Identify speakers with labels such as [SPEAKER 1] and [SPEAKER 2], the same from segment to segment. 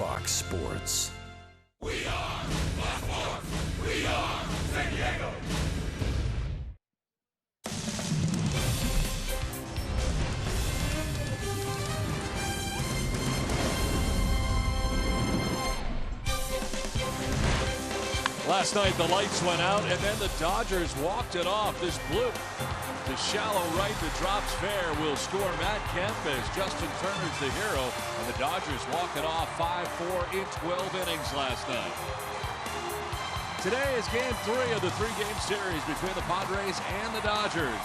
[SPEAKER 1] Fox Sports.
[SPEAKER 2] We are Fox Sports. We are San Diego.
[SPEAKER 3] Last night the lights went out and then the Dodgers walked it off. This bloop to shallow right that drops fair will score Matt Kemp as Justin Turner's the hero. And the Dodgers walk it off 5-4 in 12 innings last night. Today is game 3 of the 3-game series between the Padres and the Dodgers.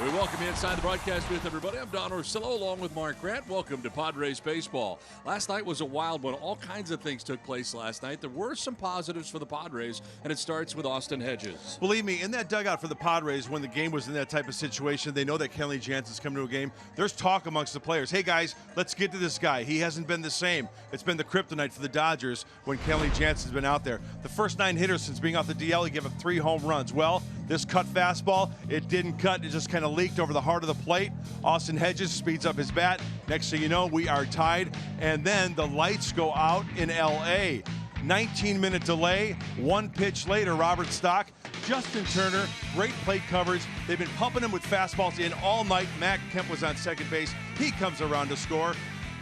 [SPEAKER 3] We welcome you inside the broadcast booth, everybody. I'm Don Orsillo along with Mark Grant. Welcome to Padres baseball. Last night was a wild one. All kinds of things took place last night. There were some positives for the Padres, and it starts with Austin Hedges.
[SPEAKER 4] Believe me, in that dugout for the Padres, when the game was in that type of situation, they know that Kenley Jansen's coming to a game. There's talk amongst the players. Hey, guys, let's get to this guy. He hasn't been the same. It's been the kryptonite for the Dodgers when Kenley Jansen's been out there. The first 9 hitters since being off the DL, he gave up 3 home runs. Well, this cut fastball, it didn't cut. It just kind of leaked over the heart of the plate. Austin Hedges speeds up his bat. Next thing you know, we are tied. And then the lights go out in L.A. 19-minute delay. 1 pitch later, Robert Stock, Justin Turner, great plate coverage. They've been pumping him with fastballs in all night. Matt Kemp was on second base. He comes around to score.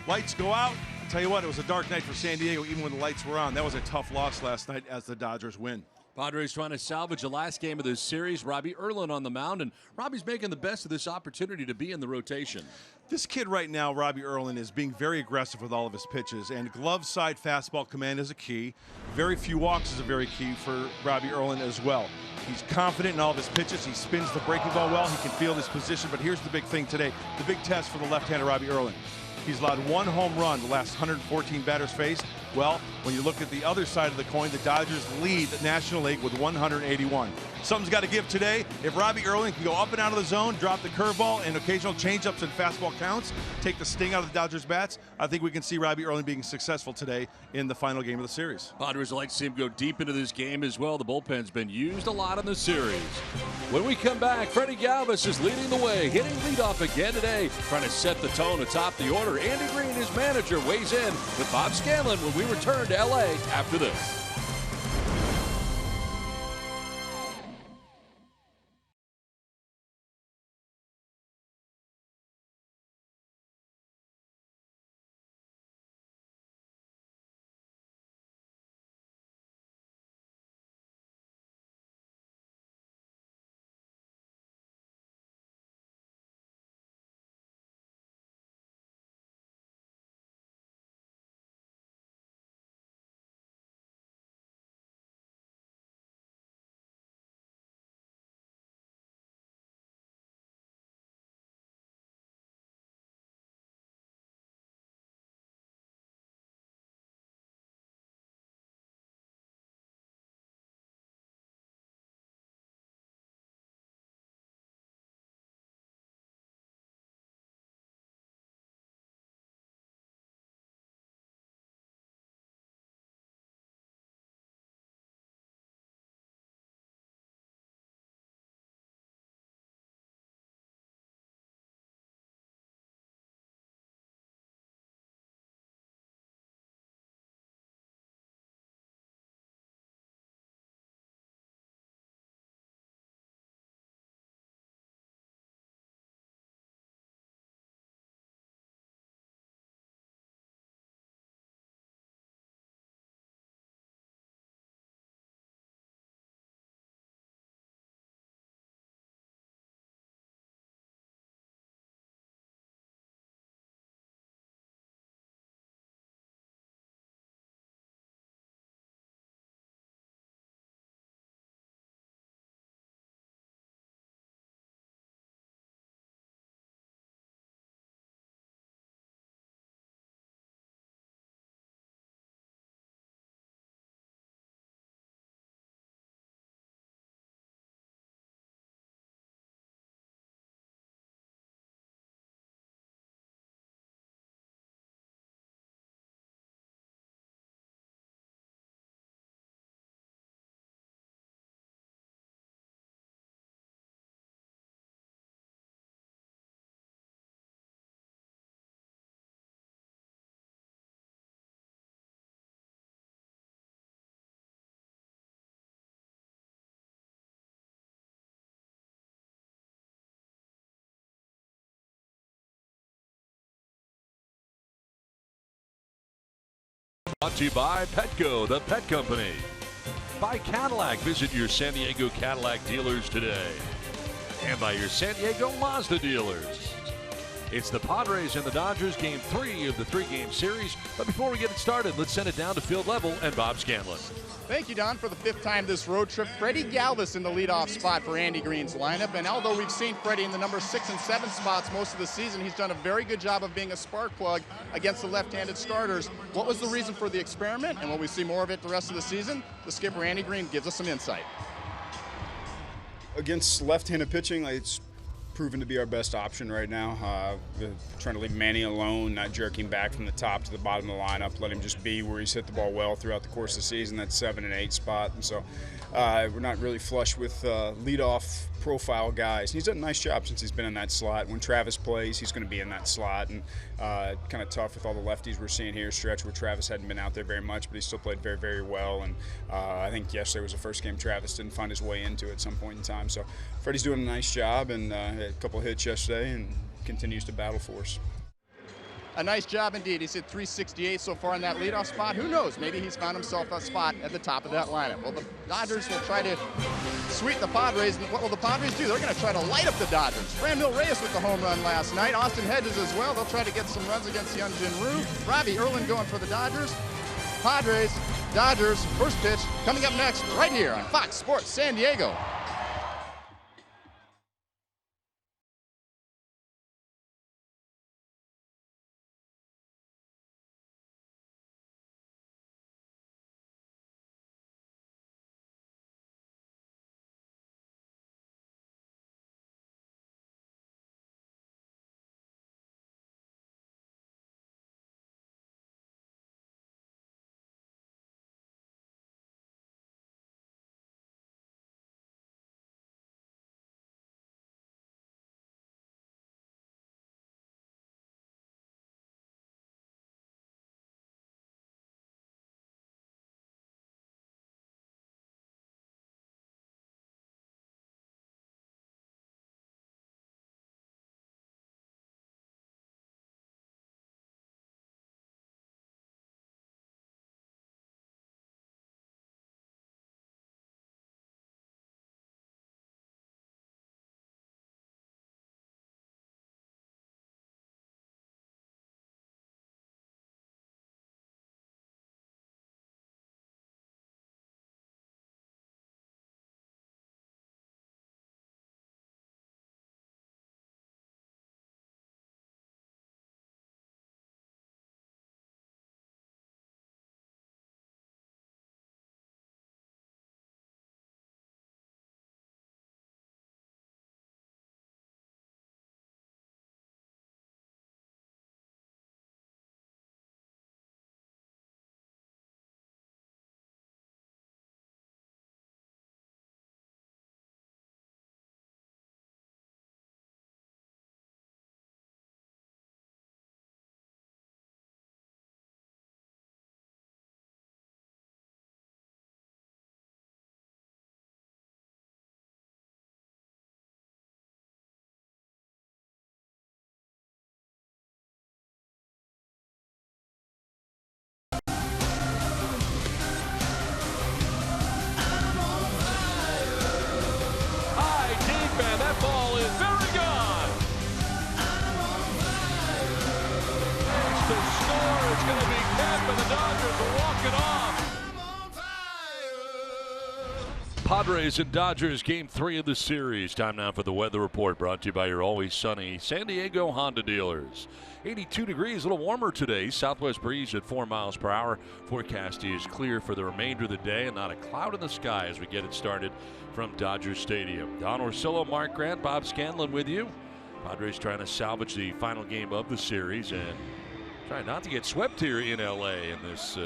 [SPEAKER 4] Lights go out. I'll tell you what, it was a dark night for San Diego, even when the lights were on. That was a tough loss last night as the Dodgers win.
[SPEAKER 3] Padres trying to salvage the last game of this series. Robbie Erlin on the mound, and Robbie's making the best of this opportunity to be in the rotation.
[SPEAKER 4] This kid right now, Robbie Erlin, is being very aggressive with all of his pitches, and glove side fastball command is a key. Very few walks is a very key for Robbie Erlin as well. He's confident in all of his pitches. He spins the breaking ball well. He can field his position, but here's the big thing today, the big test for the left-hander Robbie Erlin. He's allowed 1 home run the last 114 batters faced. Well, when you look at the other side of the coin, the Dodgers lead the National League with 181. Something's got to give today. If Robbie Erlin can go up and out of the zone, drop the curveball and occasional changeups and fastball counts, take the sting out of the Dodgers' bats, I think we can see Robbie Erlin being successful today in the final game of the series.
[SPEAKER 3] Padres like to see him go deep into this game as well. The bullpen's been used a lot in the series. When we come back, Freddie Galvis is leading the way, hitting leadoff again today, trying to set the tone atop the order. Andy Green, his manager, weighs in with Bob Scanlon when we return to L.A. after this. Brought to you by Petco, the pet company. By Cadillac, visit your San Diego Cadillac dealers today. And by your San Diego Mazda dealers. It's the Padres and the Dodgers, game 3 of the 3-game series. But before we get it started, let's send it down to field level and Bob Scanlon.
[SPEAKER 1] Thank you, Don. For the 5th time this road trip, Freddie Galvis in the leadoff spot for Andy Green's lineup. And although we've seen Freddie in the number 6 and 7 spots most of the season, he's done a very good job of being a spark plug against the left-handed starters. What was the reason for the experiment? And will we see more of it the rest of the season? The skipper, Andy Green, gives us some insight.
[SPEAKER 5] Against left-handed pitching, it's proven to be our best option right now. We're trying to leave Manny alone, not jerking back from the top to the bottom of the lineup. Let him just be where he's hit the ball well throughout the course of the season, that 7 and 8 spot. And so we're not really flush with leadoff profile guys. He's done a nice job since he's been in that slot. When Travis plays, he's going to be in that slot. And kind of tough with all the lefties we're seeing here, stretch where Travis hadn't been out there very much, but he still played very, very well. And I think yesterday was the first game Travis didn't find his way into at some point in time. So Freddie's doing a nice job, and had a couple of hits yesterday and continues to battle for us.
[SPEAKER 1] A nice job indeed. He's hit 368 so far in that leadoff spot. Who knows? Maybe he's found himself a spot at the top of that lineup. Well, the Dodgers will try to sweep the Padres. And what will the Padres do? They're going to try to light up the Dodgers. Franmil Reyes with the home run last night. Austin Hedges as well. They'll try to get some runs against Hyunjin Ryu. Robbie Erlin going for the Dodgers. Padres, Dodgers, first pitch coming up next right here on Fox Sports San Diego.
[SPEAKER 3] Padres and Dodgers, game 3 of the series. Time now for the weather report, brought to you by your always sunny San Diego Honda dealers. 82 degrees, a little warmer today. Southwest breeze at 4 miles per hour. Forecast is clear for the remainder of the day and not a cloud in the sky as we get it started from Dodger Stadium. Don Orsillo, Mark Grant, Bob Scanlon with you. Padres trying to salvage the final game of the series and trying not to get swept here in LA in this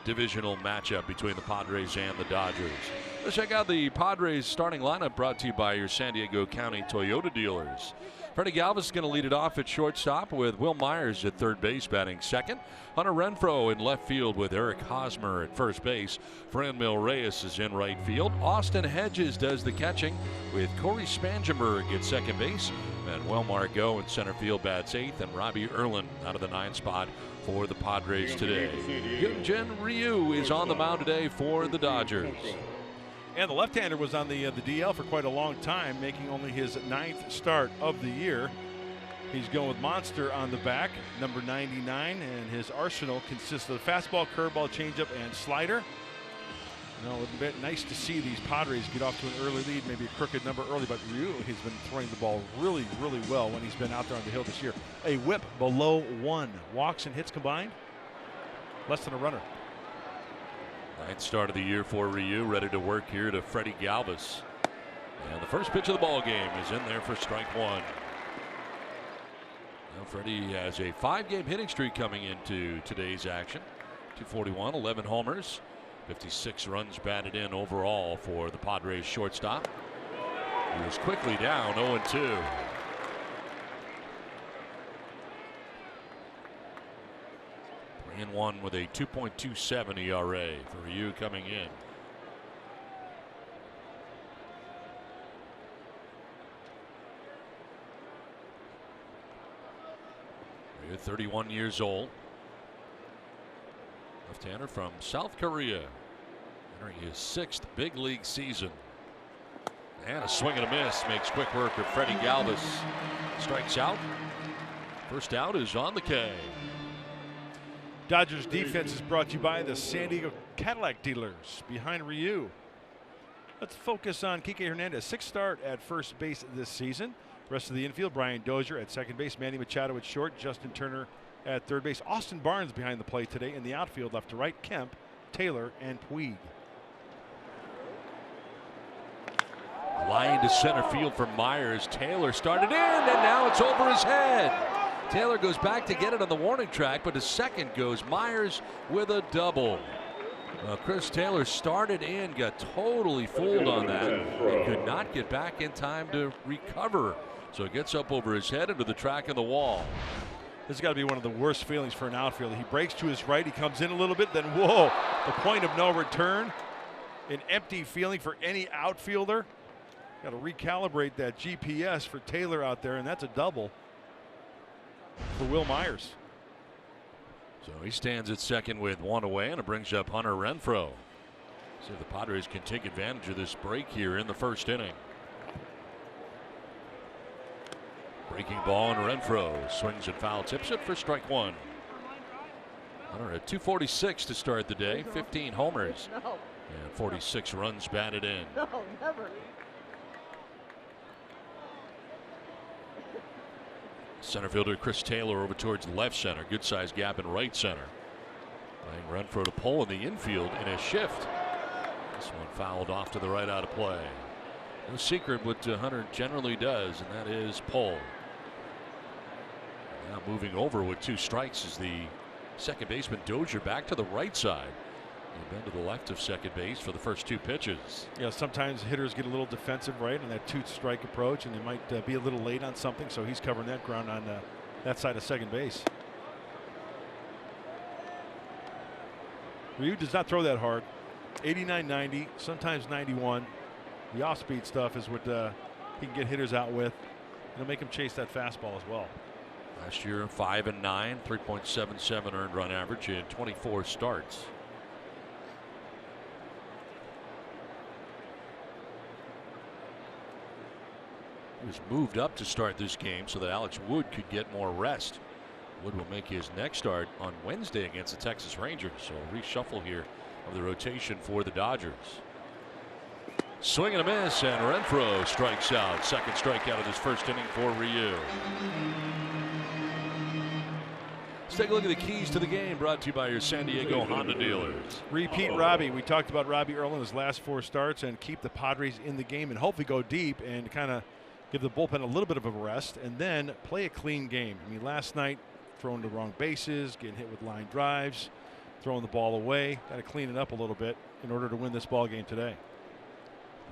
[SPEAKER 3] divisional matchup between the Padres and the Dodgers. Let's check out the Padres starting lineup, brought to you by your San Diego County Toyota dealers. Freddie Galvis is going to lead it off at shortstop with Will Myers at third base batting second. Hunter Renfroe in left field with Eric Hosmer at first base. Franmil Reyes is in right field. Austin Hedges does the catching with Corey Spangenberg at second base. Manuel Margot in center field bats eighth, and Robbie Erlin out of the ninth spot for the Padres today. Hyunjin Ryu is on the mound today for the Dodgers.
[SPEAKER 4] And the left-hander was on the DL for quite a long time, making only his ninth start of the year. He's going with Monster on the back, number 99, and his arsenal consists of fastball, curveball, changeup, and slider. You know, it would be nice to see these Padres get off to an early lead, maybe a crooked number early, but Ryu has been throwing the ball really, really well when he's been out there on the hill this year. A whip below 1. Walks and hits combined, less than a runner.
[SPEAKER 3] Ninth start of the year for Ryu, ready to work here to Freddie Galvis. And the first pitch of the ball game is in there for strike one. Now Freddie has a 5-game hitting streak coming into today's action. 241, 11 homers, 56 runs batted in overall for the Padres shortstop. He was quickly down 0-2. In one with a 2.27 ERA for Ryu coming in. Ryu, 31 years old. Left-hander from South Korea, entering his 6th big league season. And a swing and a miss makes quick work of Freddie Galvis. Strikes out. First out is on the K.
[SPEAKER 4] Dodgers defense is brought to you by the San Diego Cadillac dealers. Behind Ryu, let's focus on Kike Hernandez. 6th start at first base this season. Rest of the infield, Brian Dozier at second base, Manny Machado at short, Justin Turner at third base. Austin Barnes behind the plate today. In the outfield, left to right, Kemp, Taylor, and Puig.
[SPEAKER 3] Line to center field for Myers. Taylor started in, and now it's over his head. Taylor goes back to get it on the warning track, but to second goes Myers with a double. Chris Taylor started in, got totally fooled on that, and could not get back in time to recover. So it gets up over his head into the track of the wall.
[SPEAKER 4] This has got to be one of the worst feelings for an outfielder. He breaks to his right, he comes in a little bit, then whoa, the point of no return. An empty feeling for any outfielder. Got to recalibrate that GPS for Taylor out there, and that's a double for Will Myers.
[SPEAKER 3] So he stands at second with one away, and it brings up Hunter Renfroe. See if the Padres can take advantage of this break here in the first inning. Breaking ball, and Renfroe swings and foul tips it for strike one. Hunter at 246 to start the day, 15 homers, and 46 runs batted in.
[SPEAKER 6] No, never.
[SPEAKER 3] Center fielder Chris Taylor over towards left center. Good sized gap in right center. Playing Renfroe to pull in the infield in a shift. This one fouled off to the right out of play. No secret what Hunter generally does, and that is pull. Now moving over with 2 strikes is the second baseman Dozier back to the right side. He's been to the left of second base for the first 2 pitches.
[SPEAKER 4] Yeah, sometimes hitters get a little defensive, right, in that 2-strike approach, and they might be a little late on something, so he's covering that ground on that side of second base. Ryu does not throw that hard. 89, 90, sometimes 91. The off-speed stuff is what he can get hitters out with. It'll make him chase that fastball as well.
[SPEAKER 3] Last year, 5 and 9, 3.77 earned run average in 24 starts. He was moved up to start this game so that Alex Wood could get more rest. Wood will make his next start on Wednesday against the Texas Rangers. So a reshuffle here of the rotation for the Dodgers. Swing and a miss, and Renfroe strikes out. Second strikeout of this first inning for Ryu. Let's take a look at the keys to the game, brought to you by your San Diego Honda dealers.
[SPEAKER 4] Repeat Robbie. We talked about Robbie Earl in his last 4 starts, and keep the Padres in the game and hopefully go deep and kind of give the bullpen a little bit of a rest and then play a clean game. I mean, last night throwing the wrong bases, getting hit with line drives, throwing the ball away. Got to clean it up a little bit in order to win this ball game today.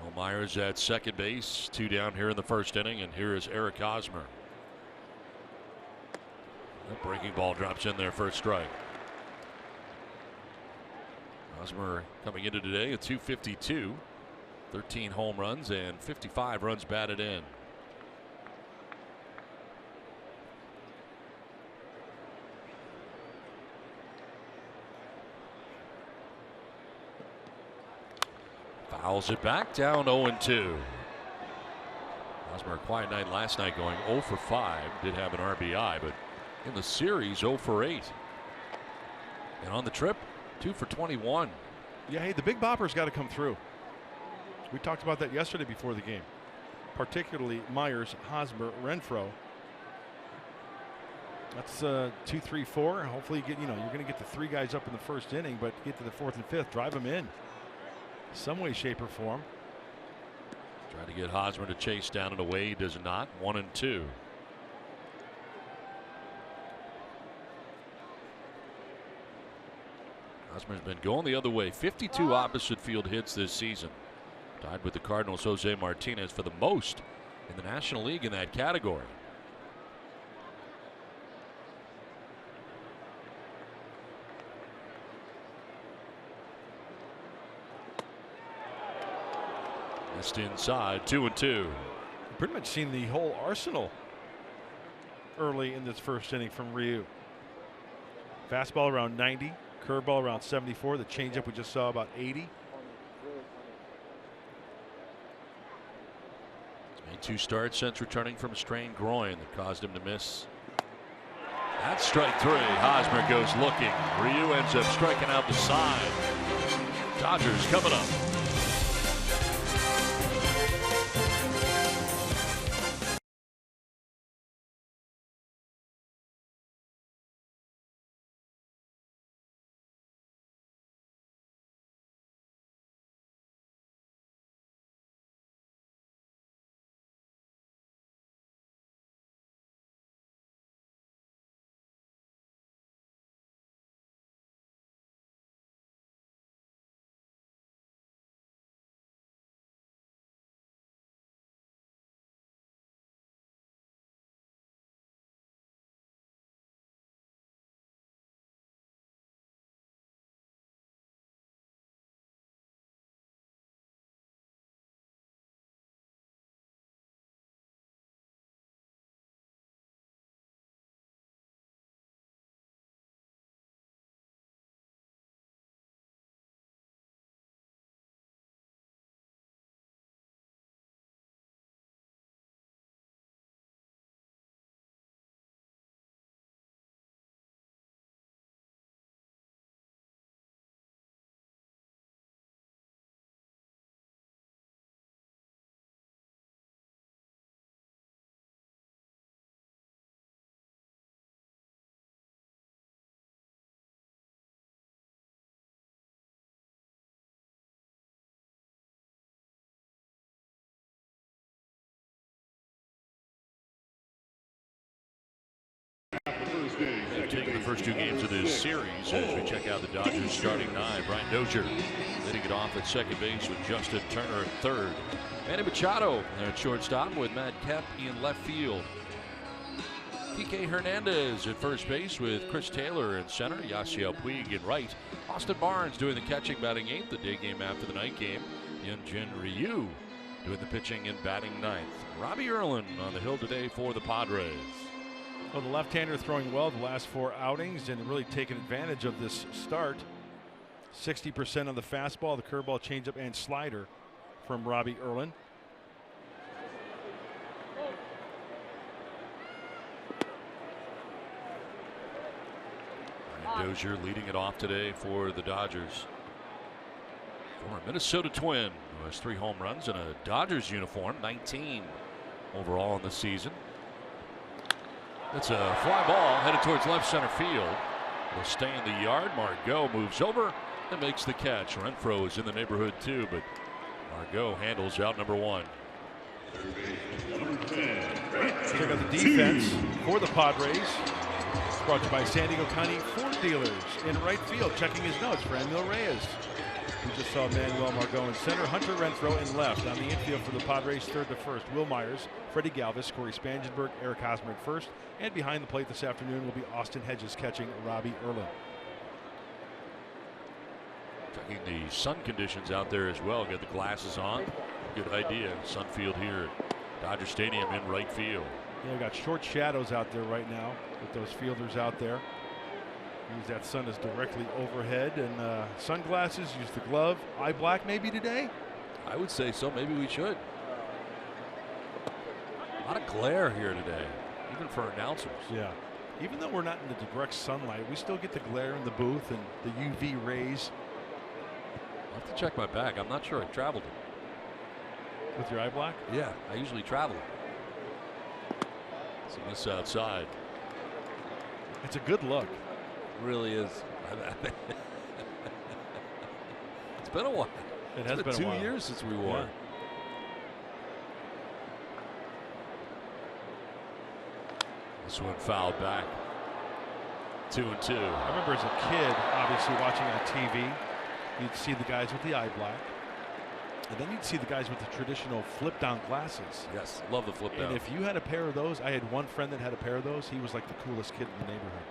[SPEAKER 3] Well, Myers at second base, 2 down here in the first inning, and here is Eric Hosmer. That breaking ball drops in there, first strike. Hosmer coming into today at .252, 13 home runs and 55 runs batted in. Fouls it back, down 0-2. Hosmer, a quiet night last night, going 0 for 5. Did have an RBI, but in the series 0 for 8. And on the trip, 2 for 21.
[SPEAKER 4] Yeah, hey, the big bopper's got to come through. We talked about that yesterday before the game, particularly Myers, Hosmer, Renfroe. That's 2, 3, 4. Hopefully, you get, you're going to get the 3 guys up in the first inning, but get to the 4th and 5th, drive them in some way, shape, or form.
[SPEAKER 3] Trying to get Hosmer to chase down and away. He does not. 1-2. Hosmer's been going the other way. 52 opposite field hits this season. Tied with the Cardinals' Jose Martinez for the most in the National League in that category. Just inside, 2-2.
[SPEAKER 4] Pretty much seen the whole arsenal early in this first inning from Ryu. Fastball around 90, curveball around 74. The changeup we just saw about 80.
[SPEAKER 3] He's made 2 starts since returning from a strained groin that caused him to miss. That's strike 3. Hosmer goes looking. Ryu ends up striking out the side. Dodgers coming up. They've taken the first 2 games of this series as we check out the Dodgers starting 9. Brian Dozier leading it off at second base with Justin Turner at third. Manny Machado at shortstop with Matt Kemp in left field. Kike Hernandez at first base with Chris Taylor in center. Yasiel Puig in right. Austin Barnes doing the catching, batting 8th. The day game after the night game. Hyunjin Ryu doing the pitching and batting 9th. Robbie Erlin on the hill today for the Padres.
[SPEAKER 4] Well, the left-hander throwing well the last 4 outings and really taking advantage of this start. 60% on the fastball, the curveball, changeup, and slider from Robbie Erlin.
[SPEAKER 3] Brian Dozier leading it off today for the Dodgers. Former Minnesota Twin who has 3 home runs in a Dodgers uniform, 19 overall in the season. It's a fly ball headed towards left center field. Will stay in the yard. Margot moves over and makes the catch. Renfroe is in the neighborhood too, but Margot handles out number 1.
[SPEAKER 4] Check out the defense for the Padres. It's brought to you by San Diego County Ford Dealers in right field. Checking his notes for Emil Reyes. We just saw Manuel Margot in center, Hunter Renfro in left. On the infield for the Padres, third to first, Will Myers, Freddie Galvis, Corey Spangenberg, Eric Hosmer at first. And behind the plate this afternoon will be Austin Hedges catching Robbie Erlin.
[SPEAKER 3] Checking the sun conditions out there as well. Get the glasses on. Good idea. Sunfield here at Dodger Stadium in right field.
[SPEAKER 4] Yeah, we got short shadows out there right now with those fielders out there. Use that sun is directly overhead, and sunglasses, use the glove. Eye black maybe today?
[SPEAKER 3] I would say so. Maybe we should. A lot of glare here today, even for announcers.
[SPEAKER 4] Yeah. Even though we're not in the direct sunlight, we still get the glare in the booth and the UV rays.
[SPEAKER 3] I'll have to check my bag. I'm not sure I traveled it.
[SPEAKER 4] With your eye black?
[SPEAKER 3] Yeah, I usually travel it. It's a miss outside.
[SPEAKER 4] It's a good look.
[SPEAKER 3] Really is. It's been a while.
[SPEAKER 4] It has been
[SPEAKER 3] 2
[SPEAKER 4] a while.
[SPEAKER 3] years since we wore it. This one fouled back. 2-2.
[SPEAKER 4] I remember as a kid, obviously watching on TV, you'd see the guys with the eye black, and then you'd see the guys with the traditional flip down glasses.
[SPEAKER 3] Yes, love the flip down.
[SPEAKER 4] And if you had a pair of those, I had one friend that had a pair of those. He was like the coolest kid in the neighborhood.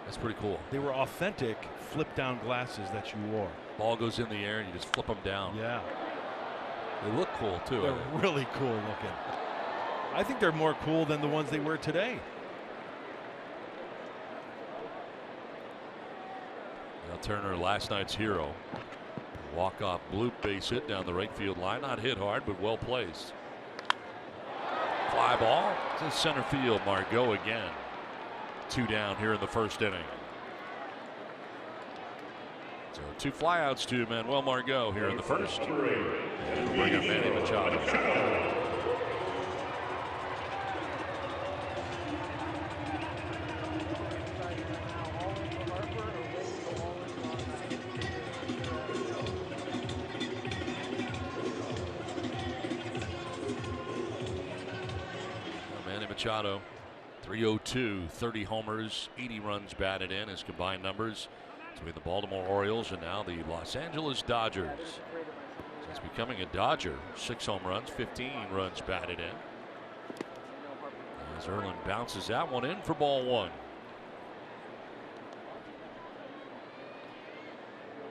[SPEAKER 3] That's pretty cool.
[SPEAKER 4] They were authentic flip down glasses that you wore.
[SPEAKER 3] Ball goes in the air and you just flip them down.
[SPEAKER 4] Yeah.
[SPEAKER 3] They look cool too.
[SPEAKER 4] They're really cool looking. I think they're more cool than the ones they wear today.
[SPEAKER 3] Now Turner, last night's hero. Walk-off bloop base hit down the right field line. Not hit hard, but well placed. Fly ball to center field. Margot again. 2 down here in the first inning. So 2 flyouts to Manuel Margot here in the first. And we'll bring up Manny Machado. Manny Machado. 302, 30 homers, 80 runs batted in his combined numbers between the Baltimore Orioles and now the Los Angeles Dodgers. Since becoming a Dodger, 6 home runs, 15 runs batted in. As Erlin bounces that one in for ball 1.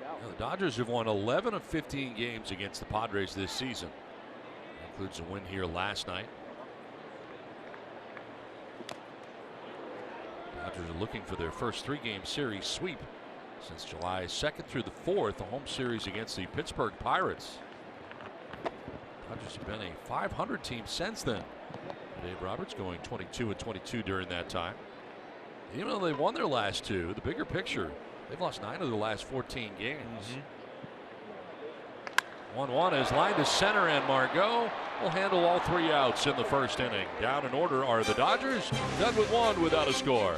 [SPEAKER 3] Now, the Dodgers have won 11 of 15 games against the Padres this season. That includes a win here last night. Dodgers are looking for their first 3-game series sweep since July 2nd through the 4th, a home series against the Pittsburgh Pirates. Dodgers have been a 500 team since then. Dave Roberts going 22-22 during that time. Even though they won their last 2, the bigger picture, they've lost 9 of their last 14 games. 1-1 is lined to center, and Margot will handle all 3 outs in the first inning. Down in order are the Dodgers, done with 1 without a score.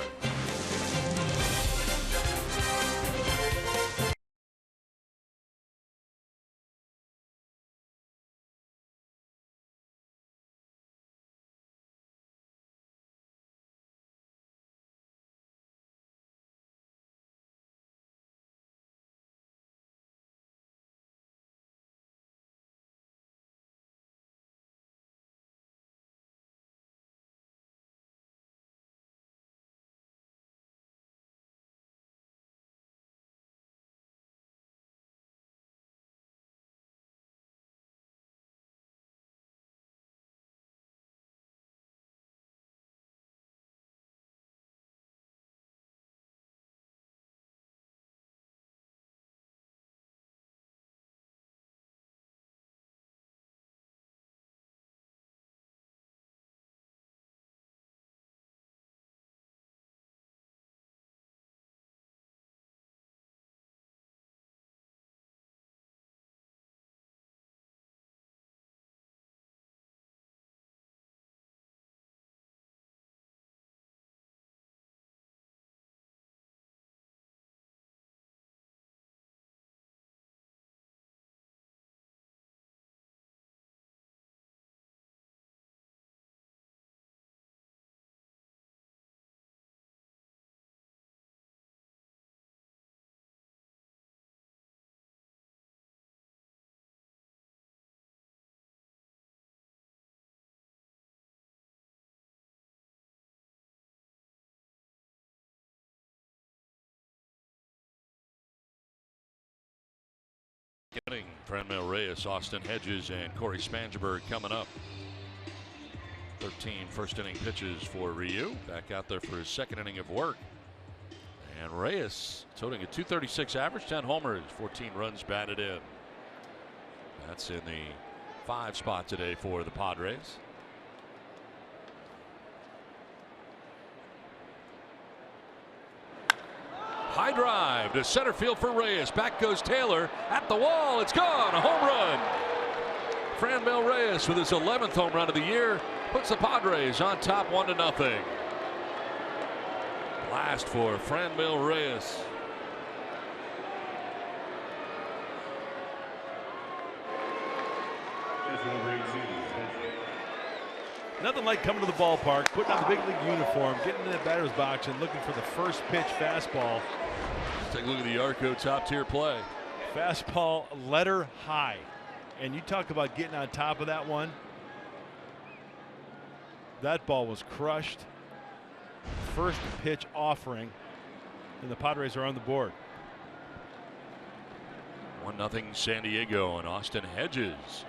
[SPEAKER 3] inning. Franmil Reyes, Austin Hedges, and Corey Spangenberg coming up. 13 first inning pitches for Ryu. Back out there for his second inning of work. And Reyes toting a .236 average, 10 homers, 14 runs batted in. That's in the 5 spot today for the Padres. High drive to center field for Reyes. Back goes Taylor at the wall. It's gone. A home run. Franmil Reyes with his 11th home run of the year puts the Padres on top 1-0. Blast for Franmil Reyes.
[SPEAKER 4] Nothing like coming to the ballpark, putting on the big league uniform, getting in the batter's box, and looking for the first pitch fastball.
[SPEAKER 3] Let's take a look at the Arco top tier play.
[SPEAKER 4] Fastball letter high. And you talk about getting on top of that one. That ball was crushed. First pitch offering, and the Padres are on the board.
[SPEAKER 3] 1-0 San Diego, and Austin Hedges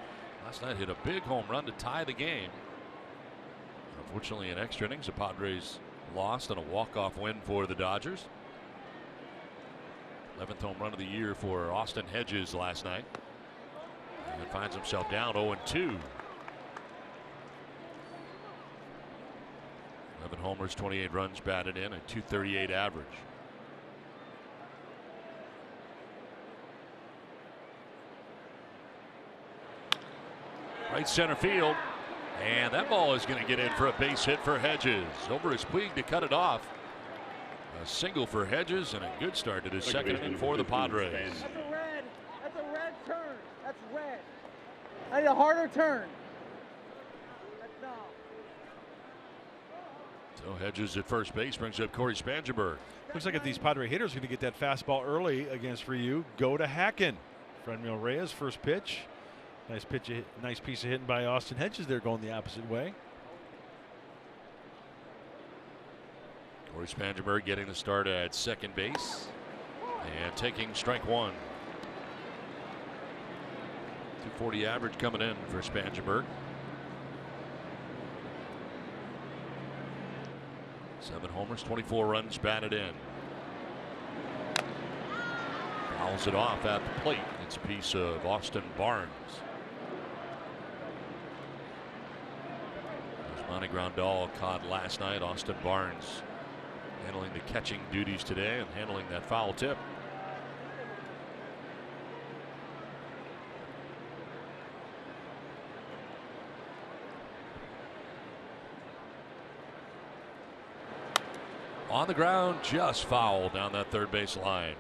[SPEAKER 3] last night hit a big home run to tie the game. Unfortunately, in extra innings, the Padres lost on a walk-off win for the Dodgers. 11th home run of the year for Austin Hedges last night. And finds himself down 0-2. 11 homers, 28 runs batted in, a .238 average. Right center field. And that ball is going to get in for a base hit for Hedges. Over his Puig to cut it off. A single for Hedges and a good start to the second inning for the Padres.
[SPEAKER 6] That's a red. That's a red turn. That's red. I need a harder turn. That's no.
[SPEAKER 3] So Hedges at first base brings up Corey Spangenberg.
[SPEAKER 4] Looks like if these Padre hitters are going to get that fastball early against Ryu, go to Hacken. Franmil Reyes, first pitch. Nice pitch, nice piece of hitting by Austin Hedges there, going the opposite way.
[SPEAKER 3] Corey Spangenberg getting the start at second base and taking strike one. .240 average coming in for Spangenberg. 7 homers, 24 runs batted in. Fouls it off at the plate. It's a piece of Austin Barnes. Monty Grandal caught last night. Austin Barnes handling the catching duties today and handling that foul tip. On the ground, just foul down that third base line.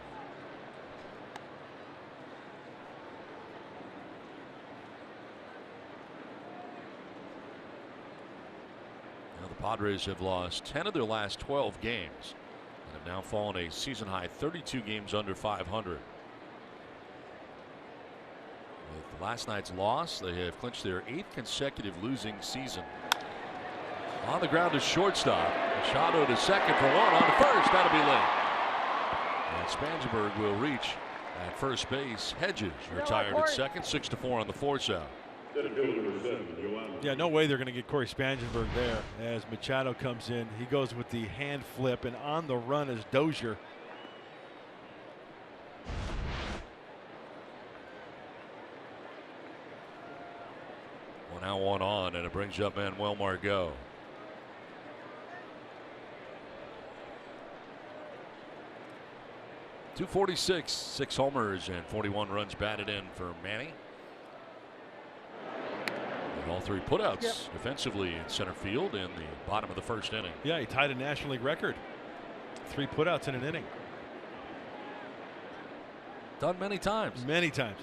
[SPEAKER 3] Padres have lost 10 of their last 12 games and have now fallen a season high 32 games under 500. With last night's loss, they have clinched their 8th consecutive losing season. On the ground to shortstop. Machado to second for one, on to first. That'll be late. And Spangenberg will reach at first base. Hedges retired at second, 6-4 on the force out.
[SPEAKER 4] Yeah, no way they're going to get Corey Spangenberg there as Machado comes in. He goes with the hand flip, and on the run is Dozier.
[SPEAKER 3] Well, now 1 on, and it brings up Manuel Margot. .246, 6 homers and 41 runs batted in for Manny. All 3 putouts defensively in center field in the bottom of the first inning.
[SPEAKER 4] Yeah, he tied a National League record. 3 putouts in an inning.
[SPEAKER 3] Done many times.
[SPEAKER 4] Many times.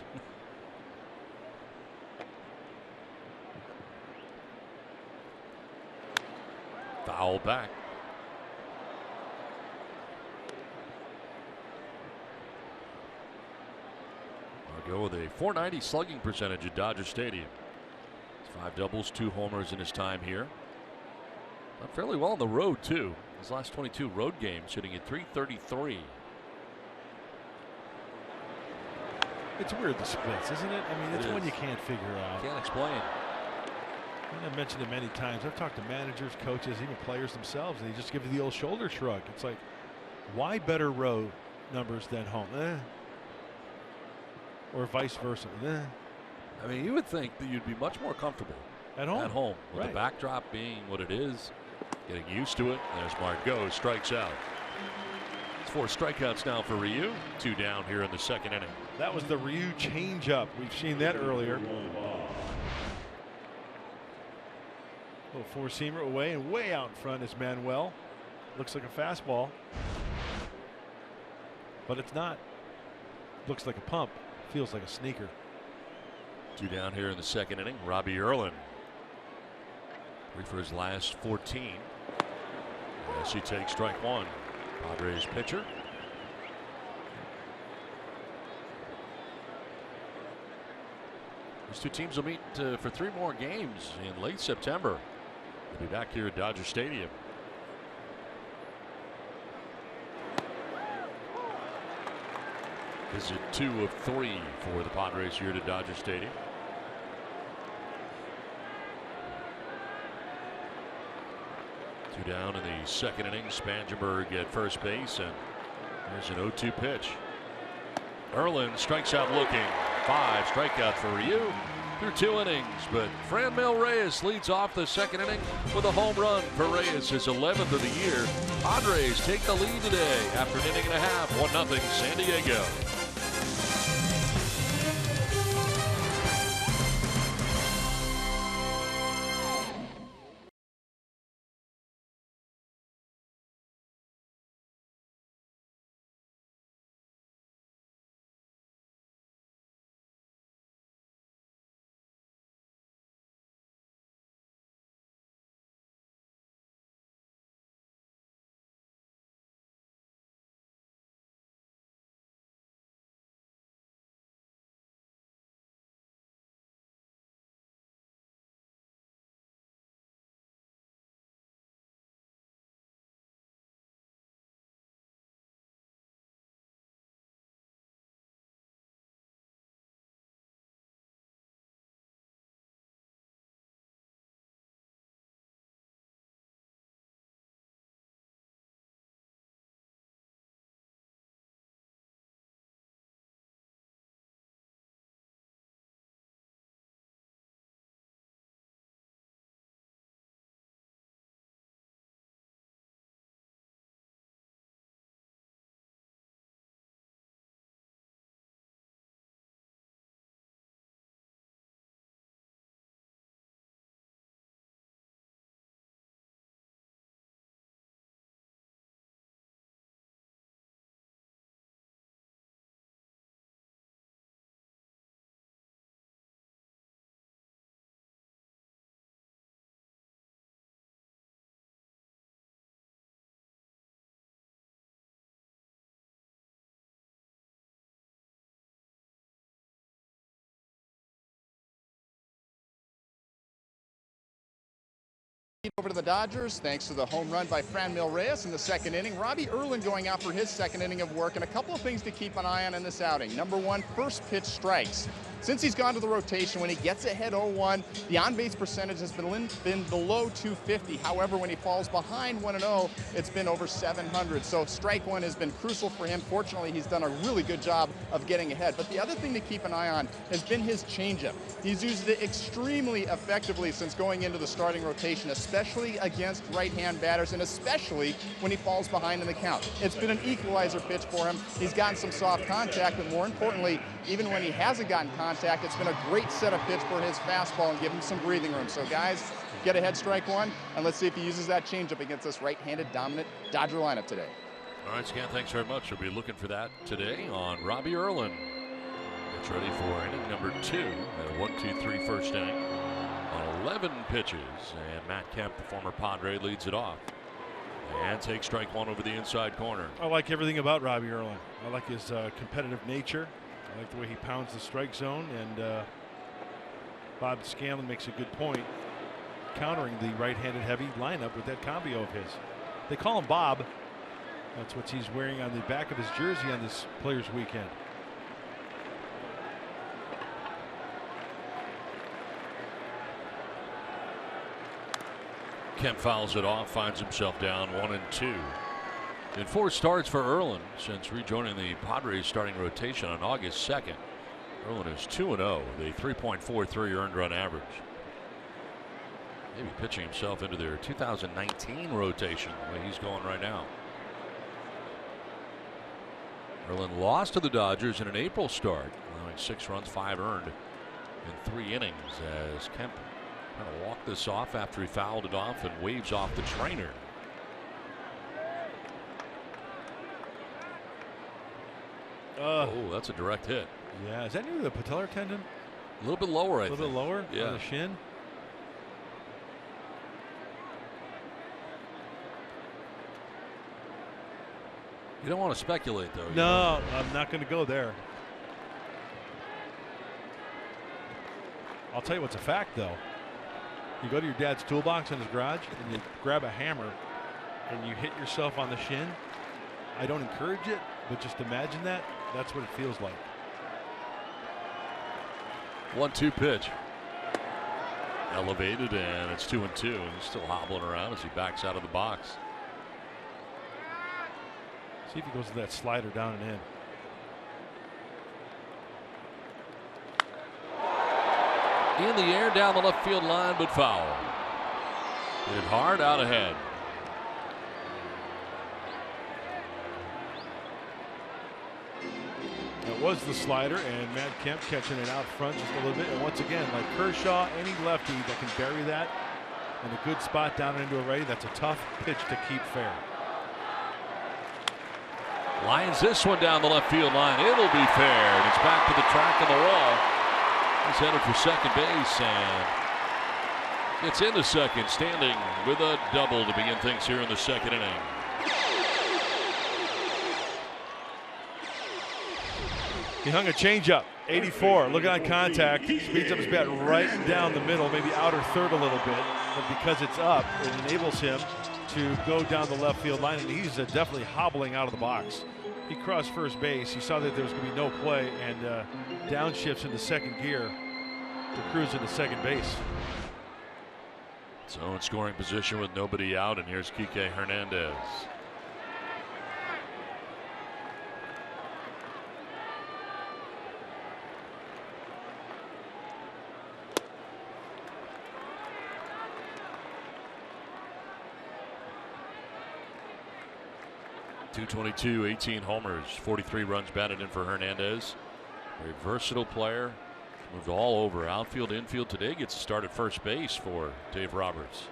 [SPEAKER 3] Foul back. Margot with a .490 slugging percentage at Dodger Stadium. 5 doubles, 2 homers in his time here. Done fairly well on the road too. His last 22 road games hitting at .333.
[SPEAKER 4] It's weird, the splits, isn't it? I mean, it's one you can't figure out.
[SPEAKER 3] Can't explain.
[SPEAKER 4] I've mentioned it many times. I've talked to managers, coaches, even players themselves, and they just give you the old shoulder shrug. It's like, why better road numbers than home? Or vice versa.
[SPEAKER 3] I mean, you would think that you'd be much more comfortable
[SPEAKER 4] at home.
[SPEAKER 3] With the backdrop being what it is, getting used to it. There's Margot, strikes out. It's 4 strikeouts now for Ryu. 2 down here in the second inning.
[SPEAKER 4] That was the Ryu changeup. We've seen that earlier. Little four-seamer away, and way out in front is Manuel. Looks like a fastball, but it's not. Looks like a pump. Feels like a sneaker.
[SPEAKER 3] 2 down here in the second inning. Robbie Erlin. 3 for his last 14. As he takes strike 1. Padres pitcher. These 2 teams will meet for 3 more games in late September. They'll be back here at Dodger Stadium. This is 2 of 3 for the Padres here at Dodger Stadium. Two down in the second inning. Spangenberg at first base, and there's an 0-2 pitch. Erlin strikes out looking. 5 strikeout for Ryu through 2 innings, but Franmil Reyes leads off the second inning with a home run for Reyes, his 11th of the year. Padres take the lead today after an inning and a half. 1-0 San Diego.
[SPEAKER 1] Over to the Dodgers, thanks to the home run by Franmil Reyes in the second inning. Robbie Erlin going out for his second inning of work, and a couple of things to keep an eye on in this outing. Number 1, first pitch strikes. Since he's gone to the rotation, when he gets ahead 0-1, the on-base percentage has been below 250. However, when he falls behind 1-0, it's been over 700. So strike 1 has been crucial for him. Fortunately, he's done a really good job of getting ahead. But the other thing to keep an eye on has been his changeup. He's used it extremely effectively since going into the starting rotation, especially against right-hand batters, and especially when he falls behind in the count. It's been an equalizer pitch for him. He's gotten some soft contact, but more importantly, even when he hasn't gotten contact, it's been a great setup pitch for his fastball and give him some breathing room. So guys, get ahead strike 1, and let's see if he uses that changeup against this right-handed dominant Dodger lineup today.
[SPEAKER 3] All right, Scan, thanks very much. We'll be looking for that today on Robbie Erlin. Gets ready for inning number 2 at a 1-2-3 first inning on 11 pitches, and Matt Kemp, the former Padre, leads it off and takes strike 1 over the inside corner.
[SPEAKER 4] I like everything about Robbie Erlin. I like his competitive nature. I like the way he pounds the strike zone, and Bob Scanlon makes a good point, countering the right-handed heavy lineup with that combo of his. They call him Bob. That's what he's wearing on the back of his jersey on this Players Weekend.
[SPEAKER 3] Kemp fouls it off, finds himself down 1-2. In 4 starts for Erlin since rejoining the Padres starting rotation on August 2nd. Erlin is 2-0 with a 3.43 earned run average. Maybe pitching himself into their 2019 rotation the way he's going right now. Erlin lost to the Dodgers in an April start, allowing 6 runs, 5 earned in 3 innings as Kemp kind of walked this off after he fouled it off and waves off the trainer. Oh, that's a direct hit.
[SPEAKER 4] Yeah, is that near the patellar tendon?
[SPEAKER 3] A little bit lower, I think.
[SPEAKER 4] A little bit lower?
[SPEAKER 3] Yeah.
[SPEAKER 4] On the shin?
[SPEAKER 3] You don't want to speculate, though.
[SPEAKER 4] No, I'm not going to go there. I'll tell you what's a fact, though. You go to your dad's toolbox in his garage and you grab a hammer and you hit yourself on the shin. I don't encourage it, but just imagine that. That's what it feels like.
[SPEAKER 3] 1-2 pitch. Elevated, and it's 2-2. He's still hobbling around as he backs out of the box.
[SPEAKER 4] See if he goes to that slider down and in.
[SPEAKER 3] In the air down the left field line, but foul. Hit it hard out ahead.
[SPEAKER 4] That was the slider, and Matt Kemp catching it out front just a little bit. And once again, like Kershaw, any lefty that can bury that in a good spot down and into a righty, that's a tough pitch to keep fair.
[SPEAKER 3] Lines this one down the left field line. It'll be fair. And it's back to the track of the wall. He's headed for second base and gets into second, standing with a double to begin things here in the second inning.
[SPEAKER 4] He hung a changeup, 84, looking on contact, speeds up his bat right down the middle, maybe outer third a little bit, but because it's up, it enables him to go down the left field line, and he's definitely hobbling out of the box. He crossed first base, he saw that there was going to be no play, and downshifts into second gear to cruise into second base.
[SPEAKER 3] So in scoring position with nobody out, and here's Kike Hernandez. .222, 18 homers, 43 runs batted in for Hernandez. Very versatile player. Moved all over outfield, infield. Today gets to start at first base for Dave Roberts.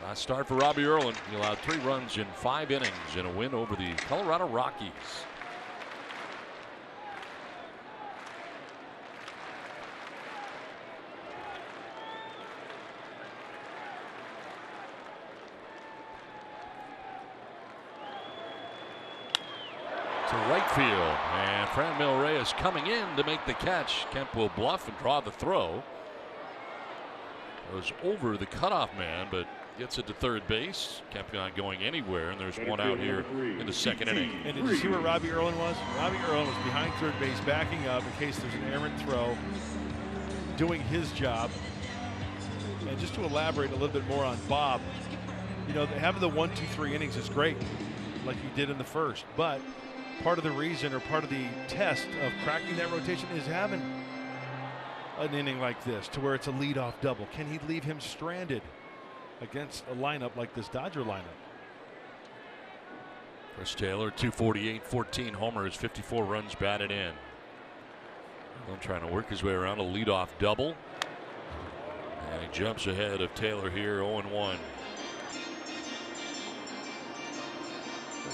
[SPEAKER 3] Last start for Robbie Erlin. He allowed 3 runs in 5 innings in a win over the Colorado Rockies. To right field, and Franmil Reyes coming in to make the catch. Kemp will bluff and draw the throw. Goes over the cutoff man, but gets it to third base. Kemp not going anywhere, and there's one out here in the second inning.
[SPEAKER 4] And did you see where Robbie Erlin was? Robbie Erlin was behind third base, backing up in case there's an errant throw, doing his job. And just to elaborate a little bit more on Bob, you know, having the 1, 2, 3 innings is great, like he did in the first, but part of the reason, or part of the test of cracking that rotation, is having an inning like this to where it's a leadoff double. Can he leave him stranded against a lineup like this Dodger lineup?
[SPEAKER 3] Chris Taylor, 248, 14 homers, 54 runs batted in. Erlin trying to work his way around a leadoff double. And he jumps ahead of Taylor here, 0-1.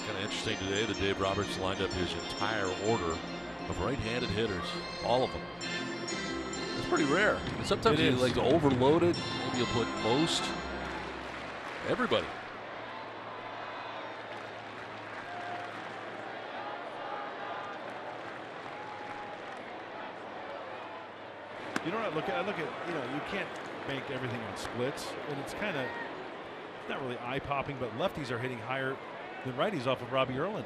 [SPEAKER 3] Kind of interesting today that Dave Roberts lined up his entire order of right-handed hitters, all of them. It's pretty rare. And sometimes you like to overload it. Maybe you'll put most. Everybody.
[SPEAKER 4] You know what I look at? You know, you can't bank everything on splits, and it's kind of not really eye-popping, but lefties are hitting higher than righties off of Robbie Erlin.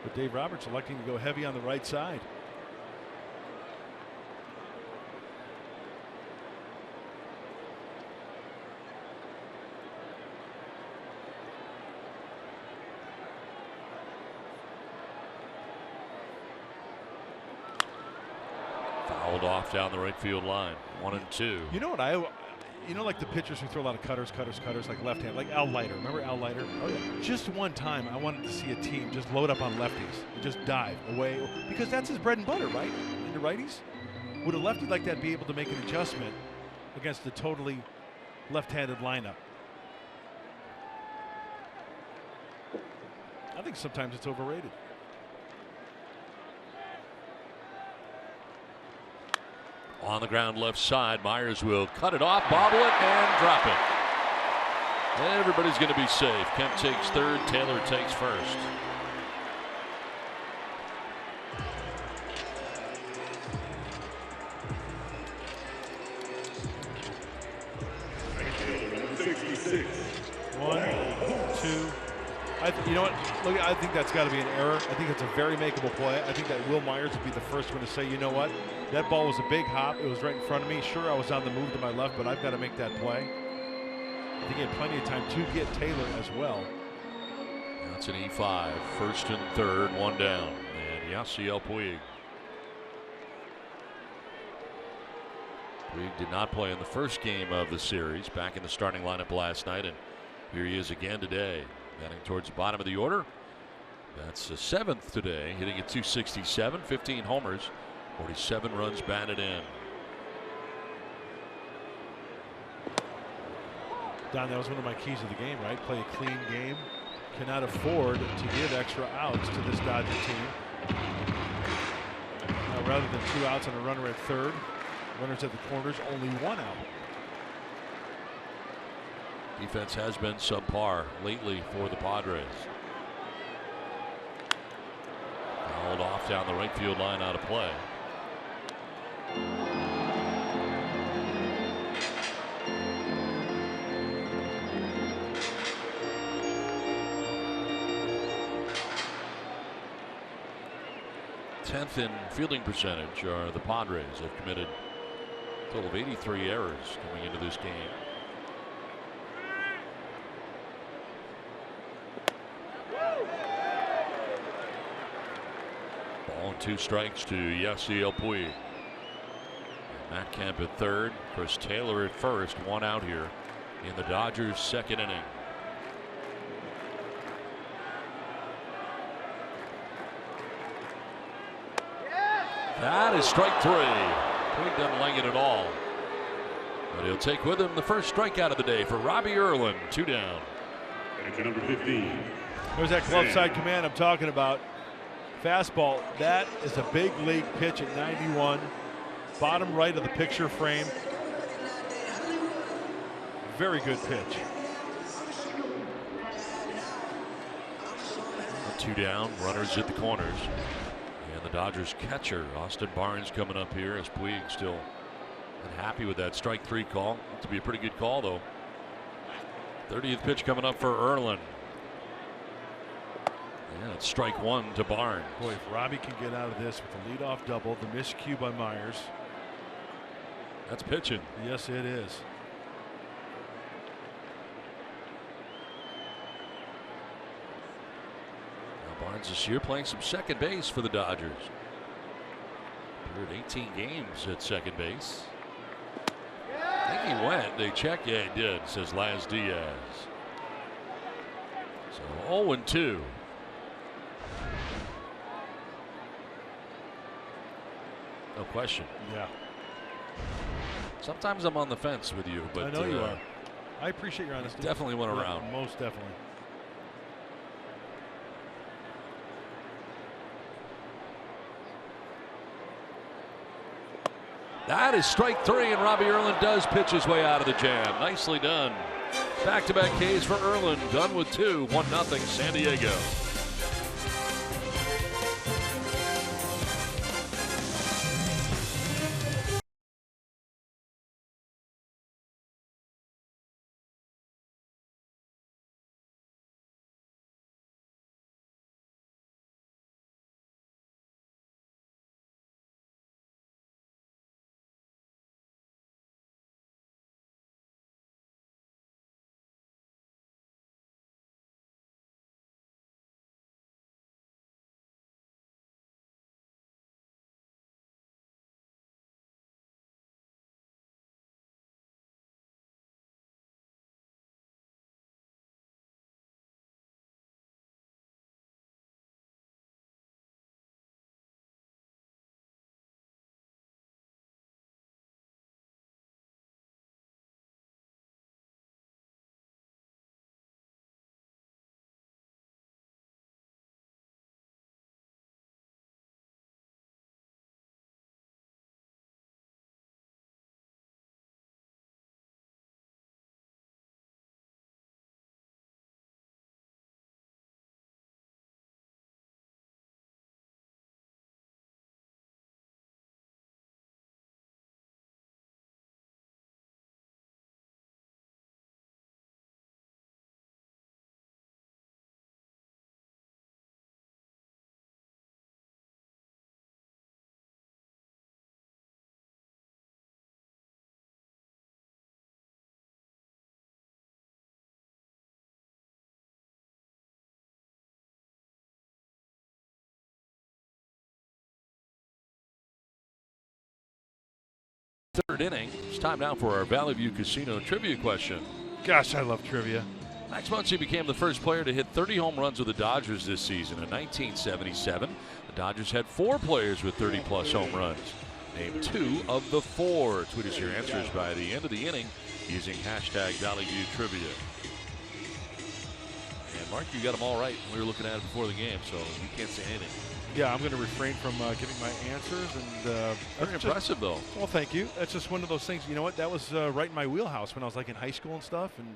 [SPEAKER 4] But Dave Roberts electing to go heavy on the right side.
[SPEAKER 3] Fouled off down the right field line. 1-2.
[SPEAKER 4] You know what like the pitchers who throw a lot of cutters, like left hand, like Al Leiter. Remember Al Leiter? Oh yeah. Just one time, I wanted to see a team just load up on lefties and just dive away, because that's his bread and butter, right? Into righties. Would a lefty like that be able to make an adjustment against a totally left-handed lineup? I think sometimes it's overrated.
[SPEAKER 3] On the ground left side, Myers will cut it off, bobble it, and drop it. Everybody's going to be safe. Kemp takes third, Taylor takes first.
[SPEAKER 4] One, two. You know what? Look, I think that's got to be an error. I think it's a very makeable play. I think that Will Myers would be the first one to say, you know what? That ball was a big hop. It was right in front of me. Sure, I was on the move to my left, but I've got to make that play. I think he had plenty of time to get Taylor as well.
[SPEAKER 3] That's an E5. First and third, one down. And Yasiel Puig. Puig did not play in the first game of the series, back in the starting lineup last night, and here he is again today. Heading towards the bottom of the order. That's the seventh today, hitting at .267, 15 homers, 47 runs batted in.
[SPEAKER 4] Don, that was one of my keys of the game, right? Play a clean game. Cannot afford to give extra outs to this Dodger team. Rather than 2 outs and a runner at third, runners at the corners, only 1 out.
[SPEAKER 3] Defense has been subpar lately for the Padres. Fouled off down the right field line, out of play. Tenth in fielding percentage are the Padres. They've committed a total of 83 errors coming into this game. Ball and 2 strikes to Yasiel Puig. Matt Kemp at third. Chris Taylor at first. 1 out here in the Dodgers' second inning. That is strike 3. Puig doesn't like it at all. But he'll take with him the first strikeout of the day for Robbie Erlin. 2 down.
[SPEAKER 2] And number 15.
[SPEAKER 4] There's that glove side command I'm talking about. Fastball. That is a big league pitch at 91. Bottom right of the picture frame. Very good pitch.
[SPEAKER 3] 2 down. Runners at the corners. And the Dodgers catcher, Austin Barnes, coming up here as Puig still unhappy with that strike 3 call. To be a pretty good call, though. 30th pitch coming up for Erlin. Yeah, it's strike 1 to Barnes.
[SPEAKER 4] Boy, if Robbie can get out of this with a leadoff double, the miscue by Myers.
[SPEAKER 3] That's pitching.
[SPEAKER 4] Yes, it is.
[SPEAKER 3] Now Barnes this year playing some second base for the Dodgers. Appeared 18 games at second base. I think he went. They checked. Yeah, he did, says Laz Diaz. So 0-2. No question.
[SPEAKER 4] Yeah.
[SPEAKER 3] Sometimes I'm on the fence with you, but
[SPEAKER 4] I know you are. I appreciate your honesty.
[SPEAKER 3] Definitely went around.
[SPEAKER 4] Yeah, most definitely.
[SPEAKER 3] That is strike 3, and Robbie Erlin does pitch his way out of the jam. Nicely done. Back-to-back Ks for Erlin. Done with 2. 1-0 San Diego. third inning. It's time now for our Valley View Casino trivia question.
[SPEAKER 4] Gosh, I love trivia.
[SPEAKER 3] Max Muncy became the first player to hit 30 home runs with the Dodgers this season. In 1977, the Dodgers had 4 players with 30-plus home runs. Name 2 of the 4. Tweet us your answers by the end of the inning using hashtag Valley View Trivia. And Mark, you got them all right. We were looking at it before the game, so you can't say anything.
[SPEAKER 4] Yeah, I'm going to refrain from giving my answers. And
[SPEAKER 3] Very impressive, though.
[SPEAKER 4] Well, thank you. That's just one of those things. You know what? That was right in my wheelhouse when I was like in high school and stuff, and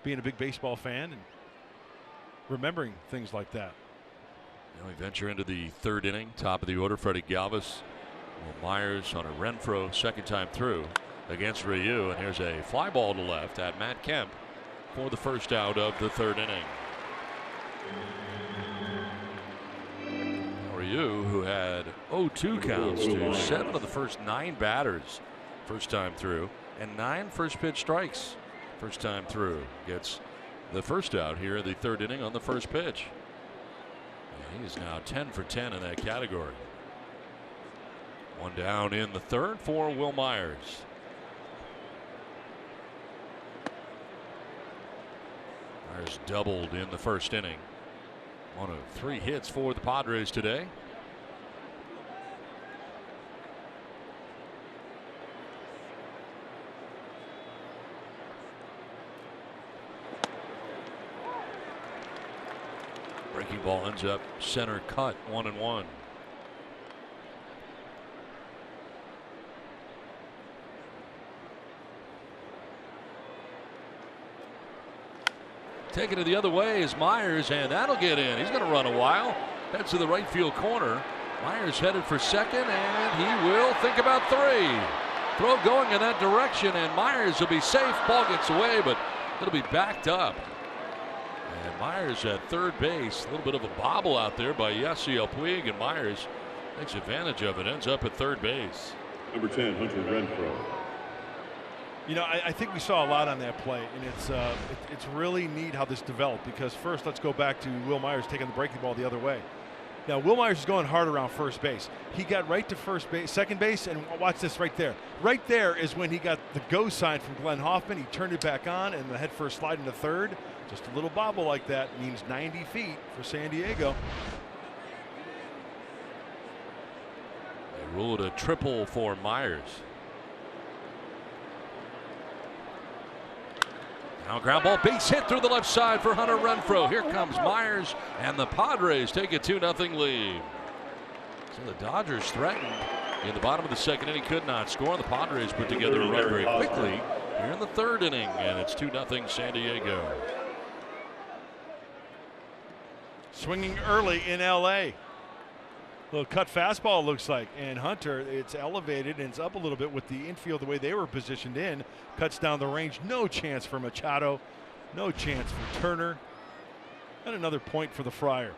[SPEAKER 4] being a big baseball fan and remembering things like that.
[SPEAKER 3] Now we venture into the third inning. Top of the order, Freddie Galvis, Will Myers, Hunter Renfroe, second time through against Ryu. And here's a fly ball to left at Matt Kemp for the first out of the third inning. Ryu, who had 0-2 counts to 7 of the first 9 batters first time through, and 9 first pitch strikes first time through, gets the first out here in the third inning on the first pitch. And he is now 10 for 10 in that category. One down in the third for Will Myers. Myers doubled in the first inning. One of 3 hits for the Padres today. Breaking ball ends up center cut, 1-1. Taking it the other way is Myers, and that'll get in. He's going to run a while. Heads to the right field corner. Myers headed for second, and he will think about 3. Throw going in that direction, and Myers will be safe. Ball gets away, but it'll be backed up. And Myers at third base. A little bit of a bobble out there by Yasiel Puig, and Myers takes advantage of it. Ends up at third base.
[SPEAKER 7] Number 10, Hunter Renfroe.
[SPEAKER 4] You know, I think we saw a lot on that play, and it's really neat how this developed, because first let's go back to Will Myers taking the breaking ball the other way. Now, Will Myers is going hard around first base. He got right to first base, second base, and watch this right there. Right there is when he got the go sign from Glenn Hoffman. He turned it back on, and the head first slide into third. Just a little bobble like that means 90 feet for San Diego.
[SPEAKER 3] They ruled a triple for Myers. Now ground ball, base hit through the left side for Hunter Renfroe. Here comes Myers, and the Padres take a 2-0 lead. So the Dodgers threatened in the bottom of the second inning, could not score. The Padres put together a run very quickly here in the third inning, and it's 2-0 San Diego.
[SPEAKER 4] Swinging early in LA. Little cut fastball looks like, and Hunter, it's elevated and it's up a little bit with the infield the way they were positioned in. Cuts down the range. No chance for Machado. No chance for Turner. And another point for the Friar.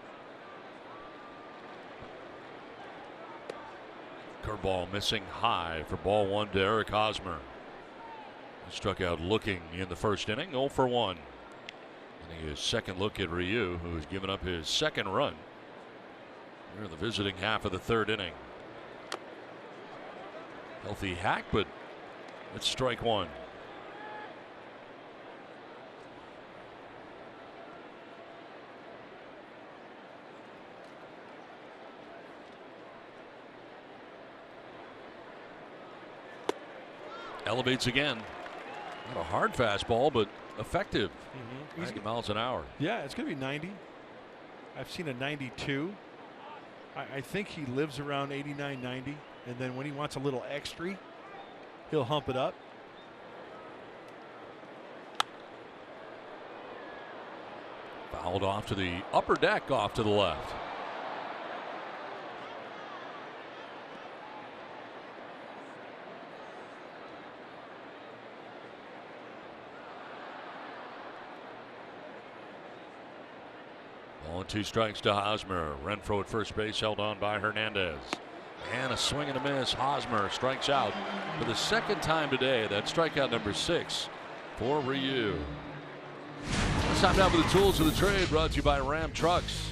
[SPEAKER 3] Curveball missing high for ball 1 to Eric Hosmer. He struck out looking in the first inning, 0 for 1. And his second look at Ryu, who has given up his second run. We're in the visiting half of the third inning. Healthy hack, but it's strike 1. Elevates again. Not a hard fastball, but effective. 90 miles an hour.
[SPEAKER 4] Yeah, it's going to be 90. I've seen a 92. I think he lives around 89, 90, and then when he wants a little extra, he'll hump it up.
[SPEAKER 3] Fouled off to the upper deck, off to the left. Ball and 2 strikes to Hosmer. Renfroe at first base, held on by Hernandez. And a swing and a miss. Hosmer strikes out for the second time today. That's strikeout number 6 for Ryu. It's time now for the tools of the trade, brought to you by Ram Trucks.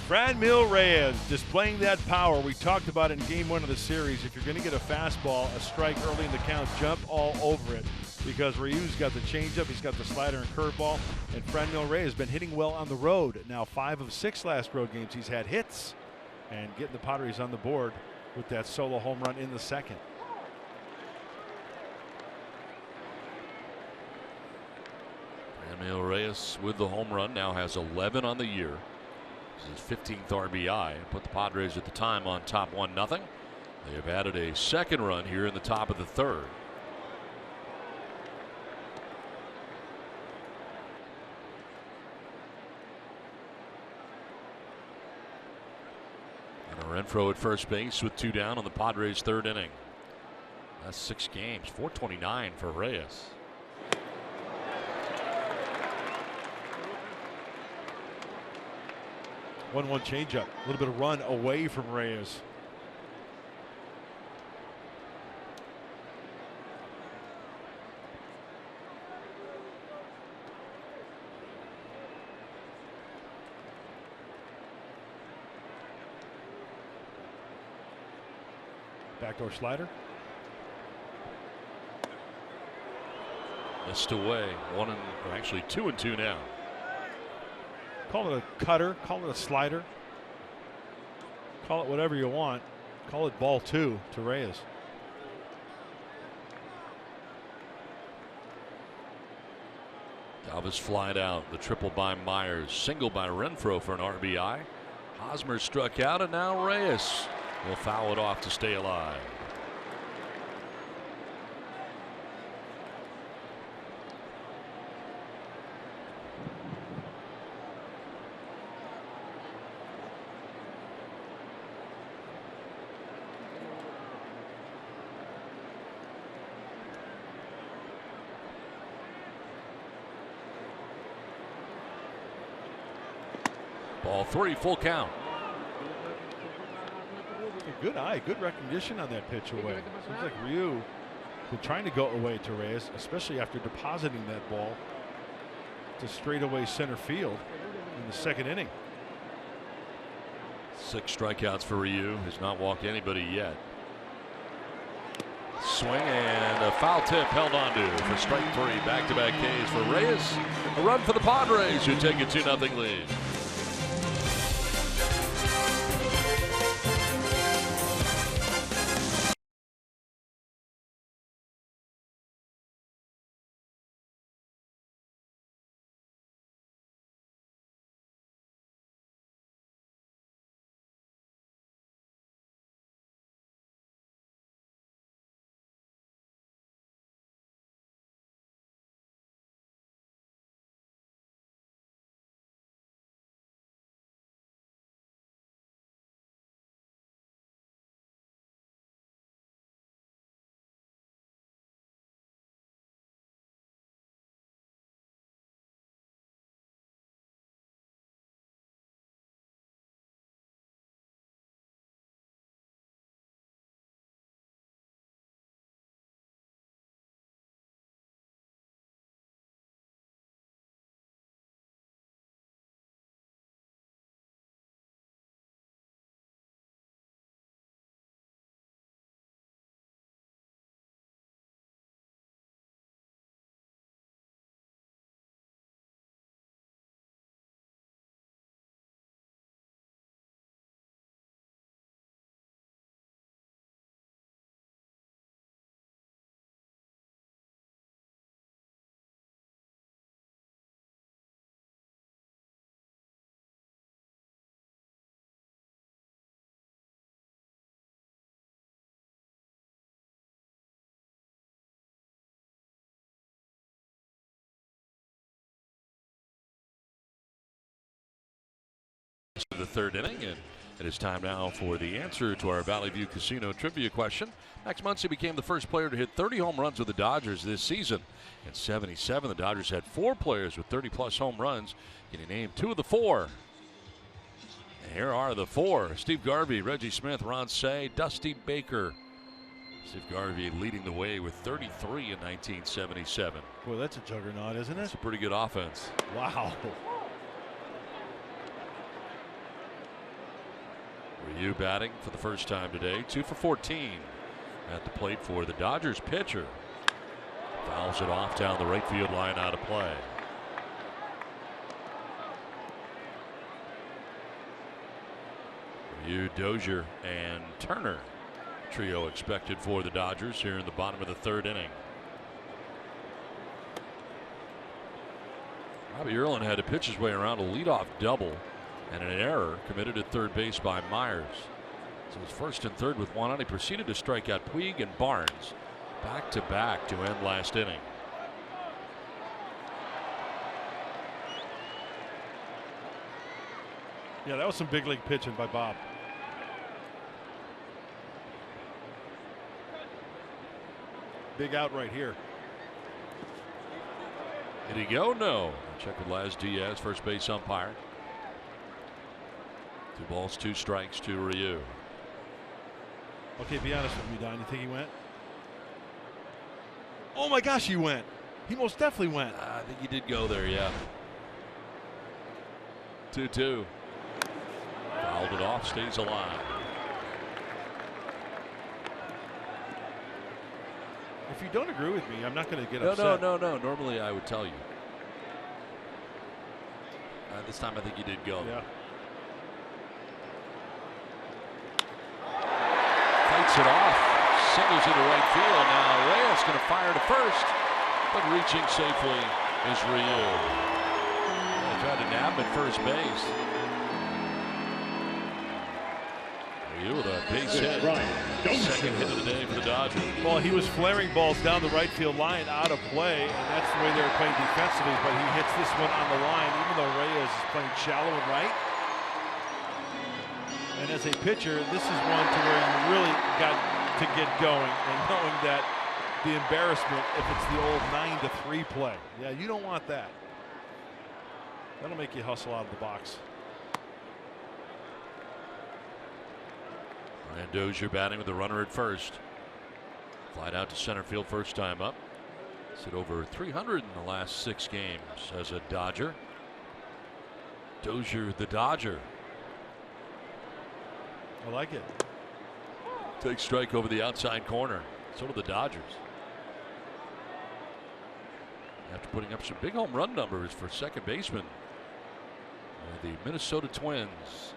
[SPEAKER 4] Franmil Reyes displaying that power. We talked about it in game 1 of the series. If you're going to get a fastball, a strike early in the count, jump all over it. Because Ryu's got the changeup, he's got the slider and curveball, and Franmil Reyes has been hitting well on the road. Now 5 of 6 last road games he's had hits, and getting the Padres on the board with that solo home run in the second.
[SPEAKER 3] Franmil Reyes with the home run now has 11 on the year. This is his 15th RBI. Put the Padres at the time on top 1-0. They have added a second run here in the top of the third. Renfroe at first base with 2 down on the Padres' third inning. That's 6 games, 429 for Reyes.
[SPEAKER 4] One changeup, a little bit of run away from Reyes. Backdoor slider.
[SPEAKER 3] Missed away. 2-2 now.
[SPEAKER 4] Call it a cutter, call it a slider, call it whatever you want. Call it ball 2 to Reyes.
[SPEAKER 3] Galvis flied out. The triple by Myers. Single by Renfroe for an RBI. Hosmer struck out, and now Reyes will foul it off to stay alive. Ball 3, full count.
[SPEAKER 4] Good eye, good recognition on that pitch away. Seems like Ryu been trying to go away to Reyes, especially after depositing that ball to straightaway center field in the second inning.
[SPEAKER 3] 6 strikeouts for Ryu. Has not walked anybody yet. Swing and a foul tip held onto for strike 3. Back-to-back Ks for Reyes. A run for the Padres, who take a 2-0 lead. The third inning, and it is time now for the answer to our Valley View Casino trivia question. Max Muncy became the first player to hit 30 home runs with the Dodgers this season. In '77, the Dodgers had 4 players with 30-plus home runs. Can you name 2 of the 4? And here are the 4. Steve Garvey, Reggie Smith, Ron Say, Dusty Baker. Steve Garvey leading the way with 33 in 1977.
[SPEAKER 4] Boy, that's a juggernaut, isn't it?
[SPEAKER 3] It's a pretty good offense.
[SPEAKER 4] Wow.
[SPEAKER 3] Ryu batting for the first time today, 2 for 14 at the plate for the Dodgers pitcher. Fouls it off down the right field line, out of play. Ryu, Dozier, and Turner trio expected for the Dodgers here in the bottom of the 3rd inning. Robbie Erlin had to pitch his way around a leadoff double and an error committed at third base by Myers. So his 1st and 3rd with 1 out. He proceeded to strike out Puig and Barnes back to back to end last inning.
[SPEAKER 4] Yeah, that was some big league pitching by Bob. Big out right here.
[SPEAKER 3] Did he go? No. Check with Laz Diaz, first base umpire. 2 balls, 2 strikes to Ryu.
[SPEAKER 4] Okay, be honest with me, Don. You think he went? Oh my gosh, he went. He most definitely went.
[SPEAKER 3] I think he did go there, yeah. 2-2. Fouled it off, stays alive.
[SPEAKER 4] If you don't agree with me, I'm not going to get upset.
[SPEAKER 3] No. Normally I would tell you. This time I think he did go.
[SPEAKER 4] Yeah.
[SPEAKER 3] Fights it off. Singles into right field. Now Reyes going to fire to first, but reaching safely is Ryu. Tried to nab him at first base. Ryu with a base hit. Second hit of the day for the Dodgers.
[SPEAKER 4] Well, he was flaring balls down the right field line out of play, and that's the way they were playing defensively, but he hits this one on the line, even though Reyes is playing shallow and right. And as a pitcher, this is one to where you really got to get going, and knowing that the embarrassment if it's the old 9-3 play. Yeah, you don't want that. That'll make you hustle out of the box.
[SPEAKER 3] Ryan Dozier batting with the runner at first. Flied out to center field first time up. He's hit over 300 in the last 6 games as a Dodger. Dozier, the Dodger.
[SPEAKER 4] I like it.
[SPEAKER 3] Takes strike over the outside corner. So do the Dodgers. After putting up some big home run numbers for second baseman, the Minnesota Twins.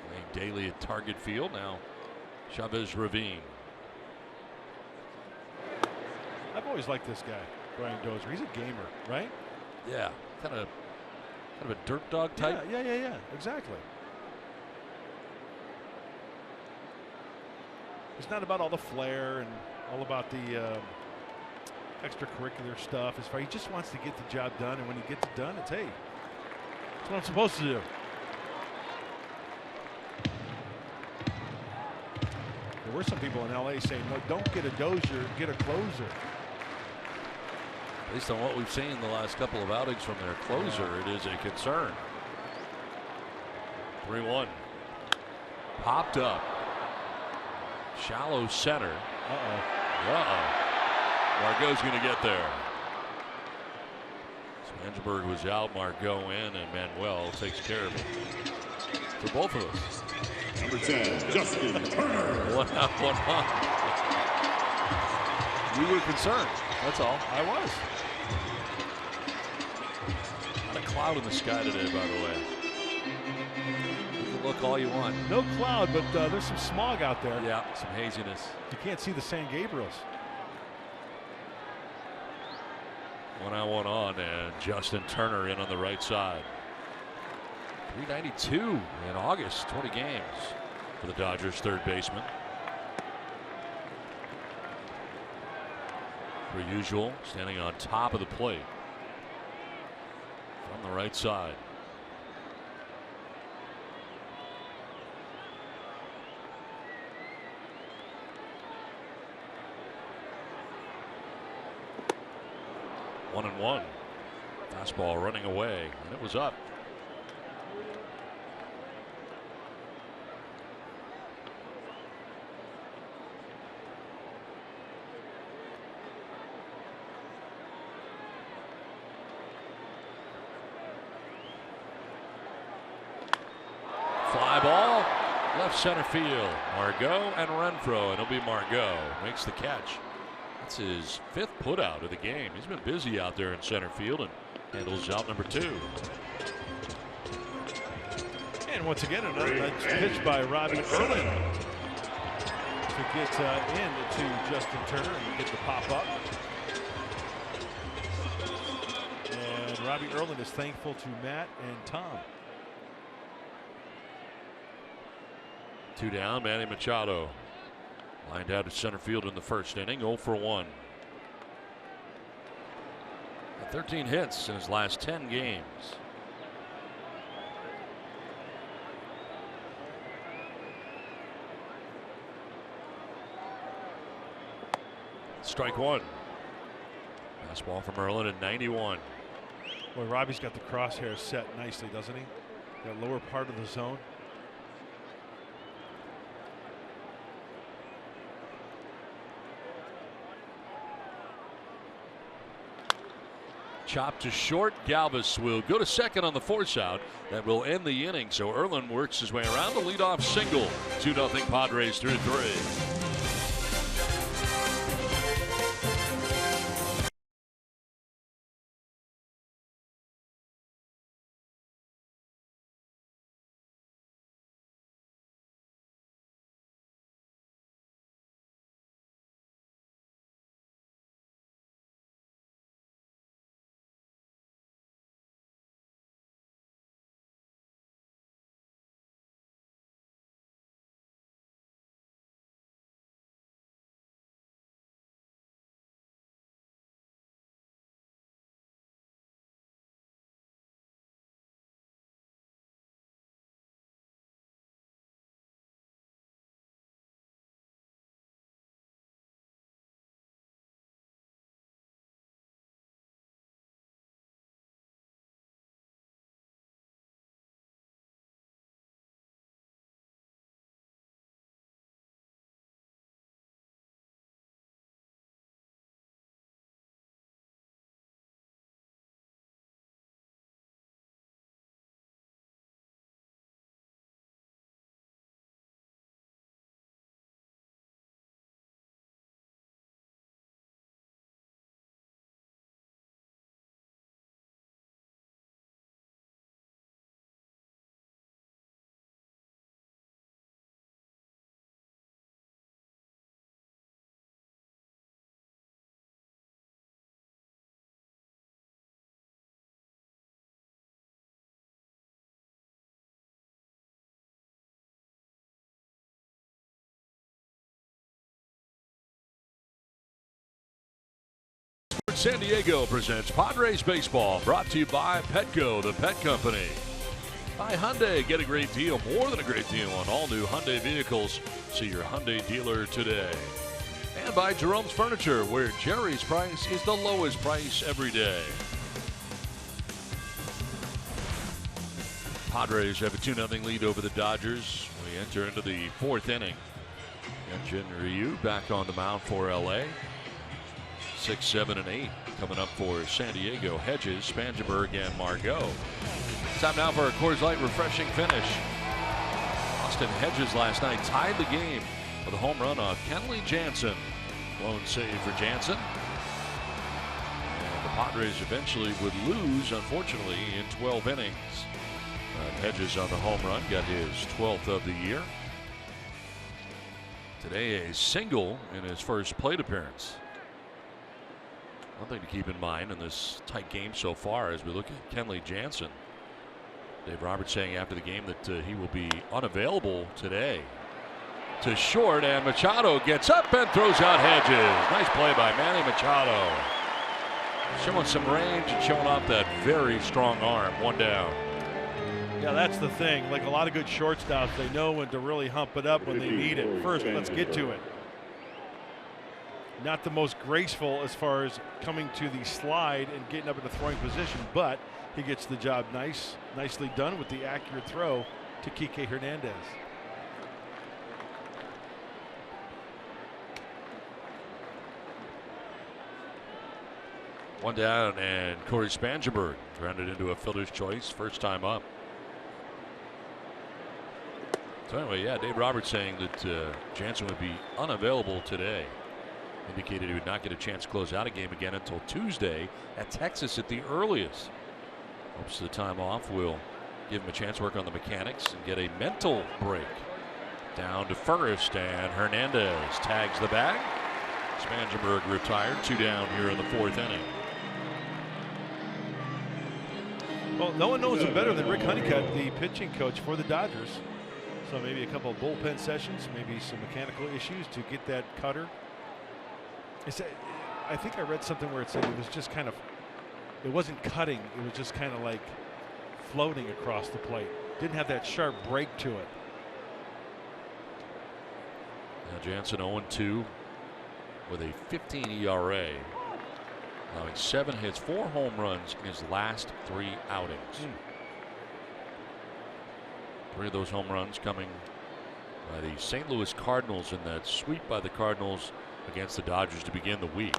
[SPEAKER 3] Playing daily at Target Field now. Chavez Ravine.
[SPEAKER 4] I've always liked this guy, Brian Dozier. He's a gamer, right?
[SPEAKER 3] Yeah, kind of a dirt dog type.
[SPEAKER 4] Yeah, exactly. It's not about all the flair and all about the extracurricular stuff. He just wants to get the job done, and when he gets it done, it's, hey, that's what I'm supposed to do. There were some people in LA saying, no, don't get a Dozier, get a closer.
[SPEAKER 3] Based on what we've seen the last couple of outings from their closer, it is a concern. 3-1. Popped up. Shallow center. Margot's going to get there. Spangenberg was out, Margot in, and Manuel takes care of it. For both of us.
[SPEAKER 7] Number 10, Justin Turner.
[SPEAKER 3] 1 out, 1 on. We were concerned. That's all.
[SPEAKER 4] I was.
[SPEAKER 3] Not a cloud in the sky today, by the way. You can look all you want.
[SPEAKER 4] No cloud, but there's some smog out there.
[SPEAKER 3] Yeah, some haziness.
[SPEAKER 4] You can't see the San Gabriels.
[SPEAKER 3] 1 out, 1 on, and Justin Turner in on the right side. 392 in August, 20 games for the Dodgers third baseman. Per usual, standing on top of the plate from the right side. One and one. Fastball running away, and it was up. left center field. Margot and Renfro, and it'll be Margot makes the catch. That's his 5th putout of the game. He's been busy out there in center field and handles out number 2.
[SPEAKER 4] And once again, another pitch by Robbie Erlin to get in to Justin Turner and get the pop up. And Robbie Erlin is thankful to Matt and Tom.
[SPEAKER 3] 2 down, Manny Machado. Lined out to center field in the first inning, 0 for 1. 13 hits in his last 10 games. Strike 1. Fastball from Erlin at 91.
[SPEAKER 4] Boy, Robbie's got the crosshairs set nicely, doesn't he? That lower part of the zone.
[SPEAKER 3] Chop to short. Galvis will go to second on the force out. That will end the inning. So Erlin works his way around the leadoff single. 2-0 Padres through 3. San Diego presents Padres Baseball, brought to you by Petco, the pet company. By Hyundai, get a great deal, more than a great deal on all new Hyundai vehicles. See your Hyundai dealer today. And by Jerome's Furniture, where Jerry's price is the lowest price every day. Padres have a 2-0 lead over the Dodgers. We enter into the 4th inning. Hyun-Jin Ryu back on the mound for LA. 6, 7, and 8 coming up for San Diego. Hedges, Spangenberg, and Margot. Time now for a Coors Light refreshing finish. Austin Hedges last night tied the game with a home run off Kenley Jansen. Lone save for Jansen. And the Padres eventually would lose, unfortunately, in 12 innings. Hedges on the home run, got his 12th of the year. Today a single in his first plate appearance. One thing to keep in mind in this tight game so far as we look at Kenley Jansen. Dave Roberts saying after the game that he will be unavailable today. To short, and Machado gets up and throws out Hedges. Nice play by Manny Machado. Showing some range and showing off that very strong arm. 1 down.
[SPEAKER 4] Yeah, that's the thing. Like a lot of good shortstops, they know when to really hump it up when they need it. First, let's get to it. Not the most graceful as far as coming to the slide and getting up in a throwing position, but he gets the job nicely done with the accurate throw to Kike Hernandez.
[SPEAKER 3] One down, and Corey Spangenberg grounded into a fielder's choice, first time up. So anyway, yeah, Dave Roberts saying that Jansen would be unavailable today. Indicated he would not get a chance to close out a game again until Tuesday at Texas at the earliest. Hopes the time off will give him a chance to work on the mechanics and get a mental break. Down to first, and Hernandez tags the bag. Spangenberg retired, 2 down here in the 4th inning.
[SPEAKER 4] Well, no one knows it better than Rick Honeycutt, the pitching coach for the Dodgers. So maybe a couple of bullpen sessions, maybe some mechanical issues to get that cutter. I think I read something where it said it was just kind of, it wasn't cutting, it was just kind of like floating across the plate. Didn't have that sharp break to it.
[SPEAKER 3] Now Jansen 0-2 with a 15 ERA. Allowing 7 hits, 4 home runs in his last 3 outings. 3 of those home runs coming by the St. Louis Cardinals in that sweep by the Cardinals against the Dodgers to begin the week.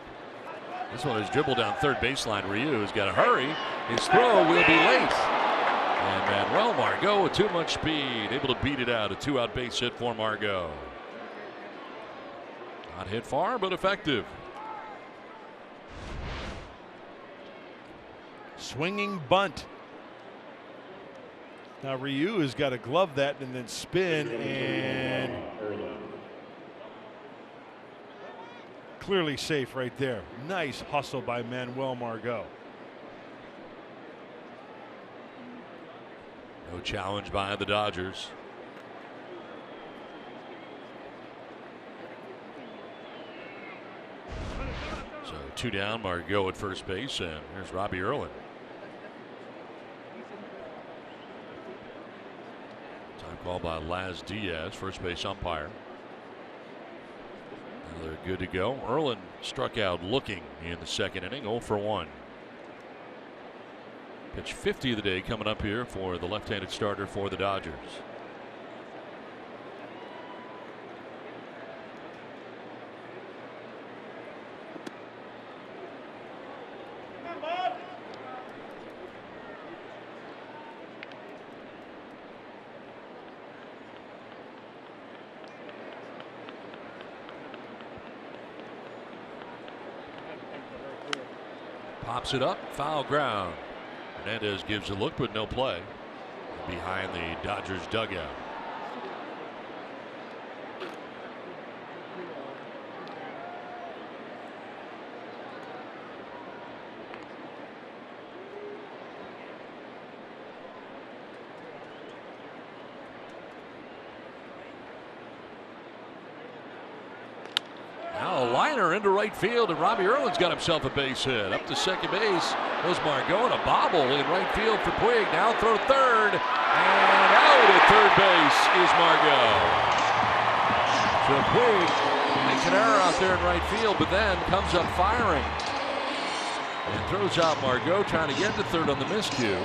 [SPEAKER 3] This one is dribbled down third baseline. Ryu has got to hurry. His throw will be late. And Manuel Margot with too much speed, able to beat it out. A 2-out base hit for Margot. Not hit far, but effective.
[SPEAKER 4] Swinging bunt. Now Ryu has got to glove that and then spin, and clearly safe right there. Nice hustle by Manuel Margot.
[SPEAKER 3] No challenge by the Dodgers. So 2 down, Margot at first base, and here's Robbie Erlin. Time call by Laz Diaz, first base umpire. And they're good to go. Erlin struck out looking in the 2nd inning, 0 for 1. Pitch 50 of the day coming up here for the left-handed starter for the Dodgers. Pops it up, foul ground. Hernandez gives a look, but no play. Behind the Dodgers dugout. Now a liner into right field, and Robbie Erlin's got himself a base hit. Up to second base goes Margot, and a bobble in right field for Puig. Now throw to third, and out at third base is Margot. So Puig makes an error out there in right field, but then comes up firing and throws out Margot, trying to get to third on the miscue.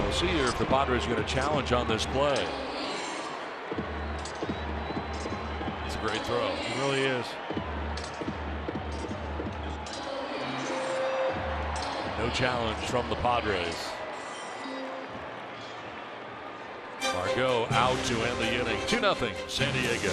[SPEAKER 3] We'll see here if the Padres are going to challenge on this play. It's a great throw.
[SPEAKER 4] It really is.
[SPEAKER 3] No challenge from the Padres. Margot out to end the inning. 2-0 San Diego.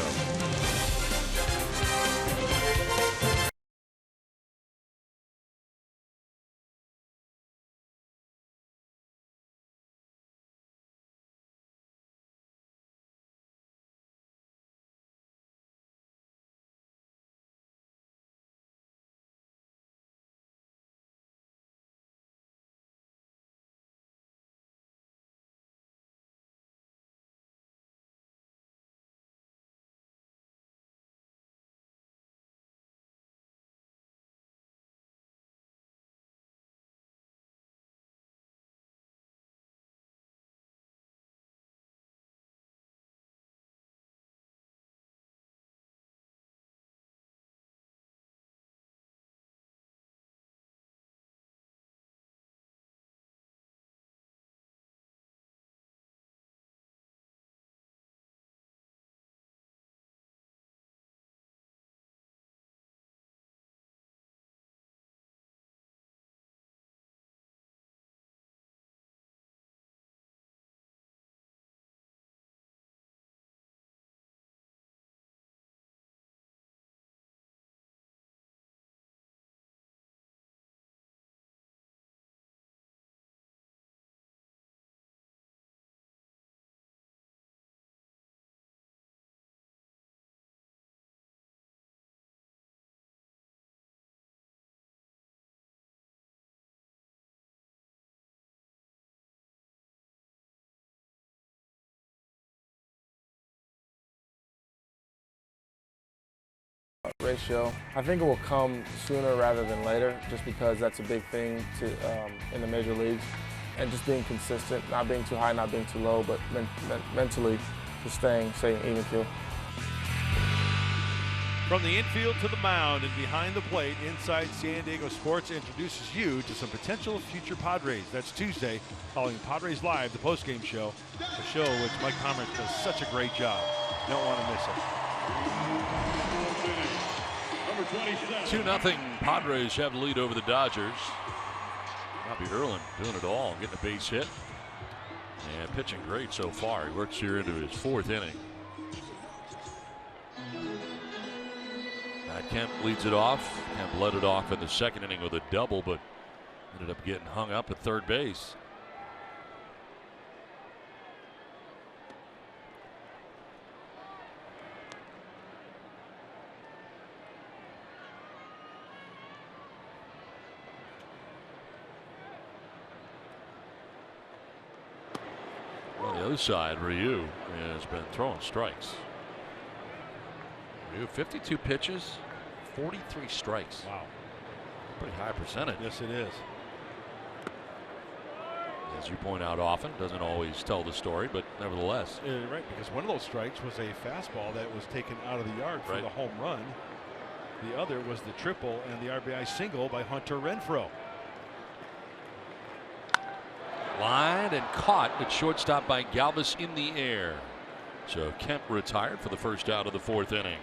[SPEAKER 8] ratio. I think it will come sooner rather than later, just because that's a big thing in the major leagues. And just being consistent, not being too high, not being too low, but mentally just staying even keel.
[SPEAKER 4] From the infield to the mound and behind the plate, Inside San Diego Sports introduces you to some potential future Padres. That's Tuesday, following Padres Live, the postgame show, a show which Mike Pomerantz does such a great job. You don't want to miss it.
[SPEAKER 3] 2-0 Padres have the lead over the Dodgers. Robbie Erlin doing it all, getting a base hit and pitching great so far. He works here into his 4th inning. Kemp leads it off. Kemp led it off in the 2nd inning with a double, but ended up getting hung up at 3rd base. On the other side, Ryu has been throwing strikes. Ryu, 52 pitches, 43 strikes.
[SPEAKER 4] Wow.
[SPEAKER 3] Pretty high percentage.
[SPEAKER 4] Yes, it is.
[SPEAKER 3] As you point out often, doesn't always tell the story, but nevertheless.
[SPEAKER 4] Right, because one of those strikes was a fastball that was taken out of the yard for the home run. The other was the triple and the RBI single by Hunter Renfroe.
[SPEAKER 3] Lined and caught at shortstop by Galvis in the air. So Kemp retired for the first out of the 4th inning.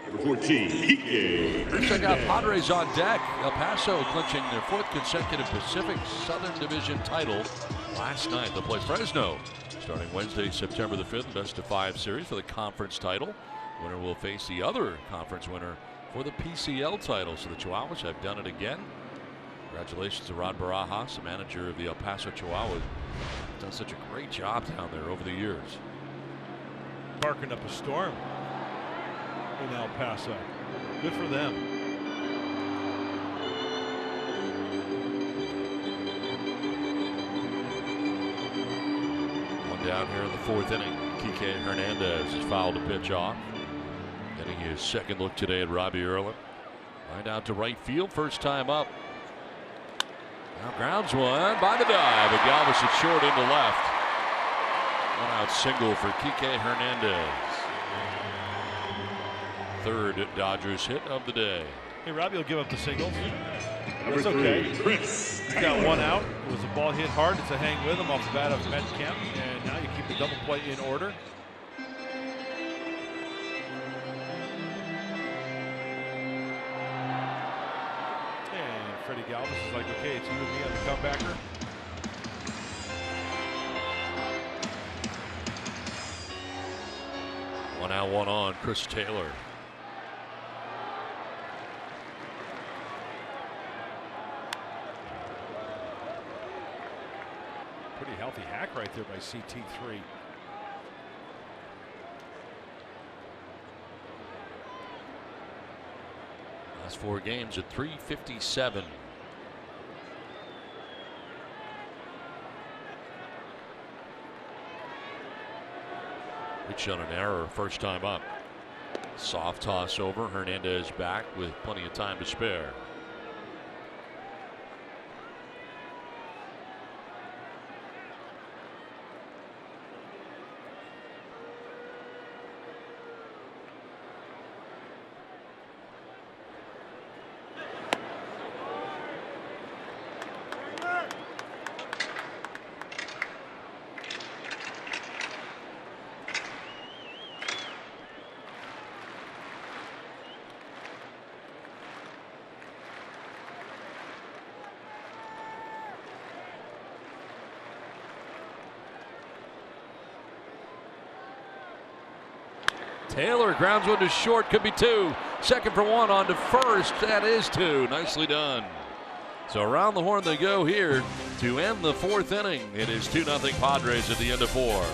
[SPEAKER 7] Number 14, Kike.
[SPEAKER 3] First, I got Padres on deck. El Paso clinching their 4th consecutive Pacific Southern Division title last night. They'll play Fresno starting Wednesday, September the 5th, best-of-5 series for the conference title. Winner will face the other conference winner for the PCL title. So the Chihuahuas have done it again. Congratulations to Rod Barajas, the manager of the El Paso Chihuahuas. Done such a great job down there over the years.
[SPEAKER 4] Barking up a storm in El Paso. Good for them.
[SPEAKER 3] One down here in the 4th inning. Kike Hernandez has fouled a pitch off. Getting his 2nd look today at Robbie Erlin. Line out to right field, first time up. Now grounds one by the dive, but Galvis is short into left. 1-out single for Kike Hernandez. 3rd Dodgers hit of the day.
[SPEAKER 4] Hey, Robbie will give up the singles.
[SPEAKER 7] Number
[SPEAKER 4] That's okay.
[SPEAKER 7] 3, Chris.
[SPEAKER 4] He's got 1 out. It was a ball hit hard. It's a hang with him off the bat of Matt Kemp. And now you keep the double play in order. And Freddie Galvis is like, okay, it's you and me on the comebacker.
[SPEAKER 3] One out, one on, Chris Taylor.
[SPEAKER 4] Pretty healthy hack right there by CT3.
[SPEAKER 3] Last 4 games at .357. Pitch on an error first time up. Soft toss over. Hernandez back with plenty of time to spare. Taylor grounds one to short, could be 2. 2nd for 1 on to 1st. That is 2. Nicely done. So around the horn they go here to end the 4th inning. It is 2-0 Padres at the end of 4.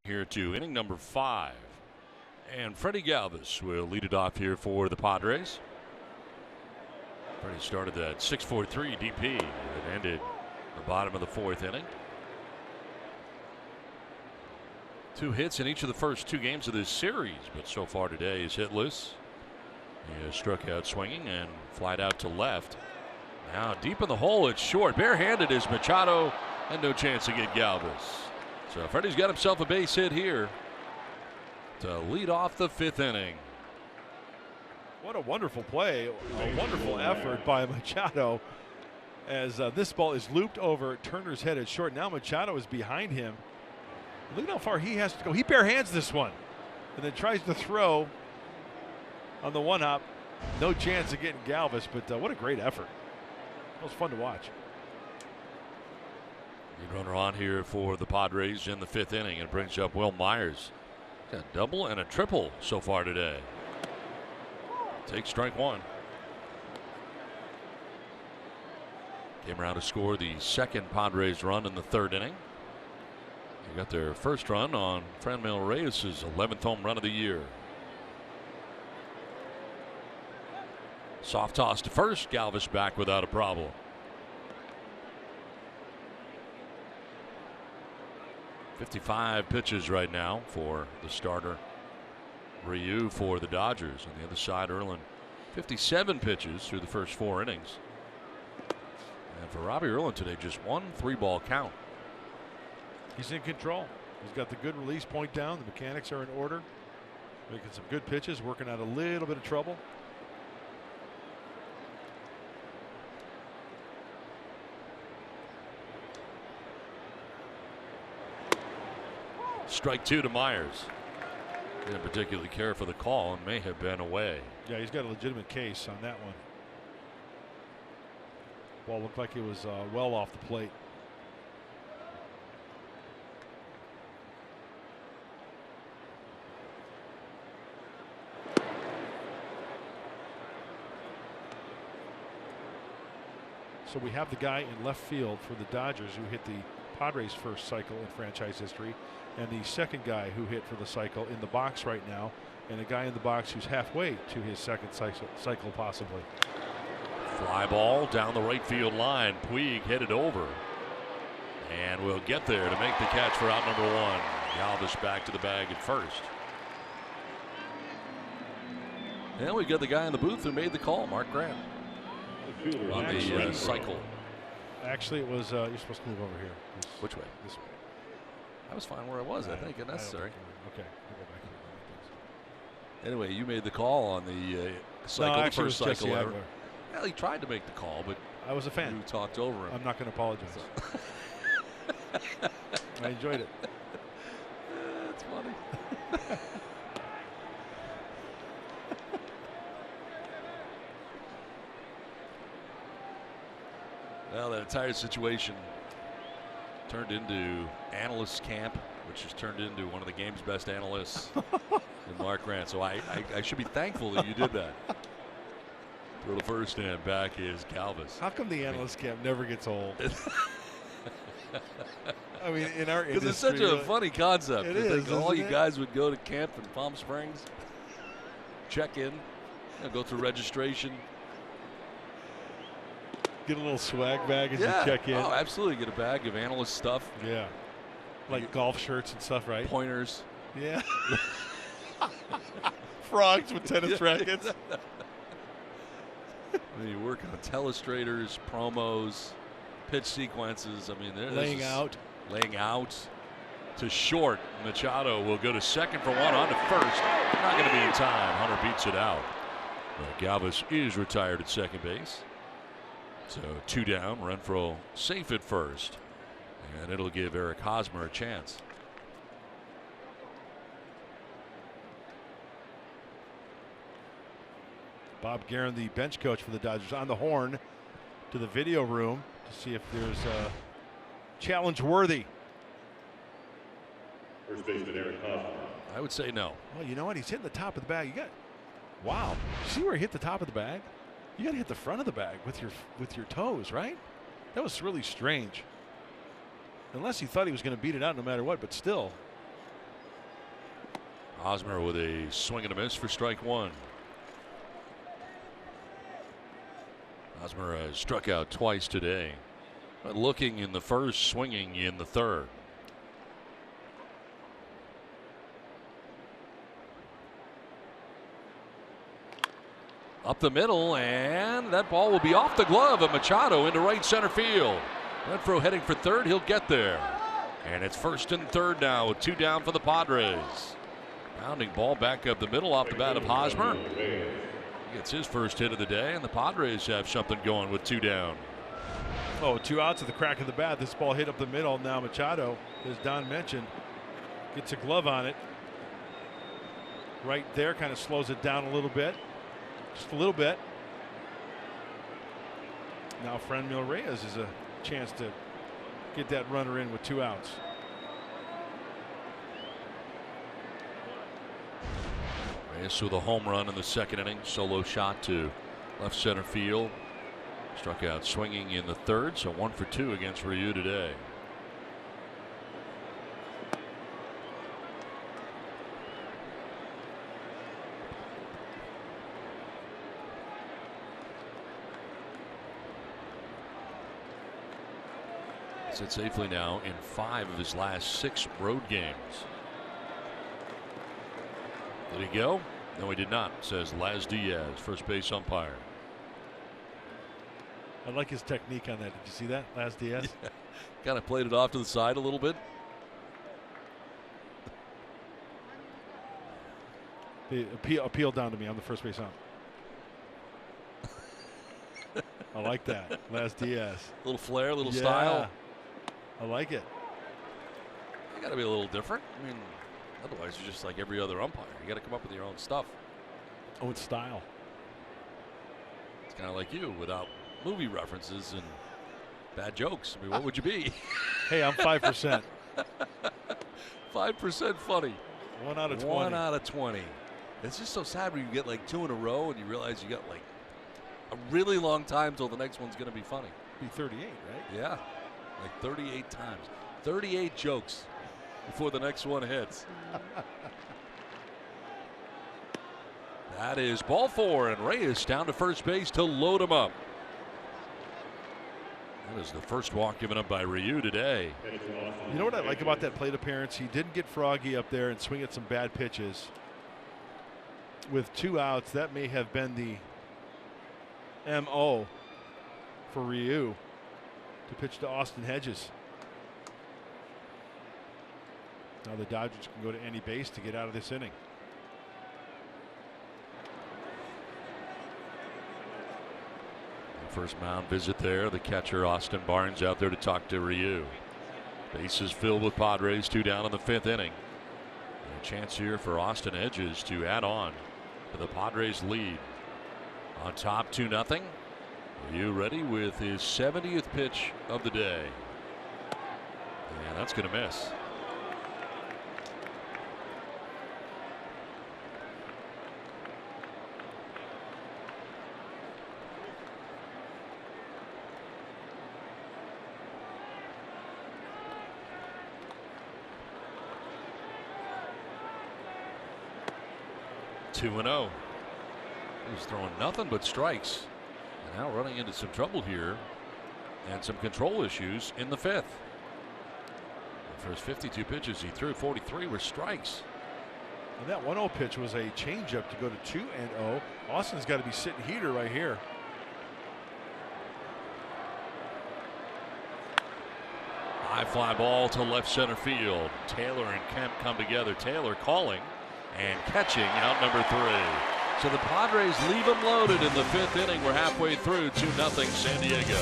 [SPEAKER 3] Here to inning number 5. And Freddie Galvis will lead it off here for the Padres. Freddie started that 6-4-3 DP and ended the bottom of the 4th inning. 2 hits in each of the first 2 games of this series, but so far today is hitless. He has struck out swinging and flied out to left. Now deep in the hole, it's short. Barehanded is Machado, and no chance to get Galvis. So Freddie's got himself a base hit here to lead off the 5th inning.
[SPEAKER 4] What a wonderful play, a wonderful effort by Machado as this ball is looped over Turner's head at short. Now Machado is behind him. Look how far he has to go. He bare hands this one and then tries to throw on the 1-hop. No chance of getting Galvis, but what a great effort. It was fun to watch.
[SPEAKER 3] Lead runner on here for the Padres in the 5th inning, and brings up Will Myers. Got a double and a triple so far today. Take strike 1. Came around to score the 2nd Padres run in the 3rd inning. They got their first run on Franmil Reyes' 11th home run of the year. Soft toss to first. Galvis back without a problem. .55 pitches right now for the starter Ryu for the Dodgers. On the other side, Erlin, 57 pitches through the first 4 innings. And for Robbie Erlin today, just 1 3-ball count.
[SPEAKER 4] He's in control. He's got the good release point down. The mechanics are in order. Making some good pitches, working out a little bit of trouble.
[SPEAKER 3] Strike 2 to Myers. Didn't particularly care for the call and may have been away.
[SPEAKER 4] Yeah, he's got a legitimate case on that one. Ball looked like it was well off the plate. So we have the guy in left field for the Dodgers who hit the Padres' first cycle in franchise history, and the second guy who hit for the cycle in the box right now, and a guy in the box who's halfway to his second cycle possibly.
[SPEAKER 3] Fly ball down the right field line. Puig hit it over and will get there to make the catch for out number 1. Galvis back to the bag at first. And we got the guy in the booth who made the call, Mark Grant, on the cycle.
[SPEAKER 4] Actually, it was you're supposed to move over here.
[SPEAKER 3] Which way?
[SPEAKER 4] This way.
[SPEAKER 3] I was fine where I was, I think, unnecessary.
[SPEAKER 4] Okay, we'll go back here.
[SPEAKER 3] Anyway, you made the call on the cycle,
[SPEAKER 4] No,
[SPEAKER 3] the
[SPEAKER 4] actually,
[SPEAKER 3] first
[SPEAKER 4] it was
[SPEAKER 3] cycle
[SPEAKER 4] Jesse
[SPEAKER 3] ever.
[SPEAKER 4] Aguilar.
[SPEAKER 3] Well, he tried to make the call, but
[SPEAKER 4] I was a fan.
[SPEAKER 3] you talked over him.
[SPEAKER 4] I'm not going to apologize. I enjoyed it.
[SPEAKER 3] That's funny. Well, that entire situation turned into analyst camp, which has turned into one of the game's best analysts in Mark Grant. So I should be thankful that you did that. Throw the first and back is Galvis.
[SPEAKER 4] How come the analyst camp never gets old? I mean, in our industry.
[SPEAKER 3] Because it's such a funny concept.
[SPEAKER 4] It
[SPEAKER 3] to
[SPEAKER 4] is,
[SPEAKER 3] think all you
[SPEAKER 4] isn't it?
[SPEAKER 3] guys would go to camp in Palm Springs, check in, go through registration.
[SPEAKER 4] Get a little swag bag as
[SPEAKER 3] Yeah.
[SPEAKER 4] you check in.
[SPEAKER 3] Oh, absolutely. Get a bag of analyst stuff.
[SPEAKER 4] Yeah. Like golf shirts and stuff, right?
[SPEAKER 3] Pointers.
[SPEAKER 4] Yeah. Frogs with tennis rackets.
[SPEAKER 3] I mean, you work on telestrators, promos, pitch sequences. I mean,
[SPEAKER 4] Laying out.
[SPEAKER 3] Laying out to short. Machado will go to second for 1 on to first. Not going to be in time. Hunter beats it out. But Galvis is retired at second base. So 2 down. Renfroe safe at first. And it'll give Eric Hosmer a chance.
[SPEAKER 4] Bob Guerin, the bench coach for the Dodgers, on the horn to the video room to see if there's a challenge worthy.
[SPEAKER 7] First baseman Eric Hosmer.
[SPEAKER 3] I would say no.
[SPEAKER 4] Well, you know what? He's hitting the top of the bag. Wow. See where he hit the top of the bag? You got to hit the front of the bag with your toes, right? That was really strange. Unless he thought he was going to beat it out no matter what, but still.
[SPEAKER 3] Hosmer with a swing and a miss for strike one. Hosmer has struck out twice today. But looking in the first, swinging in the third. Up the middle, and that ball will be off the glove of Machado into right center field. Renfroe heading for third. He'll get there. And it's first and third now with 2 down for the Padres. Pounding ball back up the middle off the bat of Hosmer. He gets his first hit of the day, and the Padres have something going with 2 down.
[SPEAKER 4] Oh, 2 outs at the crack of the bat. This ball hit up the middle. Now Machado, as Don mentioned, gets a glove on it. Right there, kind of slows it down a little bit. Just a little bit. Now Franmil Reyes is a chance to get that runner in with 2 outs.
[SPEAKER 3] Reyes with a home run in the second inning. Solo shot to left center field. Struck out swinging in the third, so 1 for 2 against Ryu today. Sits safely now in 5 of his last 6 road games. Did he go? No, he did not, says Laz Diaz, first base umpire.
[SPEAKER 4] I like his technique on that. Did you see that, Laz Diaz?
[SPEAKER 3] Yeah. Kind of played it off to the side a little bit.
[SPEAKER 4] The appeal down to me. I'm the first base ump. I like that. Laz Diaz.
[SPEAKER 3] A little flair, a little style.
[SPEAKER 4] I like it.
[SPEAKER 3] You got to be a little different. I mean, otherwise you're just like every other umpire. You got to come up with your own stuff.
[SPEAKER 4] Oh, it's style.
[SPEAKER 3] It's kind of like you without movie references and bad jokes. I mean, what would you be?
[SPEAKER 4] Hey, I'm 5%.
[SPEAKER 3] 5% funny.
[SPEAKER 4] 1 out of 20.
[SPEAKER 3] 1 out of 20. It's just so sad when you get like 2 in a row and you realize you got like a really long time till the next one's going to be funny.
[SPEAKER 4] Be 38, right?
[SPEAKER 3] Yeah. Like 38 times. 38 jokes before the next one hits. That is ball 4, and Reyes down to first base to load him up. That is the first walk given up by Ryu today.
[SPEAKER 4] You know what I like about that plate appearance? He didn't get froggy up there and swing at some bad pitches. With 2 outs, that may have been the MO for Ryu to pitch to Austin Hedges. Now the Dodgers can go to any base to get out of this inning.
[SPEAKER 3] First mound visit there. The catcher Austin Barnes out there to talk to Ryu. Bases filled with Padres, 2 down in the 5th inning. And a chance here for Austin Hedges to add on to the Padres lead. On top 2-0. Ryu ready with his 70th pitch of the day. And that's going to miss. Two and 0. He's throwing nothing but strikes. And now running into some trouble here and some control issues in the 5th. And for his 52 pitches, he threw 43 were strikes.
[SPEAKER 4] And that 1-0 pitch was a changeup to go to 2-0. Austin's got to be sitting heater right here.
[SPEAKER 3] High fly ball to left center field. Taylor and Kemp come together. Taylor calling and catching out number 3. So the Padres leave them loaded in the 5th inning. We're halfway through, 2-0 San Diego.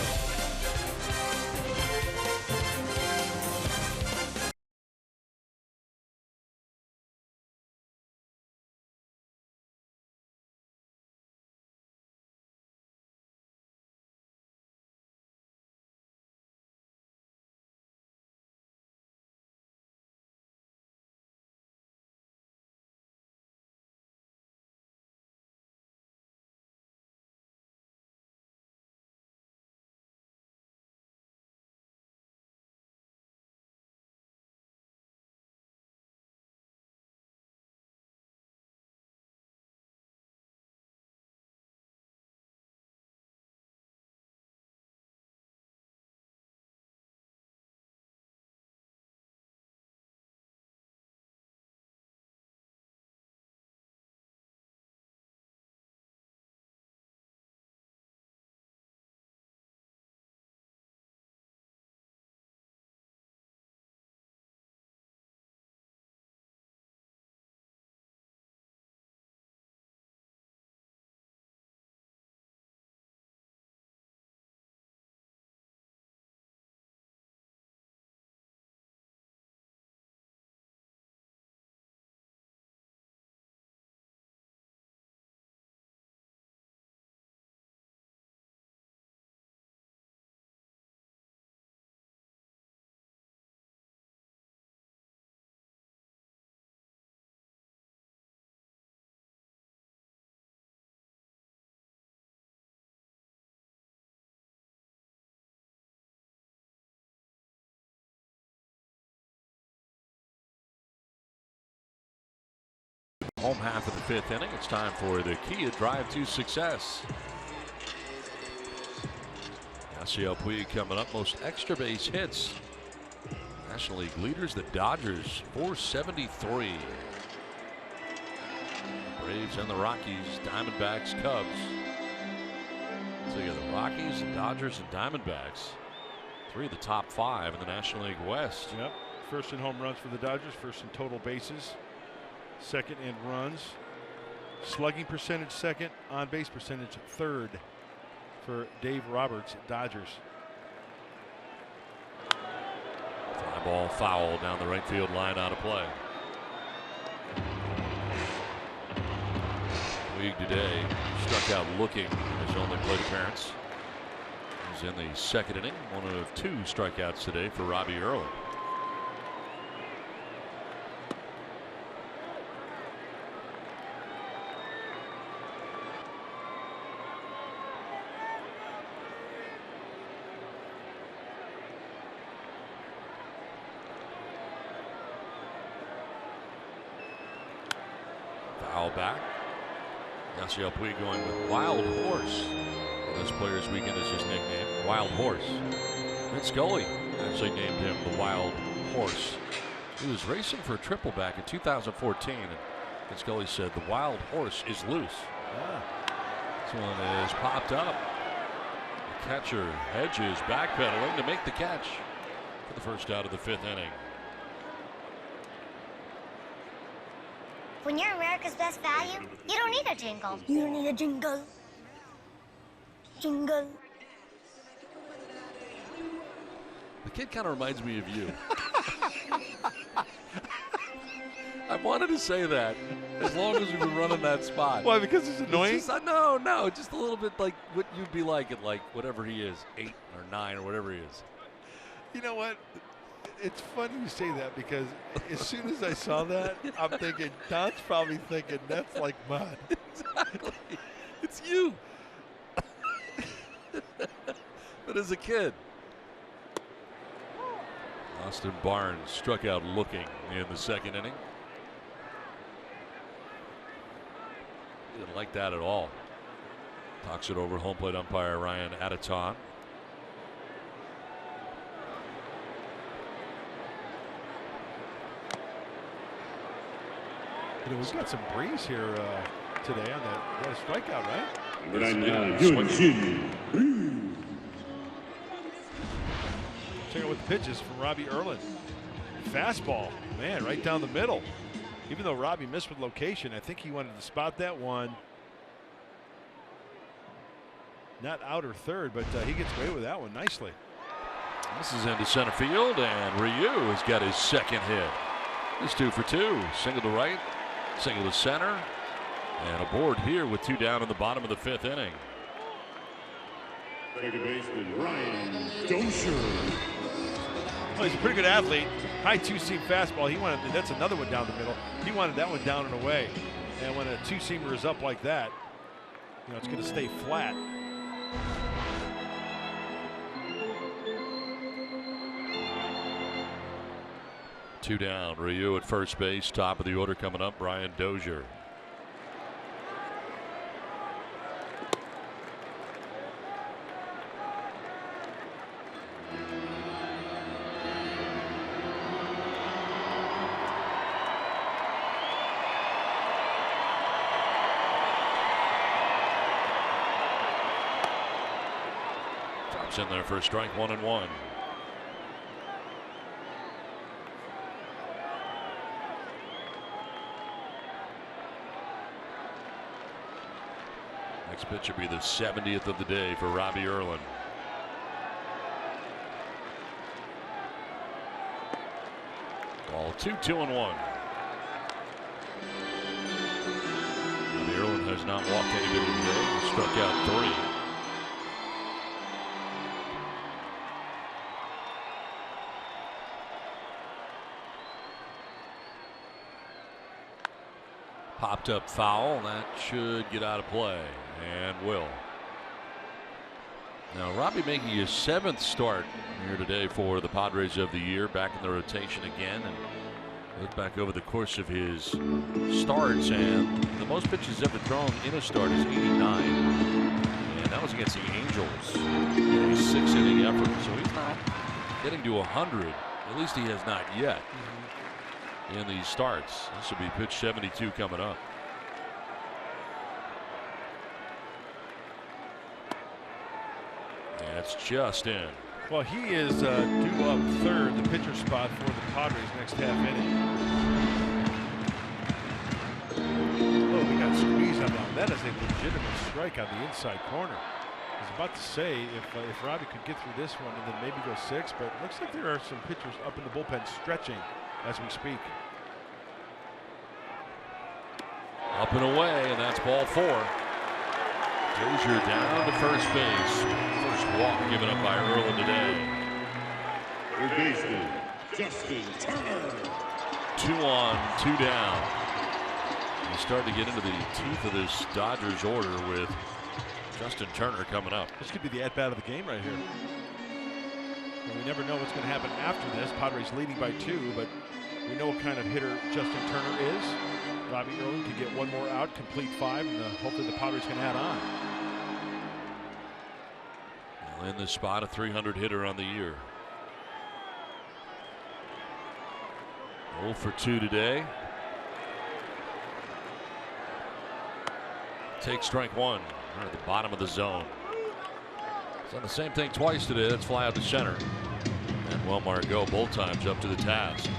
[SPEAKER 3] home half of the 5th inning. It's time for the Kia drive to success. Yasiel Puig coming up. Most extra base hits. National League leaders, the Dodgers, 473. Braves and the Rockies, Diamondbacks, Cubs. So you got the Rockies, the Dodgers, and Diamondbacks. 3 of the top 5 in the National League West.
[SPEAKER 4] Yep. First in home runs for the Dodgers, first in total bases, second in runs, slugging percentage second, on base percentage third for Dave Roberts, Dodgers.
[SPEAKER 3] Fly ball foul down the right field line, out of play. Puig today struck out looking in his only plate appearance. He's in the 2nd inning, one of 2 strikeouts today for Robbie Early. Foul back. Yasiel Puig going with Wild Horse. This Players Weekend is his nickname, Wild Horse. Vince Scully actually named him the Wild Horse. He was racing for a triple back in 2014, and Vince Scully said the Wild Horse is loose. This one is popped up. The catcher Hedges backpedaling to make the catch for the first out of the 5th inning.
[SPEAKER 9] When you're America's best value, you don't need a jingle. You don't need a jingle. Jingle.
[SPEAKER 3] The kid kind of reminds me of you. I wanted to say that as long as we've been running that spot.
[SPEAKER 4] Why? Because it's annoying?
[SPEAKER 3] It's just, no, just a little bit like what you'd be like at like whatever he is, 8 or 9 or whatever he is.
[SPEAKER 4] You know what? It's funny you say that because as soon as I saw that, I'm thinking, Don's probably thinking that's like mud.
[SPEAKER 3] Exactly. It's you. But as a kid. Austin Barnes struck out looking in the 2nd inning. Didn't like that at all. Talks it over home plate umpire Ryan Adeton.
[SPEAKER 4] You know, we've got some breeze here today on that strikeout, right? Check out what the pitches from Robbie Erlin. Fastball, man, right down the middle. Even though Robbie missed with location, I think he wanted to spot that one. Not out or third, but he gets away with that one nicely.
[SPEAKER 3] This is into center field, and Ryu has got his 2nd hit. He's 2 for 2. Single to right, single to center, and aboard here with 2 down in the bottom of the 5th inning.
[SPEAKER 7] Second baseman Ryan Dozier.
[SPEAKER 4] Well, he's a pretty good athlete. High 2-seam fastball. He wanted, that's another one down the middle. He wanted that one down and away. And when a 2-seamer is up like that, you know, it's going to stay flat.
[SPEAKER 3] Two down. Ryu at first base. Top of the order coming up, Brian Dozier. Drops in there for a strike, 1-1. Next pitch will be the 70th of the day for Robbie Erlin. Ball 2-2-1. Robbie Erlin has not walked anybody today. He struck out 3. Popped up foul. That should get out of play, and will. Now Robbie making his 7th start here today for the Padres of the year, back in the rotation again, and Look back over the course of his starts, and the most pitches ever thrown in a start is 89. And that was against the Angels in a 6-inning effort. So he's not getting to 100. At least he has not yet in these starts. This will be pitch 72 coming up. And it's just in.
[SPEAKER 4] Well, he is due up third, the pitcher spot for the Padres next half inning. Oh, we got squeezed on that one. That is a legitimate strike on the inside corner. I was about to say if Robbie could get through this one and then maybe go 6, but it looks like there are some pitchers up in the bullpen stretching as we speak.
[SPEAKER 3] Up and away, and that's ball 4. Dozier down to first base. First walk given up by Erlen today.
[SPEAKER 7] Third baseman, Justin Turner.
[SPEAKER 3] 2 on, 2 down. You start to get into the teeth of this Dodgers order with Justin Turner coming up.
[SPEAKER 4] This could be the at-bat of the game right here. And we never know what's going to happen after this. Padres leading by 2, but we know what kind of hitter Justin Turner is. Robbie Erlen can get one more out, complete 5, and hopefully the Padres can add on.
[SPEAKER 3] Well, in this spot, a 300 hitter on the year. 0 for 2 today. Take strike 1. We're at the bottom of the zone. It's done the same thing twice today. That's fly out to center. And Welmar go both times up to the task.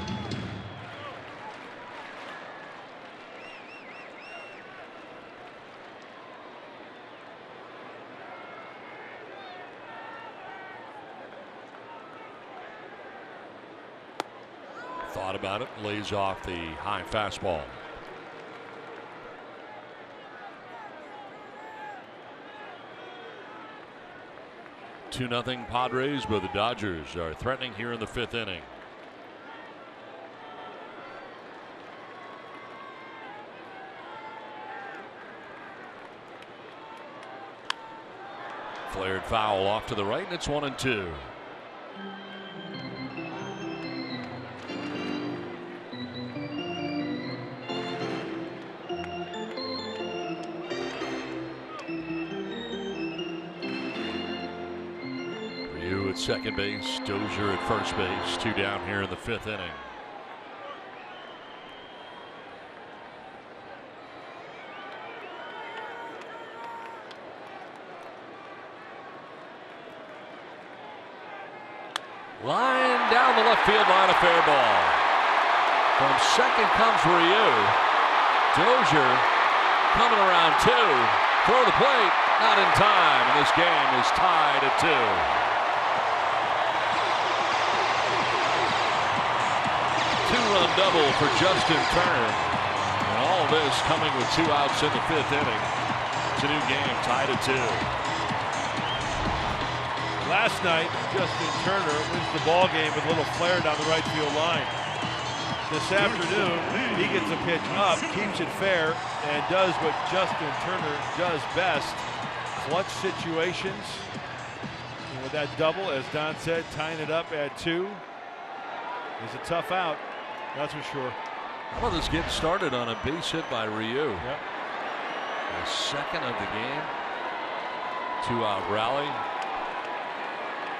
[SPEAKER 3] Thought about it, lays off the high fastball. Two 2-0 Padres, but the Dodgers are threatening here in the 5th inning. Flared foul off to the right, and it's 1-2. At second base, Dozier at first base, 2 down here in the 5th inning. Line down the left field line, a fair ball. From second comes Ryu. Dozier coming around 2. Throw the plate, not in time, and this game is tied at 2. 2-run double for Justin Turner. And all this coming with 2 outs in the 5th inning. It's a new game, tied at 2.
[SPEAKER 4] Last night, Justin Turner wins the ball game with a little flare down the right field line. This afternoon, he gets a pitch up, keeps it fair, and does what Justin Turner does best. Clutch situations. And with that double, as Don said, tying it up at 2 is a tough out. That's for sure.
[SPEAKER 3] How about this getting started on a base hit by Ryu?
[SPEAKER 4] Yep.
[SPEAKER 3] The second of the game. 2-out rally.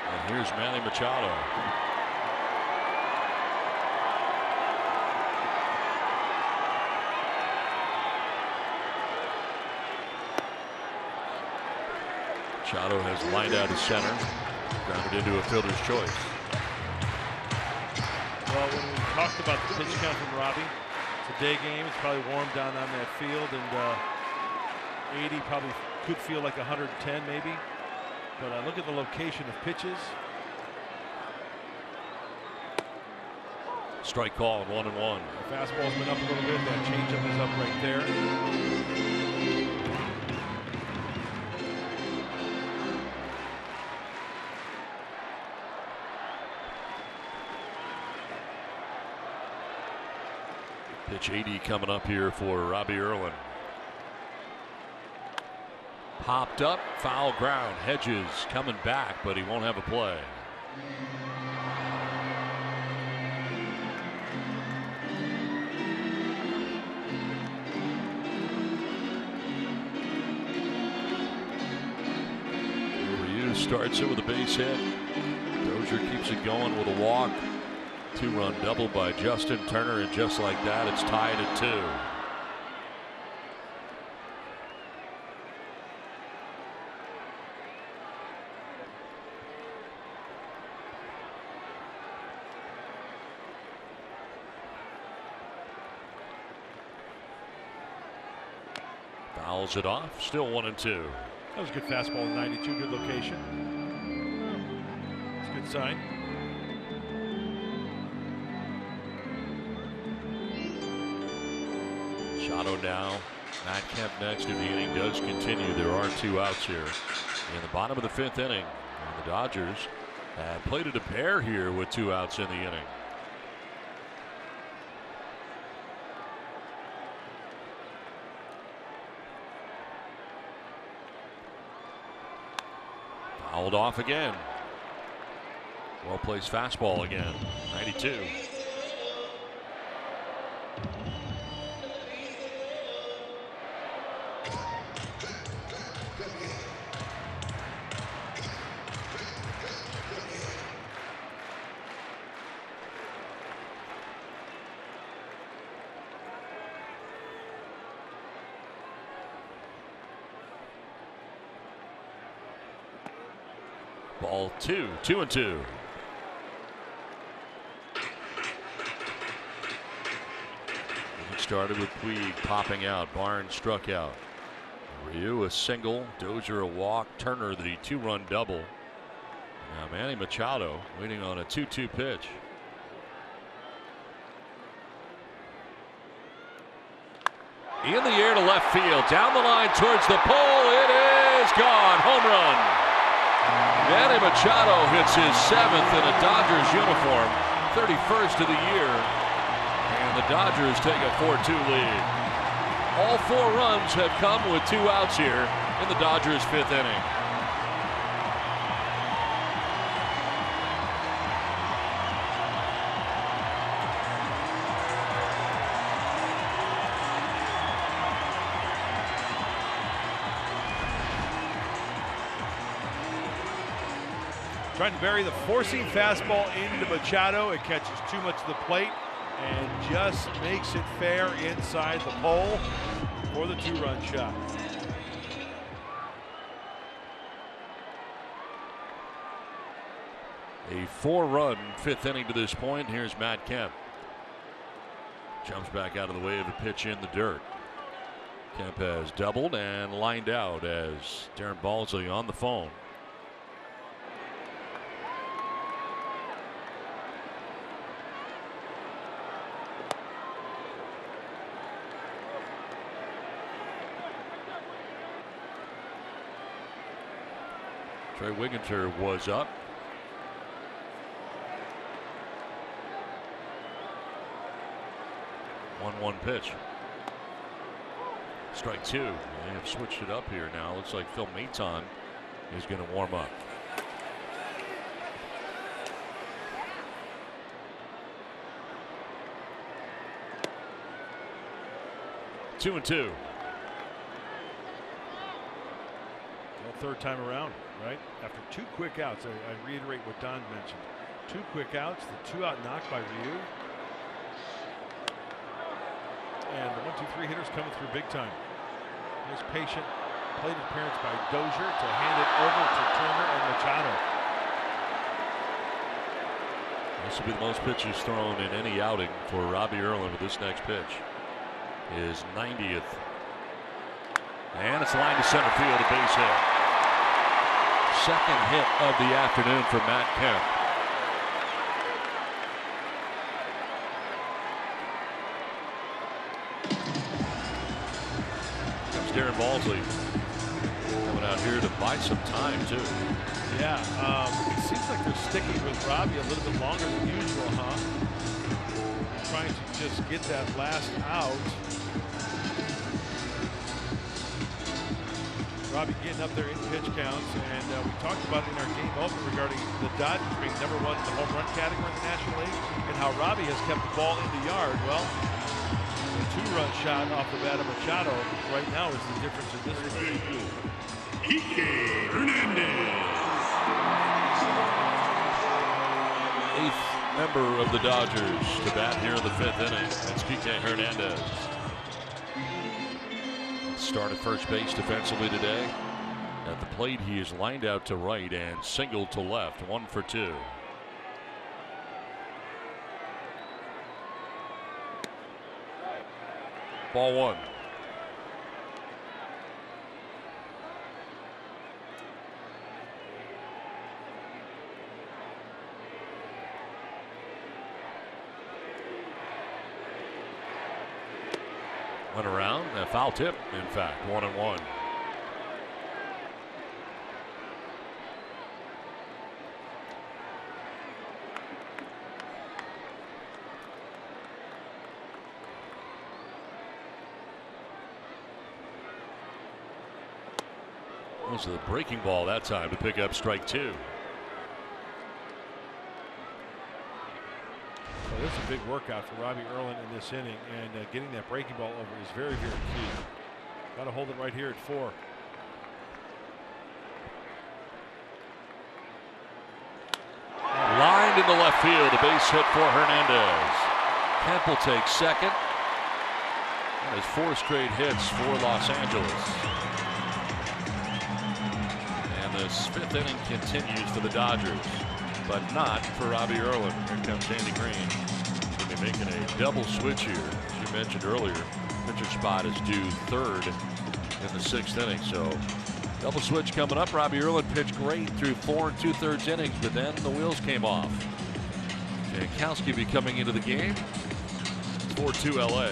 [SPEAKER 3] And here's Manny Machado. Machado has lined out to center. Grounded into a fielder's choice.
[SPEAKER 4] Well, when we talked about the pitch count from Robbie, it's a day game. It's probably warm down on that field, and 80 probably could feel like 110 maybe. But look at the location of pitches.
[SPEAKER 3] Strike call, 1-1.
[SPEAKER 4] The fastball's been up a little bit. That changeup is up right there.
[SPEAKER 3] Pitch 80 coming up here for Robbie Erlen. Popped up, foul ground. Hedges coming back, but he won't have a play. Hernandez starts it with a base hit. Dozier keeps it going with a walk. 2-run double by Justin Turner, and just like that, it's tied at 2. Fouls it off. Still 1-2.
[SPEAKER 4] That was a good fastball in 92. Good location. It's a good sign.
[SPEAKER 3] Machado now. Matt Kemp next if the inning does continue. There are 2 outs here in the bottom of the 5th inning. And the Dodgers have played it a pair here with 2 outs in the inning. Fouled off again. Well placed fastball again. 92. Ball 2, 2-2. It started with Puig popping out. Barnes struck out. Ryu a single. Dozier a walk. Turner the 2-run double. Now Manny Machado waiting on a 2-2 pitch. In the air to left field. Down the line towards the pole. It is gone. Home run. Manny Machado hits his 7th in a Dodgers uniform, 31st of the year, and the Dodgers take a 4-2 lead. All 4 runs have come with 2 outs here in the Dodgers' 5th inning.
[SPEAKER 4] Trying to bury the forcing fastball into Machado. It catches too much of the plate and just makes it fair inside the pole for the 2-run shot.
[SPEAKER 3] A 4-run 5th inning to this point. Here's Matt Kemp. Jumps back out of the way of a pitch in the dirt. Kemp has doubled and lined out as Darren Balsley on the phone. Trey Wigginter was up. One pitch. Strike 2. They have switched it up here now. Looks like Phil Maton is going to warm up. Two and two.
[SPEAKER 4] Third time around, right? After 2 quick outs, I reiterate what Don mentioned. 2 quick outs, the 2-out knock by Ryu. And the 1-2-3 hitters coming through big time. Nice patient plate appearance by Dozier to hand it over to Turner and Machado.
[SPEAKER 3] This will be the most pitches thrown in any outing for Robbie Erlin with this next pitch. His 90th. And it's lined to center field, a base hit. Second hit of the afternoon for Matt Kemp. Comes Darren Balsley coming out here to buy some time too.
[SPEAKER 4] Yeah, it seems like they're sticking with Robbie a little bit longer than usual, huh? Trying to just get that last out. Robbie getting up there in pitch counts, and we talked about it in our game open regarding the Dodgers being #1 in the home run category in the National League, and how Robbie has kept the ball in the yard. Well, the 2-run shot off the bat of Machado right now is the difference in this league.
[SPEAKER 7] Hernandez.
[SPEAKER 3] member of the Dodgers to bat here in the 5th inning. That's Kike Hernandez. Started first base defensively today. At the plate, he is lined out to right and singled to left. 1 for 2. Ball 1. Went around, a foul tip, in fact, 1-1. Was the breaking ball that time to pick up strike 2.
[SPEAKER 4] So this is a big workout for Robbie Erlin in this inning, and getting that breaking ball over is very, very key. Got to hold it right here at 4.
[SPEAKER 3] Lined into left field, a base hit for Hernandez. Kemp will take second. That is 4 straight hits for Los Angeles. And this 5th inning continues for the Dodgers, but not for Robbie Erlin. Here comes Andy Green. He'll be making a double switch here. As you mentioned earlier, pitcher spot is due 3rd in the 6th inning. So double switch coming up. Robbie Erlin pitched great through 4 2/3 innings, but then the wheels came off. Jankowski be coming into the game. 4-2 LA.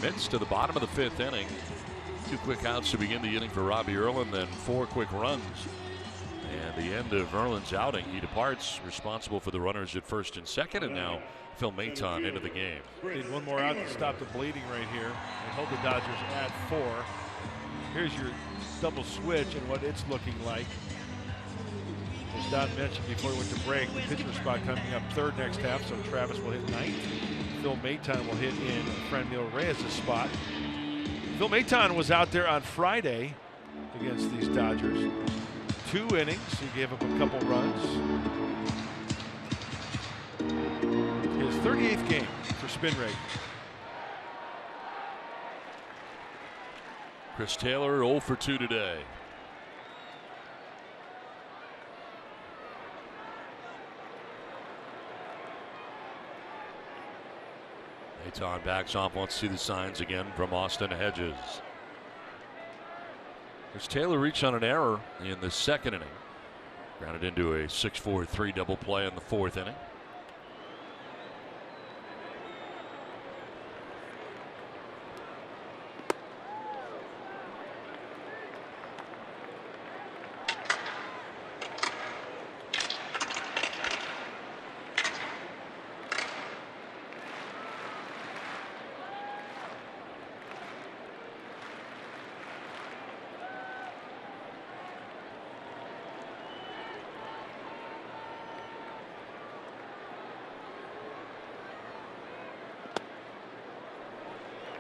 [SPEAKER 3] Midst to the bottom of the 5th inning. 2 quick outs to begin the inning for Robbie Erlin, then 4 quick runs. And the end of Erlin's outing, he departs, responsible for the runners at 1st and 2nd, and now Phil Maton into the game.
[SPEAKER 4] Need one more out to stop the bleeding right here and hold the Dodgers at 4. Here's your double switch and what it's looking like. As Don mentioned before we went to break, the pitcher spot coming up 3rd next half, so Travis will hit 9th. Phil Maton will hit in Franmil Reyes' spot. Phil Maton was out there on Friday against these Dodgers. 2 innings, he gave up a couple runs. His 38th game for spin rate.
[SPEAKER 3] Chris Taylor 0 for 2 today. Maton backs off, wants to see the signs again from Austin Hedges. As Taylor reached on an error in the 2nd inning. Grounded into a 6-4-3 double play in the 4th inning.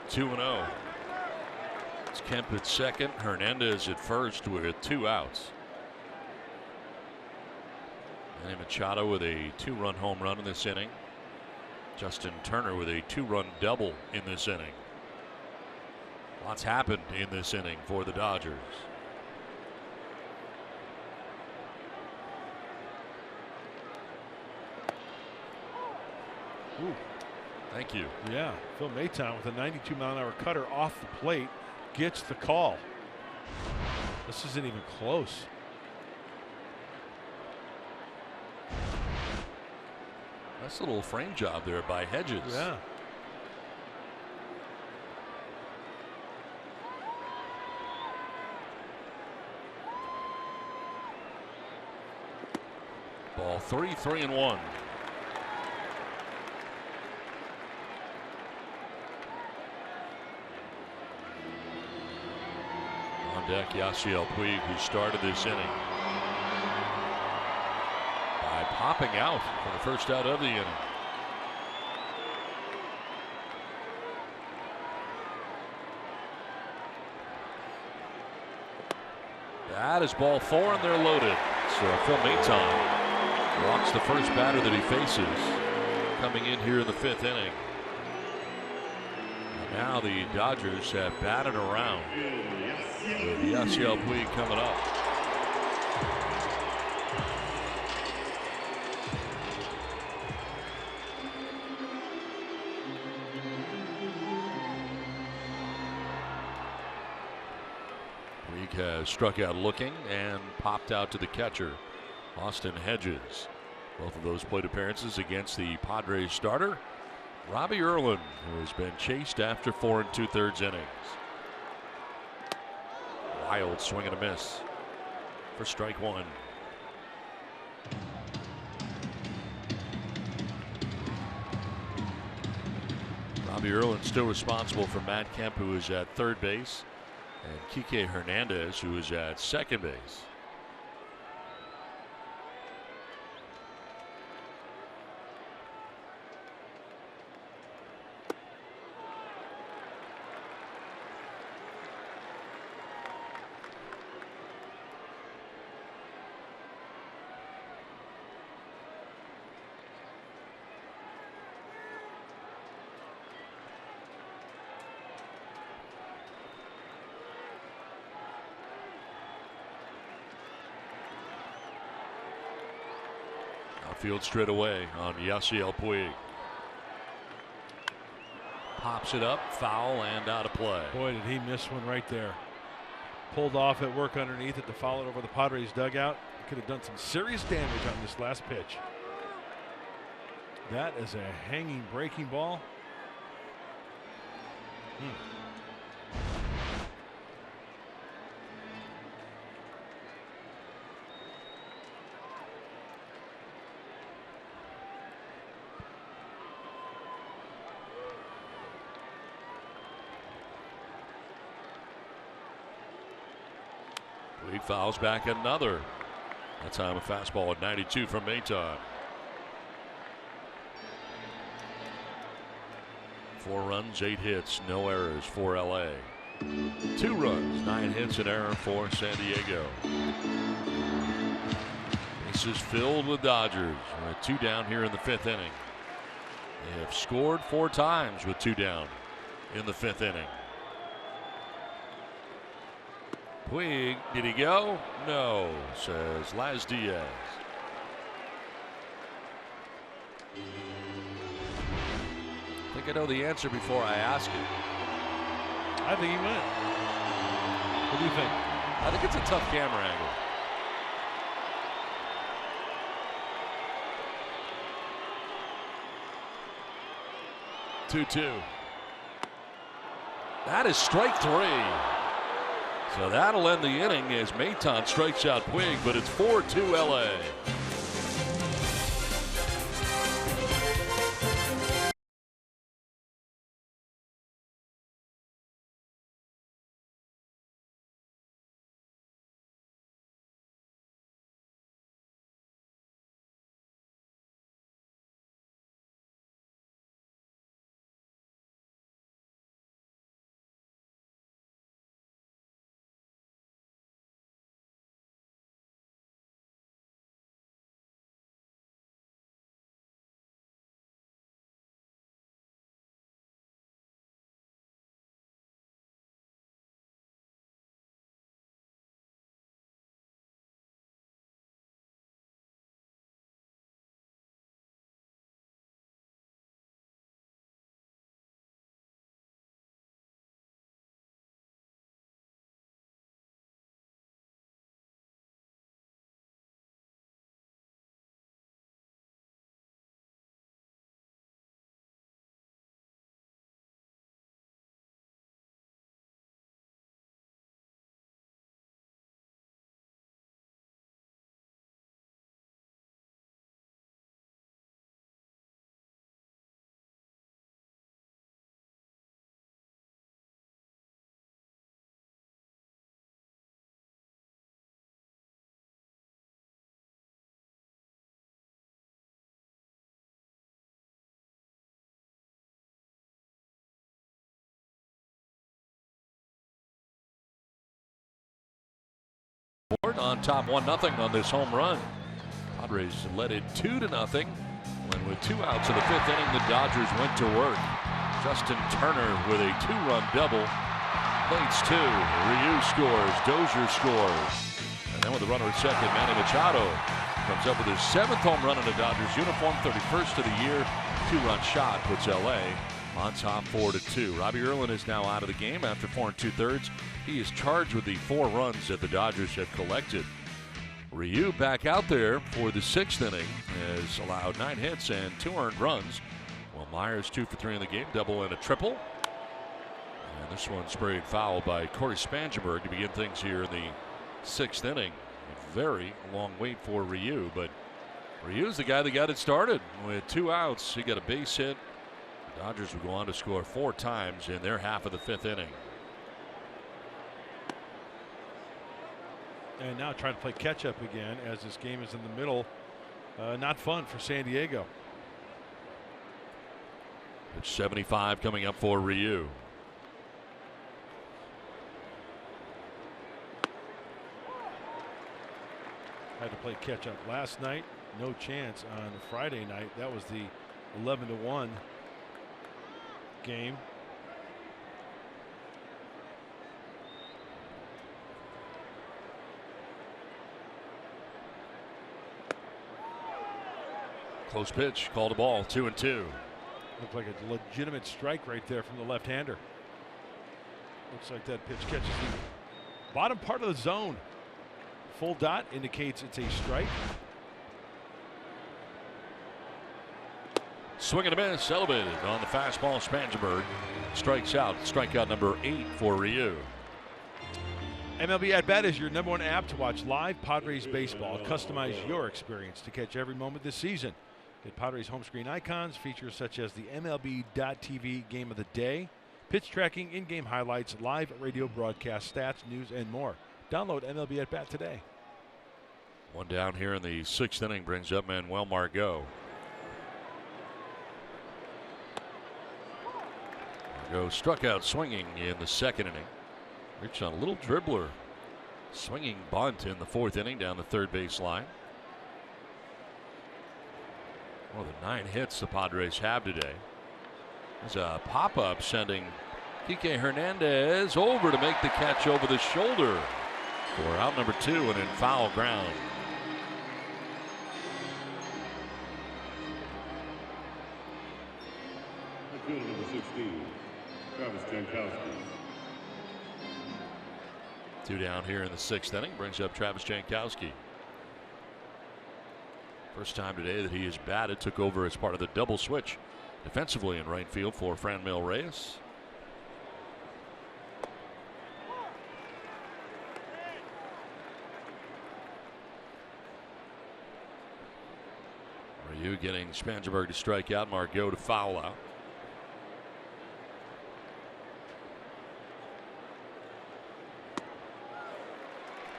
[SPEAKER 3] 2-0. It's Kemp at second, Hernandez at first with 2 outs. Manny Machado with a 2-run home run in this inning. Justin Turner with a 2-run double in this inning. Lots happened in this inning for the Dodgers.
[SPEAKER 4] Ooh.
[SPEAKER 3] Thank you.
[SPEAKER 4] Yeah, Phil Maton with a 92-mile-an-hour cutter off the plate gets the call. This isn't even close.
[SPEAKER 3] Nice little frame job there by Hedges.
[SPEAKER 4] Yeah.
[SPEAKER 3] Ball 3, 3-1. On deck, Yasiel Puig, who started this inning by popping out for the first out of the inning. That is ball 4, and they're loaded. So Phil Maton walks the first batter that he faces coming in here in the 5th inning. And now the Dodgers have batted around with Yasiel Puig coming up. Puig has struck out looking and popped out to the catcher, Austin Hedges. Both of those plate appearances against the Padres starter, Robbie Erlin, who has been chased after 4 2/3 innings. Wild swing and a miss for strike 1. Robbie Erlin still responsible for Matt Kemp, who is at third base, and Kike Hernandez, who is at second base. Outfield straight away on Yasiel Puig. Pops it up, foul, and out of play.
[SPEAKER 4] Boy, did he miss one right there. Pulled off at work underneath it to follow it over the Padres dugout. Could have done some serious damage on this last pitch. That is a hanging breaking ball.
[SPEAKER 3] Puig fouls back another. That time a fastball at 92 from Maton. 4 runs, 8 hits, no errors for LA. 2 runs, 9 hits, an error for San Diego. Bases filled with Dodgers with 2 down here in the 5th inning. They have scored 4 times with 2 down in the 5th inning. Puig, did he go? No, says Laz Diaz. I think I know the answer before I ask it.
[SPEAKER 4] I think he went. What do you think?
[SPEAKER 3] I think it's a tough camera angle. Two. That is strike 3. So that'll end the inning as Maton strikes out Puig, but it's 4-2 LA. On top 1-0 on this home run. Padres led it 2-0. When with 2 outs in the 5th inning, the Dodgers went to work. Justin Turner with a 2-run double. Plates 2. Ryu scores. Dozier scores. And then with the runner at second, Manny Machado comes up with his 7th home run in the Dodgers uniform. 31st of the year. 2-run shot puts LA on top 4-2. Robbie Erlin is now out of the game after 4 2/3. He is charged with the 4 runs that the Dodgers have collected. Ryu back out there for the 6th inning, has allowed 9 hits and 2 earned runs. Well, Myers 2 for 3 in the game, double and a triple. And this one sprayed foul by Corey Spangenberg to begin things here in the 6th inning. A very long wait for Ryu, but Ryu's the guy that got it started. With 2 outs, he got a base hit. The Dodgers would go on to score 4 times in their half of the 5th inning.
[SPEAKER 4] And now trying to play catch up again as this game is in the middle. Not fun for San Diego.
[SPEAKER 3] It's 75 coming up for Ryu.
[SPEAKER 4] Had to play catch up last night. No chance on Friday night. That was the 11-1 game.
[SPEAKER 3] Close pitch, called a ball, 2-2.
[SPEAKER 4] Looked like a legitimate strike right there from the left-hander. Looks like that pitch catches the bottom part of the zone. Full dot indicates it's a strike.
[SPEAKER 3] Swing and a miss, elevated on the fastball. Spangenberg strikes out. Strikeout number 8 for Ryu.
[SPEAKER 4] MLB At Bat is your #1 app to watch live Padres baseball. Customize your experience to catch every moment this season. Get Padres home screen icons, features such as the MLB.TV Game of the Day, pitch tracking, in-game highlights, live radio broadcast stats, news, and more. Download MLB At Bat today.
[SPEAKER 3] One down here in the 6th inning brings up Manuel Margot. Margot struck out swinging in the 2nd inning. Reached on a little dribbler. Swinging bunt in the 4th inning down the 3rd base line. Well, the 9 hits the Padres have today. There's a pop-up sending Kike Hernandez over to make the catch over the shoulder for out number 2 and in foul ground.
[SPEAKER 7] Field number 16, Travis Jankowski.
[SPEAKER 3] 2 down here in the 6th inning brings up Travis Jankowski. First time today that he has batted, took over as part of the double switch defensively in right field for Franmil Reyes. Ryu getting Spangenberg to strike out, Margot to foul out.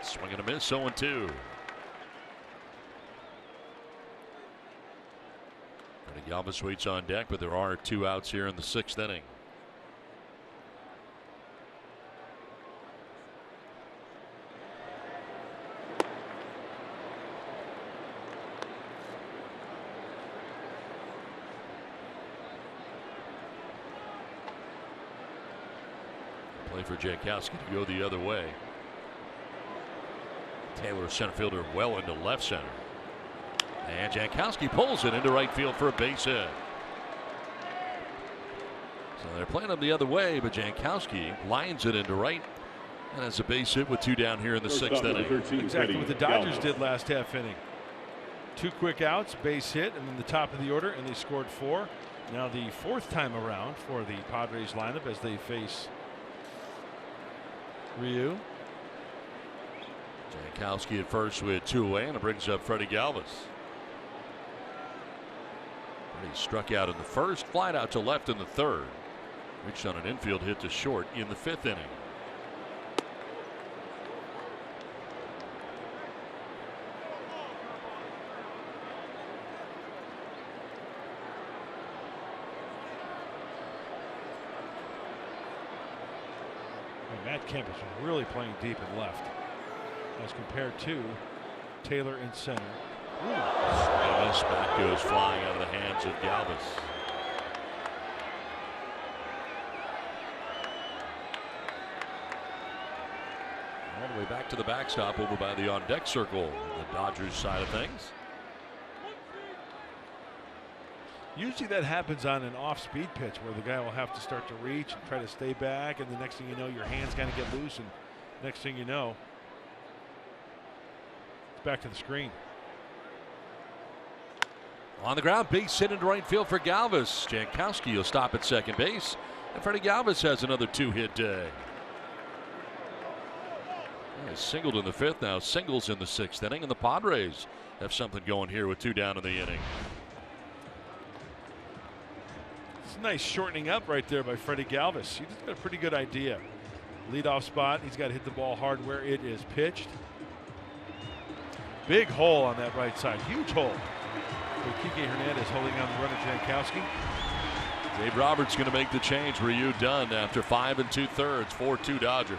[SPEAKER 3] Swing and a miss, 0-2. Galvis waits on deck, but there are 2 outs here in the 6th inning. Play for Jankowski to go the other way. Taylor, center fielder, well into left center. And Jankowski pulls it into right field for a base hit. So they're playing him the other way, but Jankowski lines it into right and has a base hit with 2 down here in the 6th inning.
[SPEAKER 4] Exactly what the Dodgers did last half inning. 2 quick outs, base hit, and then the top of the order, and they scored 4. Now the 4th time around for the Padres lineup as they face Ryu.
[SPEAKER 3] Jankowski at first with 2 away, and it brings up Freddie Galvis. He struck out in the 1st, flied out to left in the 3rd. Reached on an infield hit to short in the 5th inning.
[SPEAKER 4] Matt Kemp is really playing deep and left. as compared to Taylor in center.
[SPEAKER 3] This back goes flying out of the hands of Galvis. All the way back to the backstop over by the on-deck circle, the Dodgers side of things.
[SPEAKER 4] Usually that happens on an off-speed pitch where the guy will have to start to reach and try to stay back, and the next thing you know, your hands kind of get loose, and next thing you know, it's back to the screen.
[SPEAKER 3] On the ground, base hit into right field for Galvis. Jankowski will stop at second base, and Freddie Galvis has another 2-hit day. He singled in the 5th, now singles in the 6th inning, and the Padres have something going here with 2 down in the inning.
[SPEAKER 4] It's a nice shortening up right there by Freddie Galvis. He's got a pretty good idea. Leadoff spot, he's got to hit the ball hard where it is pitched. Big hole on that right side, huge hole. Kike Hernandez holding on the runner, Jankowski.
[SPEAKER 3] Dave Roberts going to make the change. Ryu done after 5 2/3, 4-2 Dodgers.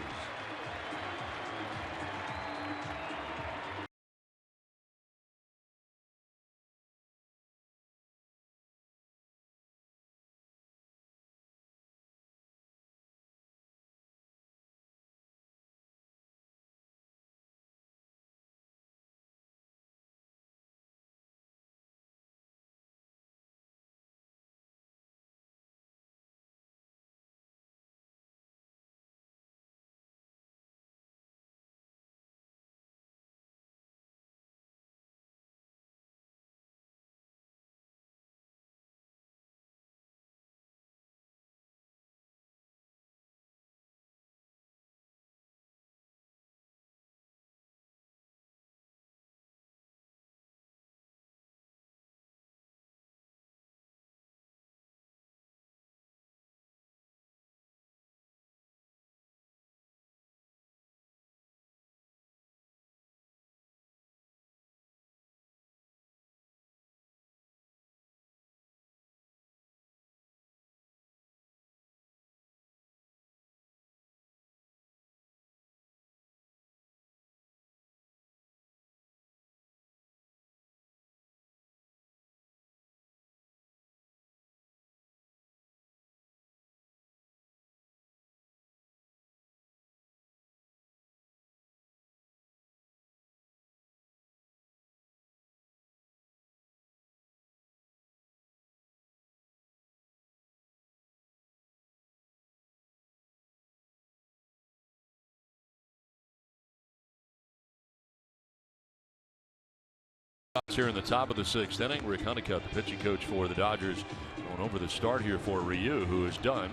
[SPEAKER 3] Here in the top of the 6th inning, Rick Honeycutt, the pitching coach for the Dodgers, going over the start here for Ryu, who is done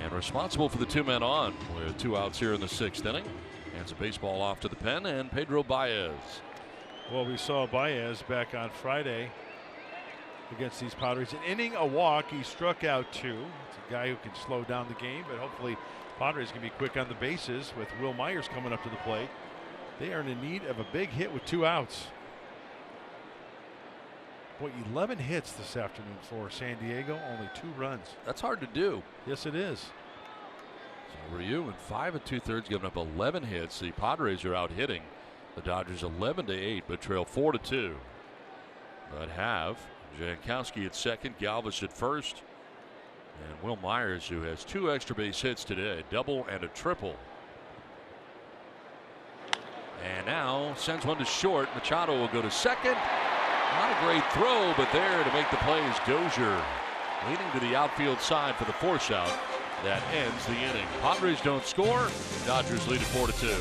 [SPEAKER 3] and responsible for the 2 men on with 2 outs here in the 6th inning. Hands a baseball off to the pen, and Pedro Baez.
[SPEAKER 4] Well, we saw Baez back on Friday against these Padres. An inning, a walk. He struck out 2. It's a guy who can slow down the game, but hopefully Padres can be quick on the bases with Will Myers coming up to the plate. They are in need of a big hit with 2 outs. Boy, 11 hits this afternoon for San Diego, only 2 runs.
[SPEAKER 3] That's hard to do.
[SPEAKER 4] Yes, it is.
[SPEAKER 3] So Ryu in 5 2/3, giving up 11 hits. The Padres are out hitting the Dodgers 11-8, but trail 4-2. But have Jankowski at second, Galvis at first, and Will Myers, who has 2 extra base hits today, a double and a triple. And now sends one to short. Machado will go to second. Not a great throw, but there to make the play is Dozier, leading to the outfield side for the force out. That ends the inning. Padres don't score. Dodgers lead at 4-2.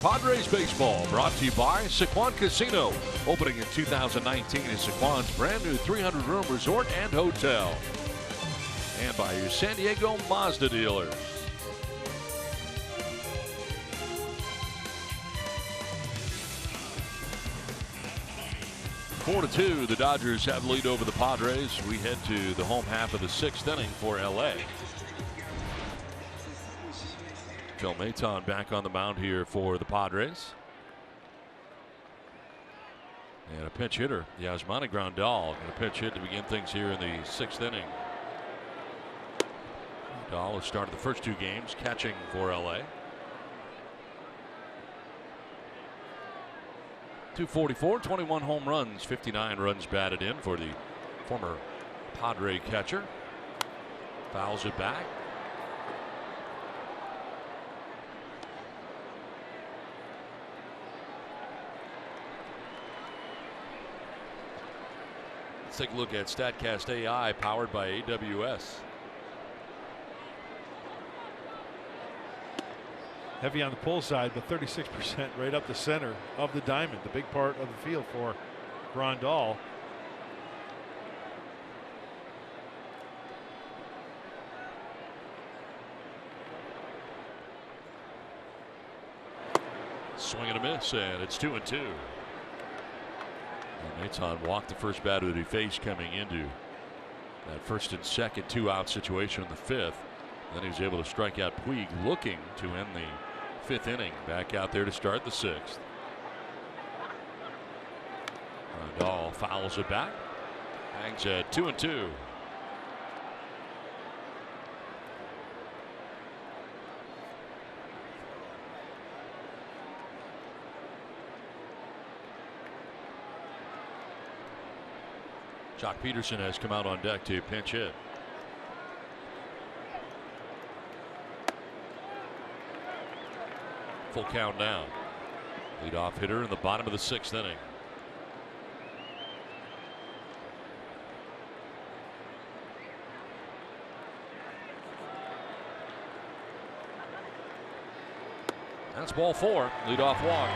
[SPEAKER 3] Padres baseball brought to you by Sequan Casino, opening in 2019 is Sequan's brand new 300-room resort and hotel. And by your San Diego Mazda dealers. Four to 2, the Dodgers have lead over the Padres. We head to the home half of the 6th inning for LA. Permeating back on the mound here for the Padres. And a pinch hitter, Yasmani Grandal, and a pinch hit to begin things here in the 6th inning. Grandal has started the first 2 games catching for LA. 244, 21 home runs, 59 runs batted in for the former Padre catcher. Fouls it back. Let's take a look at StatCast AI powered by AWS.
[SPEAKER 4] Heavy on the pull side, but 36% right up the center of the diamond, the big part of the field for Grandal.
[SPEAKER 3] Swing and a miss, and it's 2-2. Permeating walked the first batter that he faced coming into that first and second 2-out situation in the 5th. Then he was able to strike out Puig, looking to end the 5th inning. Back out there to start the 6th. Grandal fouls it back. Hangs at 2-2. Jock Peterson has come out on deck to pinch hit. Full count now. Leadoff hitter in the bottom of the 6th inning. That's ball 4. Leadoff walk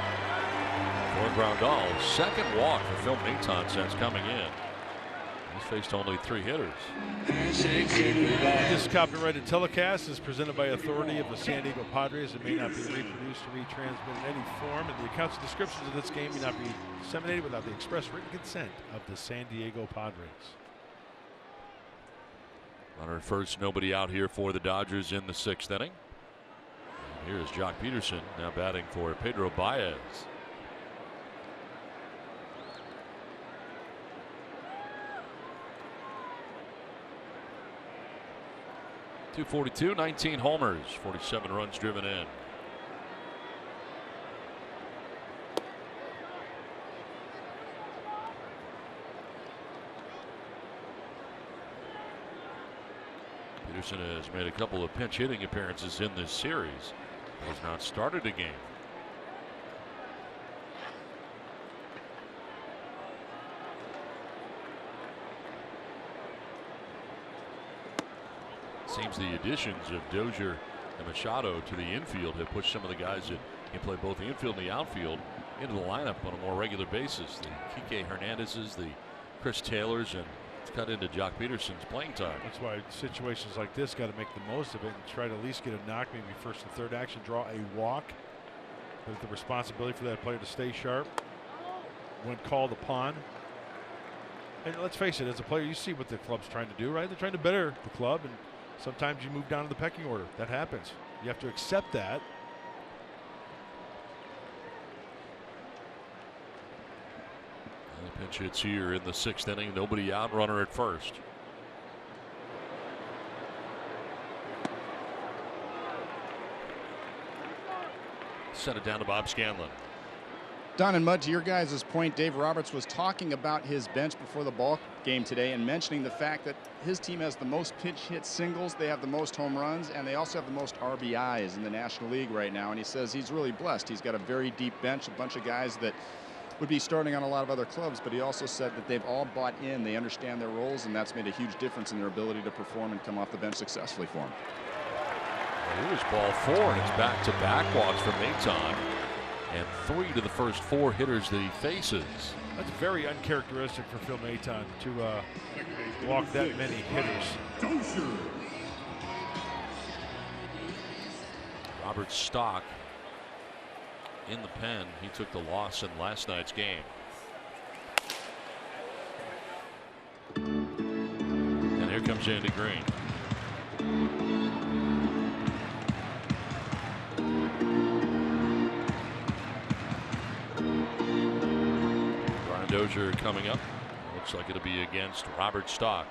[SPEAKER 3] for Grandal. Second walk for Permeating since coming in. He's faced only 3 hitters.
[SPEAKER 4] This copyrighted telecast is presented by authority of the San Diego Padres. It may not be reproduced or retransmitted in any form, and the accounts and descriptions of this game may not be disseminated without the express written consent of the San Diego Padres.
[SPEAKER 3] Runner at first, nobody out here for the Dodgers in the 6th inning. And here's Jock Peterson now batting for Pedro Baez. .242, 19 homers, 47 runs driven in. Peterson has made a couple of pinch hitting appearances in this series. He has not started a game. Seems the additions of Dozier and Machado to the infield have pushed some of the guys that can play both the infield and the outfield into the lineup on a more regular basis. The Kike Hernandez's, the Chris Taylors, and it's cut into Jock Peterson's playing time.
[SPEAKER 4] That's why situations like this got to make the most of it and try to at least get a knock, maybe first and third action, draw a walk. With the responsibility for that player to stay sharp when called upon. And let's face it, as a player, you see what the club's trying to do, right? They're trying to better the club, and sometimes you move down to the pecking order. That happens. You have to accept that.
[SPEAKER 3] And the pinch hits here in the 6th inning. Nobody out, runner at first. Sent it down to Bob Scanlon.
[SPEAKER 1] Don and Mud, to your guys' point, Dave Roberts was talking about his bench before the ball game today and mentioning the fact that his team has the most pinch hit singles, they have the most home runs, and they also have the most RBIs in the National League right now. And he says he's really blessed. He's got a very deep bench, a bunch of guys that would be starting on a lot of other clubs, but he also said that they've all bought in, they understand their roles, and that's made a huge difference in their ability to perform and come off the bench successfully for him.
[SPEAKER 3] Here's ball 4, and it's back-to-back walks from Permeating. and 3 to the first 4 hitters that he faces.
[SPEAKER 4] That's very uncharacteristic for Phil Maton to walk that many hitters.
[SPEAKER 3] Robert Stock in the pen. He took the loss in last night's game. And here comes Andy Green. Brian Dozier coming up. Looks like it'll be against Robert Stock.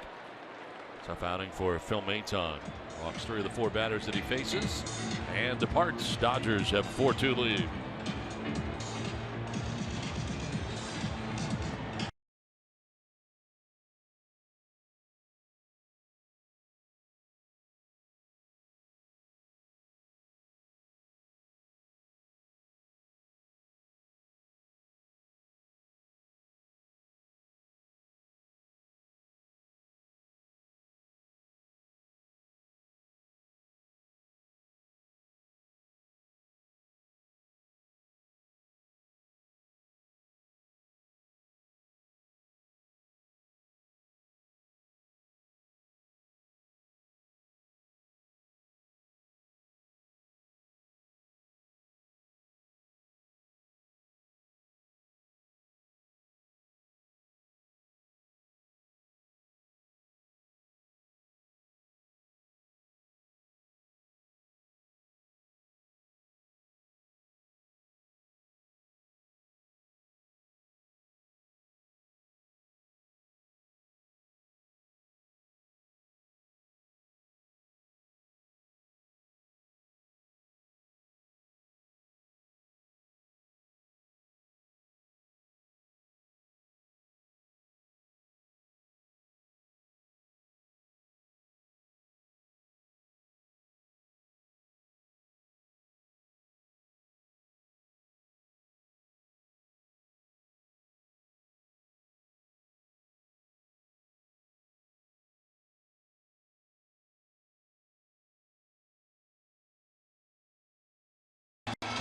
[SPEAKER 3] Tough outing for Phil Maton. Walks 3 of the 4 batters that he faces and departs. Dodgers have 4-2 lead.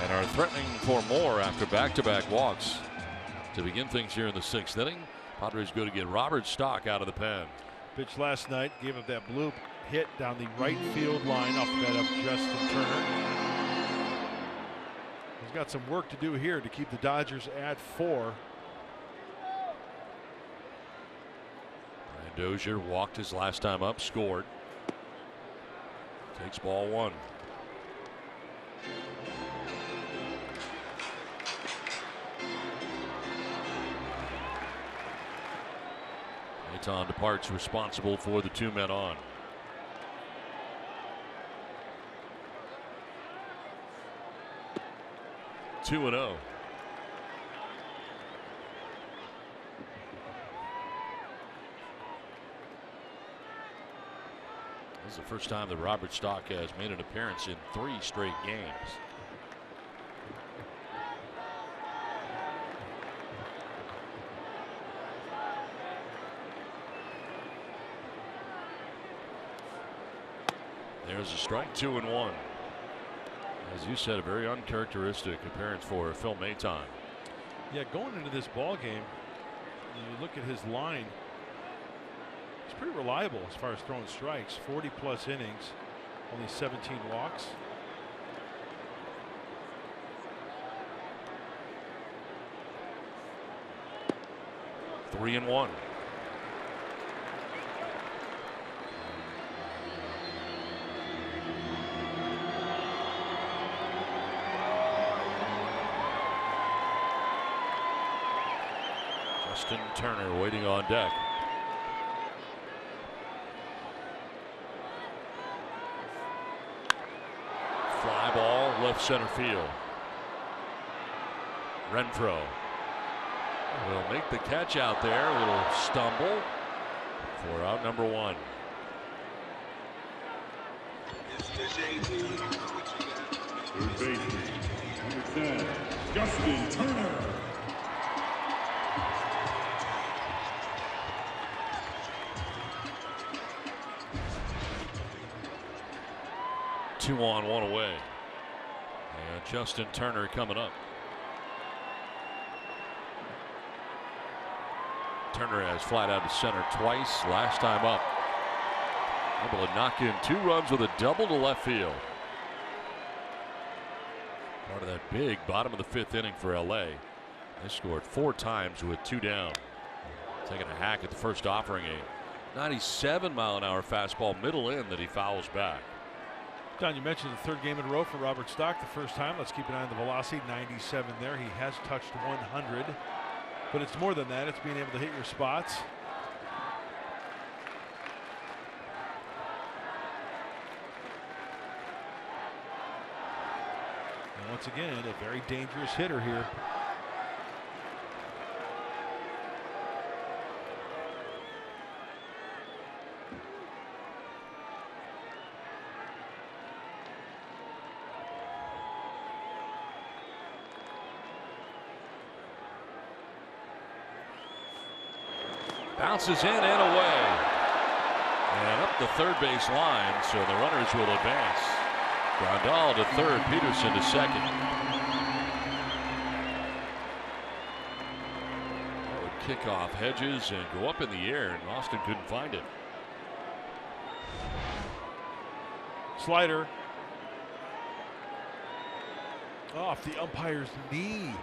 [SPEAKER 3] And are threatening for more after back-to-back walks to begin things here in the 6th inning. Padres go to get Robert Stock out of the pen.
[SPEAKER 4] Pitch last night, gave up that blue hit down the right field line off the bat of Justin Turner. He's got some work to do here to keep the Dodgers at 4.
[SPEAKER 3] And Dozier walked his last time up, scored. Takes ball 1. Maton departs, responsible for the 2 men on. Two and 0. This is the first time that Robert Stock has made an appearance in 3 straight games. There's a strike, 2-1. As you said, a very uncharacteristic appearance for Phil Maton.
[SPEAKER 4] Yeah, going into this ball game, you look at his line, he's pretty reliable as far as throwing strikes. 40+ innings, only 17 walks.
[SPEAKER 3] Three and 1. Justin Turner waiting on deck. Fly ball left center field. Renfroe will make the catch out there. A little stumble for out number 1.
[SPEAKER 7] Third baseman, number 10, Justin Turner.
[SPEAKER 3] Two on, 1 away. And Justin Turner coming up. Turner has flat out to center twice. Last time up, able to knock in 2 runs with a double to left field. Part of that big bottom of the 5th inning for LA. They scored 4 times with 2 down. Taking a hack at the first offering, a 97-mile-an-hour fastball middle in that he fouls back.
[SPEAKER 4] Don, you mentioned the 3rd game in a row for Robert Stock, the first time. Let's keep an eye on the velocity, 97 there. He has touched 100, but it's more than that. It's being able to hit your spots. And once again, a very dangerous hitter here.
[SPEAKER 3] Bounces in and away. And up the third base line, so the runners will advance. Grandal to third, Peterson to second. That would kick off Hedges and go up in the air, and Austin couldn't find it.
[SPEAKER 4] Slider. Off the umpire's knee.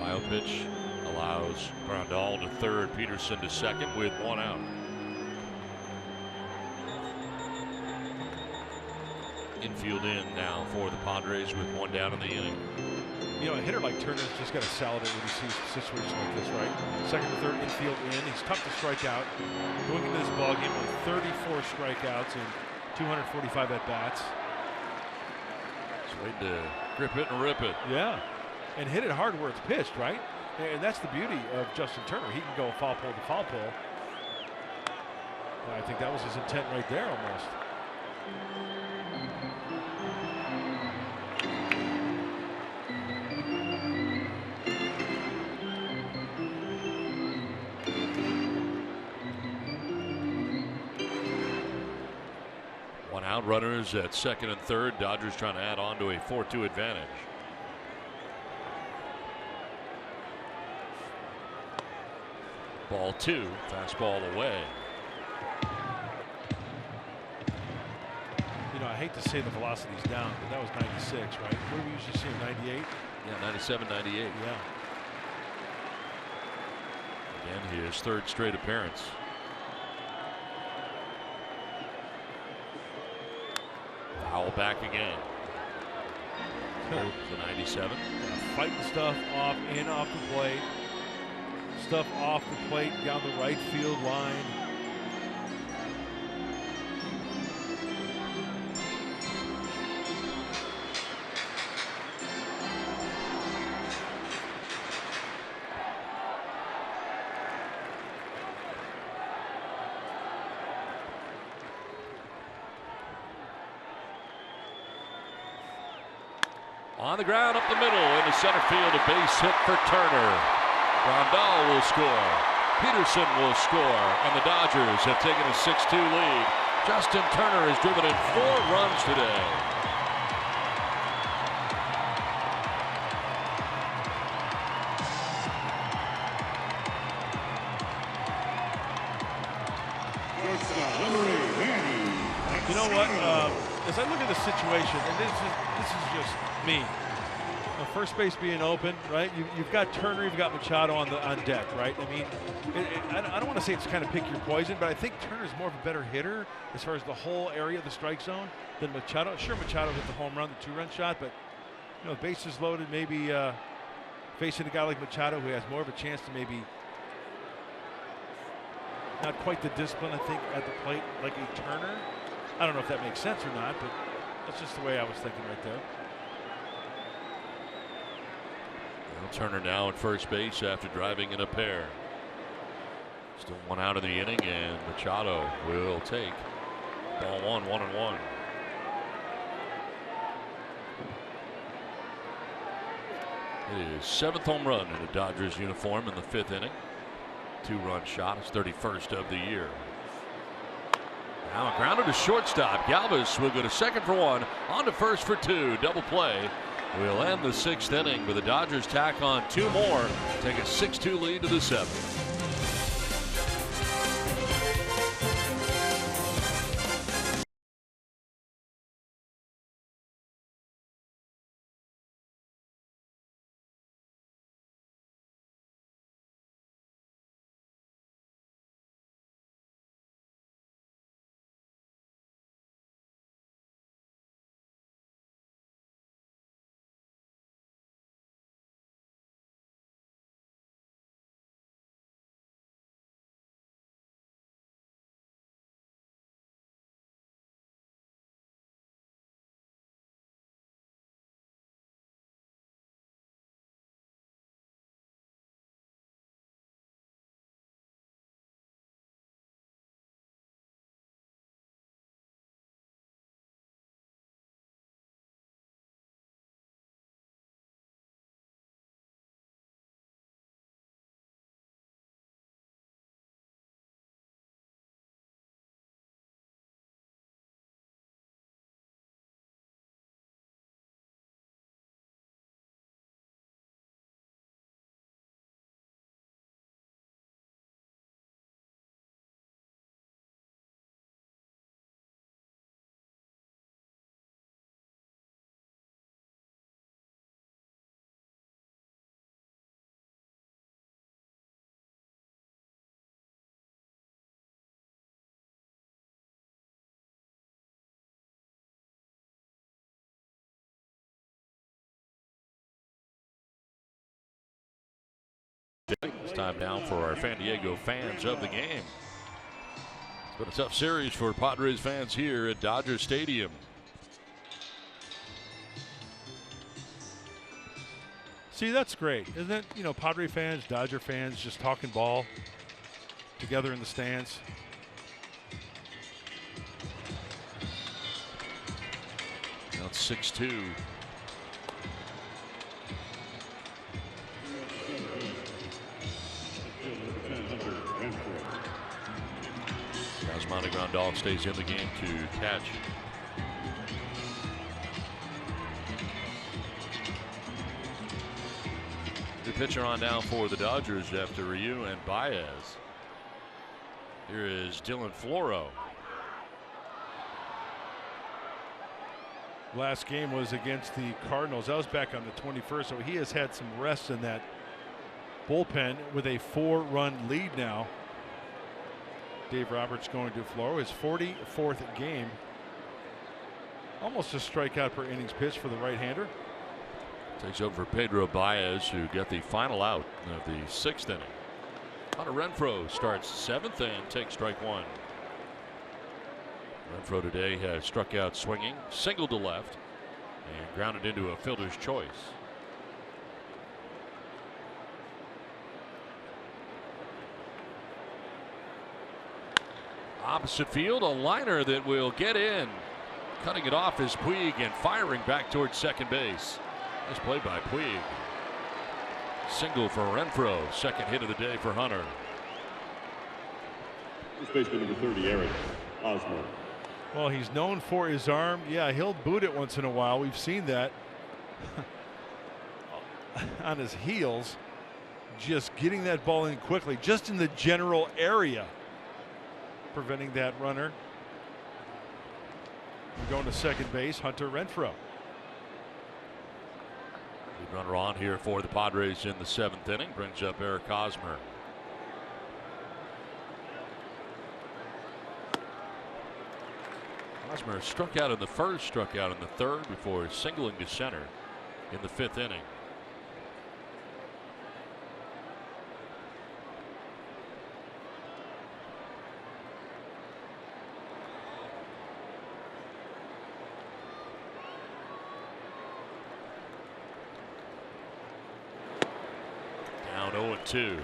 [SPEAKER 3] Wild pitch allows Grandal to third, Peterson to second with 1 out. Infield in now for the Padres with 1 down in the inning.
[SPEAKER 4] You know, a hitter like Turner's just got to salivate when he sees a situation like this, right? Second to third, infield in. He's tough to strike out. Going into this ballgame with 34 strikeouts and 245 at-bats.
[SPEAKER 3] He's waiting to grip it and rip it.
[SPEAKER 4] Yeah. And hit it hard where it's pitched, right? And that's the beauty of Justin Turner. He can go foul pole to foul pole. And I think that was his intent right there almost.
[SPEAKER 3] One out, runners at second and third. Dodgers trying to add on to a 4-2 advantage. Ball 2, fastball away.
[SPEAKER 4] You know, I hate to say the velocity's down, but that was 96, right? What do we usually see, 98?
[SPEAKER 3] Yeah, 97, 98.
[SPEAKER 4] Yeah.
[SPEAKER 3] Again, his 3rd straight appearance. Foul back again. The 97.
[SPEAKER 4] Fighting stuff off and off the plate. Stuff off the plate down the right field line.
[SPEAKER 3] On the ground up the middle into center field, a base hit for Turner. Grandal will score. Peterson will score, and the Dodgers have taken a 6-2 lead. Justin Turner has driven in 4 runs today.
[SPEAKER 4] You know what? As I look at the situation, and this is just me. First base being open, right? You've got Turner, you've got Machado on deck, right? I mean, I don't want to say it's kind of pick your poison, but I think Turner's more of a better hitter as far as the whole area of the strike zone than Machado. Sure, Machado hit the home run, the 2-run shot, but you know, bases loaded, maybe facing a guy like Machado who has more of a chance to maybe not quite the discipline, I think, at the plate like a Turner. I don't know if that makes sense or not, but that's just the way I was thinking right there.
[SPEAKER 3] Turner now at first base after driving in a pair. Still 1 out of the inning, and Machado will take ball 1, 1-1. It is 7th home run in a Dodgers uniform in the 5th inning. 2-run shot, his 31st of the year. Now grounded to shortstop. Galvis will go to second for one, on to first for two. Double play. We'll end the 6th inning, but the Dodgers tack on 2 more, take a 6-2 lead to the 7th. It's time now for our San Diego fans of the game. It's been a tough series for Padres fans here at Dodger Stadium.
[SPEAKER 4] See, that's great, isn't it? You know, Padre fans, Dodger fans just talking ball together in the stands.
[SPEAKER 3] Now it's 6-2. Monte Grandal stays in the game to catch. New pitcher on now for the Dodgers after Ryu and Baez. Here is Dylan Floro.
[SPEAKER 4] Last game was against the Cardinals. That was back on the 21st, so he has had some rest in that bullpen with a 4-run lead now. Dave Roberts going to Floro, his 44th game. Almost a strikeout per innings pitch for the right-hander.
[SPEAKER 3] Takes over Pedro Baez, who got the final out of the 6th inning. Hunter Renfroe starts 7th and takes strike 1. Renfroe today has struck out swinging, singled to left, and grounded into a fielder's choice. Opposite field, a liner that will get in. Cutting it off is Puig and firing back towards second base. Nice play by Puig. Single for Renfroe. Second hit of the day for Hunter.
[SPEAKER 7] First baseman number 30, Eric Osmer.
[SPEAKER 4] Well, he's known for his arm. Yeah, he'll boot it once in a while. We've seen that. On his heels. Just getting that ball in quickly, just in the general area. Preventing that runner. We're going to second base, Hunter Renfroe.
[SPEAKER 3] Lead runner on here for the Padres in the 7th inning. Brings up Eric Hosmer. Hosmer struck out in the 1st, struck out in the 3rd before singling to center in the 5th inning. Down 0-2.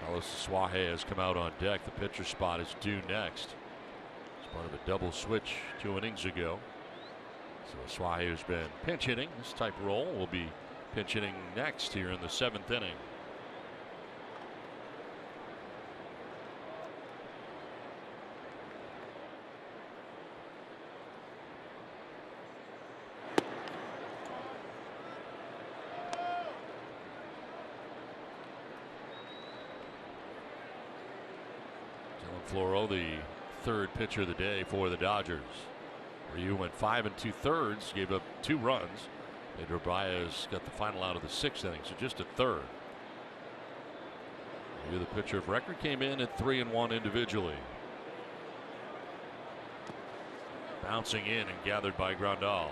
[SPEAKER 3] Carlos Suaje has come out on deck. The pitcher spot is due next. It's part of a double switch 2 innings ago. So Suaje has been pinch hitting this type of role. Will be pinch hitting next here in the 7th inning. Floro, the third pitcher of the day for the Dodgers. Ryu went 5 2/3, gave up 2 runs. Pedro Baez got the final out of the 6th inning, so just a third. Ryu, the pitcher of record, came in at 3-1 individually. Bouncing in and gathered by Grandal.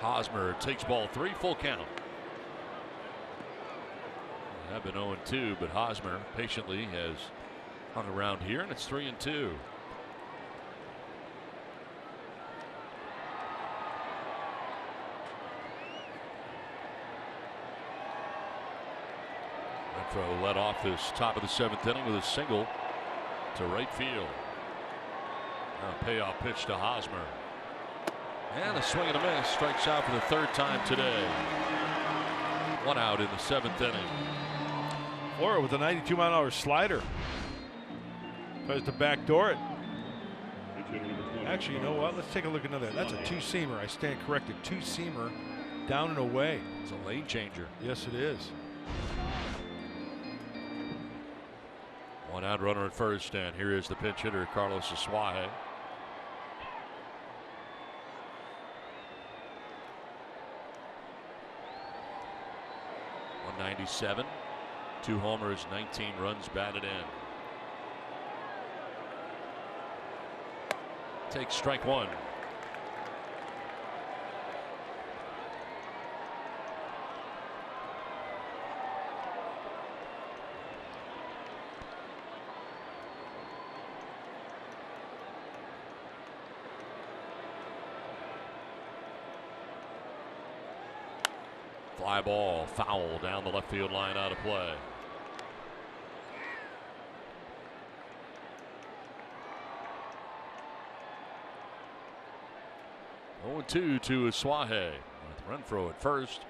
[SPEAKER 3] Hosmer takes ball 3, full count. They have been 0-2, but Hosmer patiently has hung around here, and it's 3-2. Manfred led off this top of the 7th inning with a single to right field. Now a payoff pitch to Hosmer. And a swing and a miss. Strikes out for the 3rd time today. 1 out in the 7th inning.
[SPEAKER 4] Floro with a 92-mile-an-hour slider. Tries to backdoor it. Actually, you know what? Let's take a look at another. That's a 2-seamer. I stand corrected. 2-seamer down and away.
[SPEAKER 3] It's a lane changer.
[SPEAKER 4] Yes, it is.
[SPEAKER 3] 1 out, runner at first, and here is the pinch hitter, Carlos Asuaje. .197, 2 homers, 19 runs batted in. Takes strike 1. Fly ball, foul down the left field line, out of play. Oh, 2 to Asuaje with Renfroe at first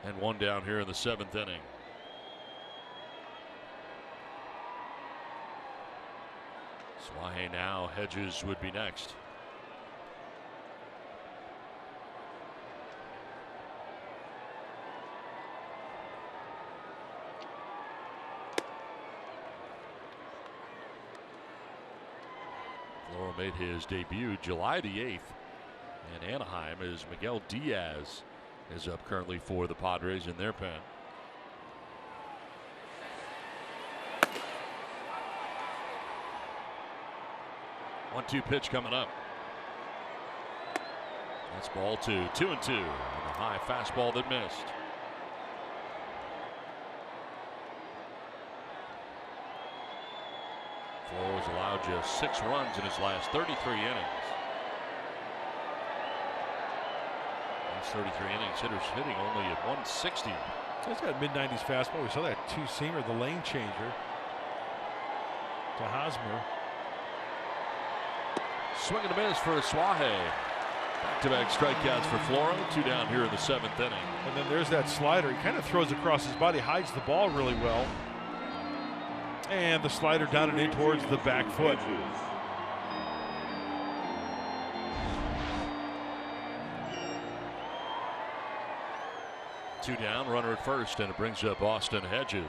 [SPEAKER 3] and 1 down here in the 7th inning. Asuaje now, Hedges would be next. Floro made his debut July the 8th in Anaheim as Miguel Diaz is up currently for the Padres in their pen. One-two pitch coming up. That's ball 2, 2-2, and a high fastball that missed. Floro has allowed just 6 runs in his last 33 innings. Last 33 innings, hitters hitting only at 160.
[SPEAKER 4] He's got a mid-90s fastball. We saw that 2-seamer, the lane changer to Hosmer.
[SPEAKER 3] Swing and a miss for Asuaje. Back-to-back strikeouts for Floro. 2 down here in the 7th inning.
[SPEAKER 4] And then there's that slider. He kind of throws across his body, hides the ball really well. And the slider down and in towards the back foot.
[SPEAKER 3] Two down, runner at first, and it brings up Austin Hedges.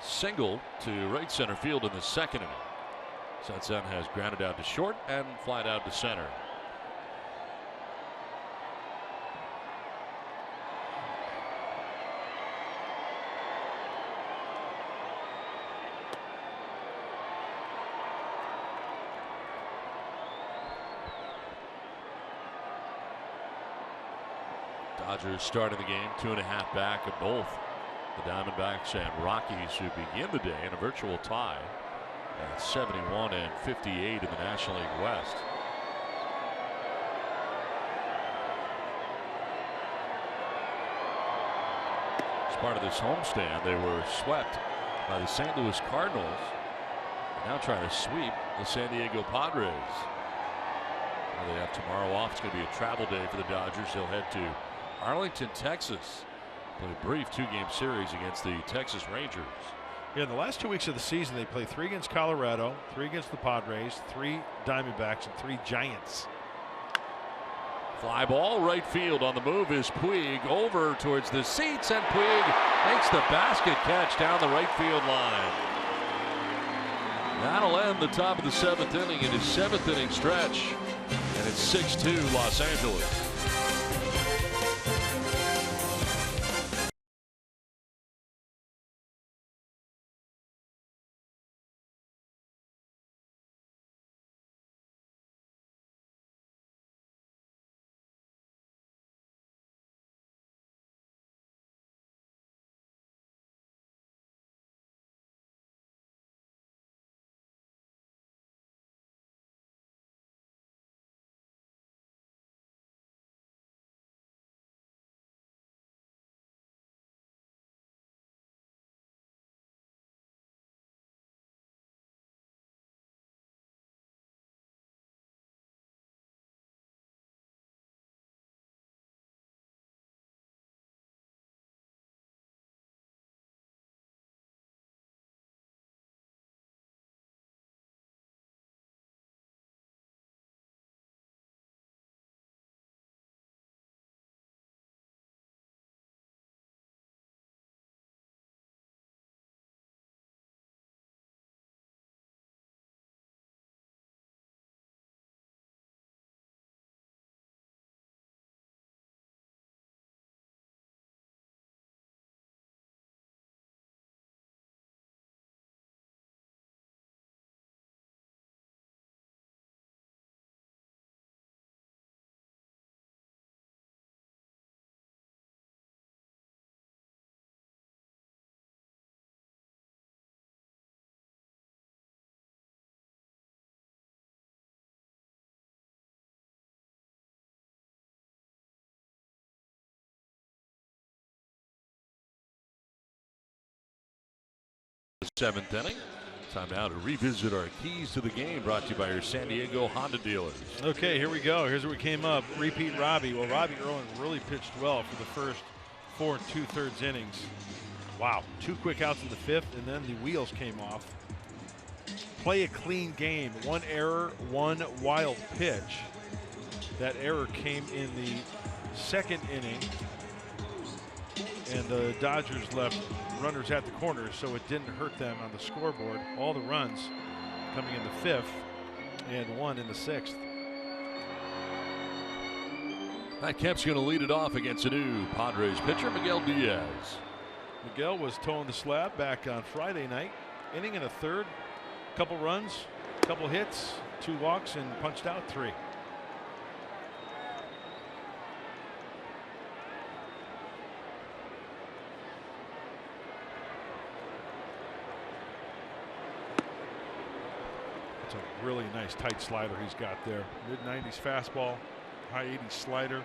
[SPEAKER 3] Single to right center field in the 2nd inning. Sunset has grounded out to short and flied out to center. Dodgers starting the game 2.5 back of both the Diamondbacks and Rockies, who begin the day in a virtual tie at 71 and 58 in the National League West. part of this homestand. They were swept by the St. Louis Cardinals. Now trying to sweep the San Diego Padres. Well, they have tomorrow off. It's going to be a travel day for the Dodgers. They'll head to Arlington, Texas. Play a brief 2-game series against the Texas Rangers.
[SPEAKER 4] Yeah, in the last 2 weeks of the season, they play 3 against Colorado, 3 against the Padres, 3 Diamondbacks, and 3 Giants.
[SPEAKER 3] Fly ball right field. On the move is Puig over towards the seats, and Puig makes the basket catch down the right field line. That'll end the top of the 7th inning in his 7th inning stretch, and it's 6-2 Los Angeles. The 7th inning. Time now to revisit our keys to the game, brought to you by your San Diego Honda dealers.
[SPEAKER 4] Okay, here we go. Here's what we came up. Repeat Robbie. Well, Robbie Irwin really pitched well for the first 4 2/3 innings. Wow, 2 quick outs in the 5th, and then the wheels came off. Play a clean game. 1 error, 1 wild pitch. That error came in the 2nd inning, and the Dodgers left runners at the corners, so it didn't hurt them on the scoreboard. All the runs coming in the 5th and 1 in the 6th.
[SPEAKER 3] Matt Kemp's going to lead it off against a new Padres pitcher, Miguel Diaz.
[SPEAKER 4] Miguel was towing the slab back on Friday night. Inning and a 3rd, couple runs, couple hits, 2 walks, and punched out 3. It's a really nice tight slider he's got there. Mid-90s fastball, high 80s slider.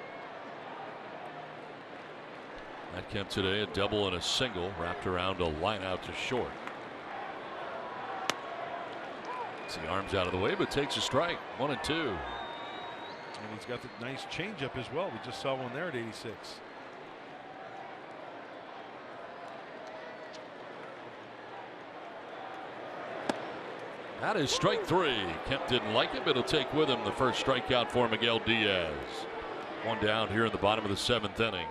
[SPEAKER 3] Matt Kemp today, a double and a single, wrapped around a line out to short. The arms out of the way, but takes a strike. 1 and 2.
[SPEAKER 4] And he's got the nice changeup as well. We just saw one there at 86.
[SPEAKER 3] That is strike 3. Kemp didn't like it, but he'll take with him the first strikeout for Miguel Diaz. 1 down here in the bottom of the 7th inning.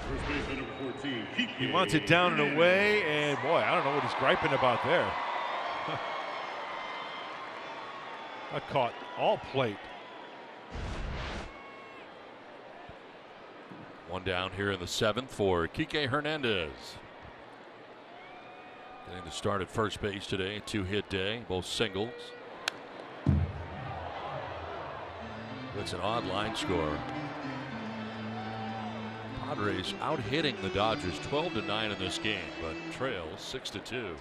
[SPEAKER 7] First baseman number 14,
[SPEAKER 4] He wants it down and away, and boy, I don't know what he's griping about there. I caught all plate.
[SPEAKER 3] 1 down here in the 7th for Kike Hernandez. Getting the start at first base today, 2-hit day, both singles. It's an odd line score. Padres out hitting the Dodgers 12-9 in this game, but trails 6-2.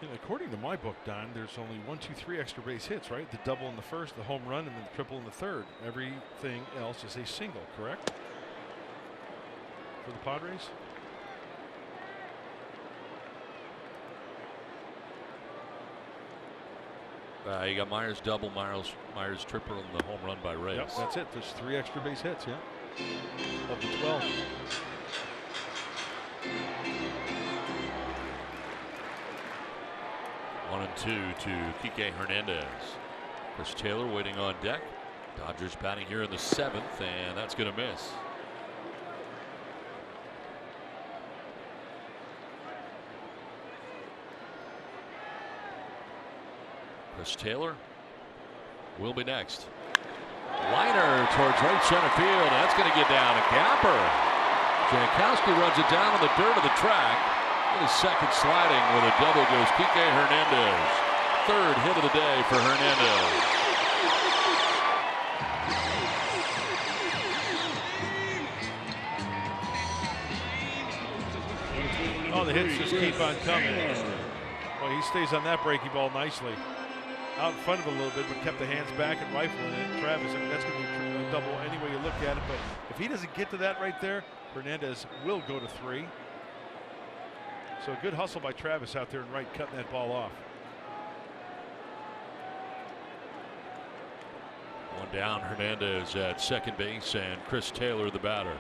[SPEAKER 4] And according to my book, Don, there's only 1, 2, 3 extra base hits, right? The double in the 1st, the home run, and then the triple in the 3rd. Everything else is a single, correct? For the Padres?
[SPEAKER 3] You got Myers double, Myers triple, and the home run by Reyes.
[SPEAKER 4] Yep, that's it. There's 3 extra base hits, yeah. Of the 12.
[SPEAKER 3] One and two to Kike Hernandez. Chris Taylor waiting on deck. Dodgers batting here in the 7th, and that's going to miss. Chris Taylor will be next. Liner towards right center field. That's going to get down. A gapper. Jankowski runs it down in the dirt of the track. And his second sliding with a double goes Kike Hernandez. 3rd hit of the day for Hernandez.
[SPEAKER 4] Oh, the hits just keep on coming. Well, he stays on that breaking ball nicely. Out in front of it a little bit, but kept the hands back and rifling it. Travis, I mean, that's going to be a double any way you look at it. But if he doesn't get to that right there, Hernandez will go to 3. So a good hustle by Travis out there and right, cutting that ball off.
[SPEAKER 3] One down, Hernandez at second base, and Chris Taylor the batter.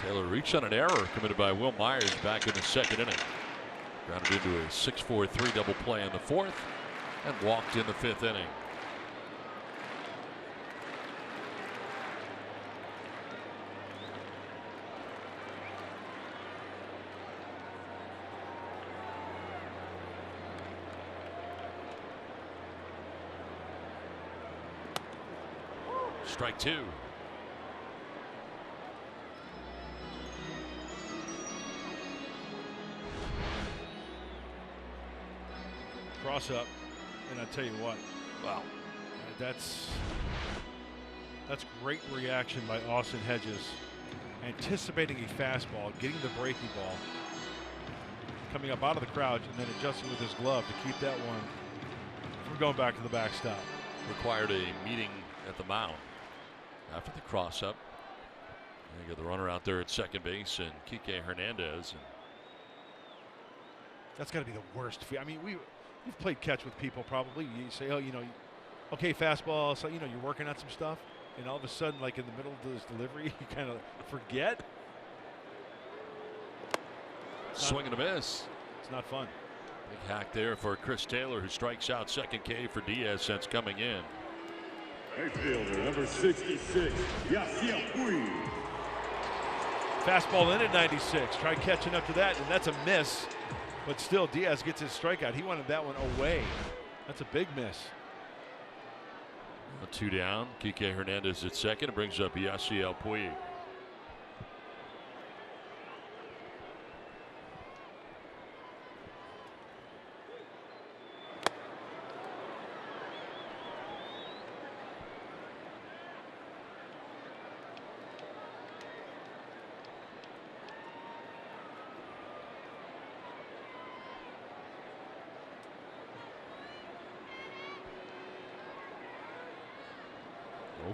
[SPEAKER 3] Taylor reached on an error committed by Will Myers back in the 2nd inning. Grounded into a 6-4-3 double play in the 4th and walked in the 5th inning. Strike 2.
[SPEAKER 4] Cross up, and I tell you what,
[SPEAKER 3] wow,
[SPEAKER 4] that's great reaction by Austin Hedges, anticipating a fastball, getting the breaking ball, coming up out of the crouch, and then adjusting with his glove to keep that one from going back to the backstop.
[SPEAKER 3] Required a meeting at the mound after the cross up. And you got the runner out there at second base and Kike Hernandez.
[SPEAKER 4] That's got to be the worst. I mean, you've played catch with people probably. You say, oh, you know, okay, fastball. So, you know, you're working on some stuff. And all of a sudden, like in the middle of this delivery, you kind of forget.
[SPEAKER 3] Swing and a miss.
[SPEAKER 4] It's not fun.
[SPEAKER 3] Big hack there for Chris Taylor, who strikes out second K for Diaz since coming in.
[SPEAKER 7] Outfielder number 66, Yasiel Puig.
[SPEAKER 4] Fastball in at 96. Tried catching up to that, and that's a miss. But still, Diaz gets his strikeout. He wanted that one away. That's a big miss.
[SPEAKER 3] 2 down. Kike Hernandez at second. It brings up Yasiel Puig.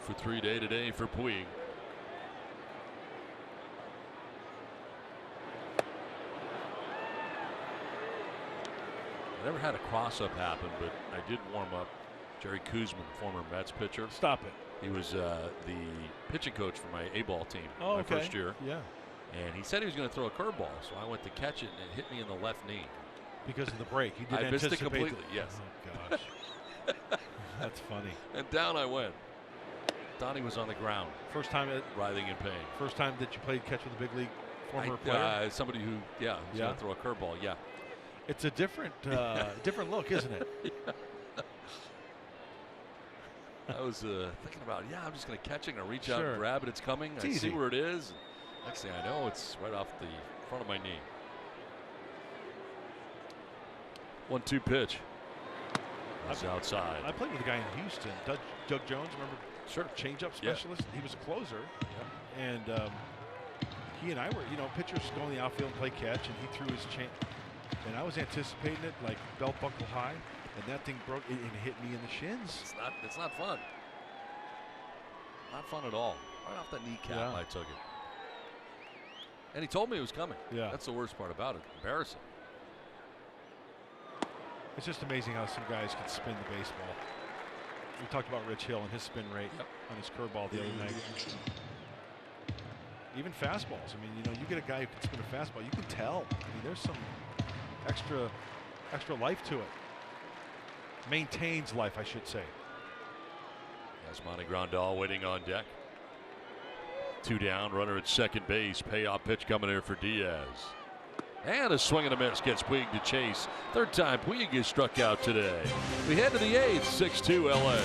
[SPEAKER 3] For 3 day today for Puig. I never had a cross up happen, but I did warm up Jerry Kuzman, former Mets pitcher.
[SPEAKER 4] Stop it.
[SPEAKER 3] He was the pitching coach for my A-ball team my
[SPEAKER 4] okay.
[SPEAKER 3] first year.
[SPEAKER 4] Yeah.
[SPEAKER 3] And he said he was going to throw a curveball, so I went to catch it, and it hit me in the left knee.
[SPEAKER 4] Because of the break. He didn't
[SPEAKER 3] I missed it
[SPEAKER 4] anticipate
[SPEAKER 3] completely, yes.
[SPEAKER 4] Oh, gosh. That's funny.
[SPEAKER 3] And down I went. Donnie was on the ground.
[SPEAKER 4] First time
[SPEAKER 3] writhing in pain.
[SPEAKER 4] First time that you played catch with a big league former player?
[SPEAKER 3] Somebody who, was going to throw a curveball, yeah.
[SPEAKER 4] It's a different different look, isn't it?
[SPEAKER 3] Yeah. I was thinking about, I'm just going to catch it and reach out and grab it. It's coming. I see where it is. Next thing I know, it's right off the front of my knee. 1-2 pitch. That's outside.
[SPEAKER 4] I played with a guy in Houston, Doug Jones, remember?
[SPEAKER 3] Sure.
[SPEAKER 4] Change-up specialist. He was a closer. Yeah. And he and I were, pitchers go in the outfield and play catch, and he threw his change. And I was anticipating it like belt buckle high, and that thing broke and hit me in the shins.
[SPEAKER 3] It's not fun. Not fun at all. Right off the kneecap, I took it. And he told me it was coming.
[SPEAKER 4] Yeah.
[SPEAKER 3] That's the worst part about it. Embarrassing.
[SPEAKER 4] It's just amazing how some guys can spin the baseball. We talked about Rich Hill and his spin rate on his curveball the other night. Even fastballs. I mean, you know, you get a guy who can spin a fastball, you can tell. I mean, there's some extra life to it. Maintains life, I should say.
[SPEAKER 3] Yasmani Grandal waiting on deck. 2 down, runner at second base. Payoff pitch coming here for Diaz. And a swing and a miss gets Puig to chase. Third time Puig is struck out today. We head to the 8th, 6-2 LA.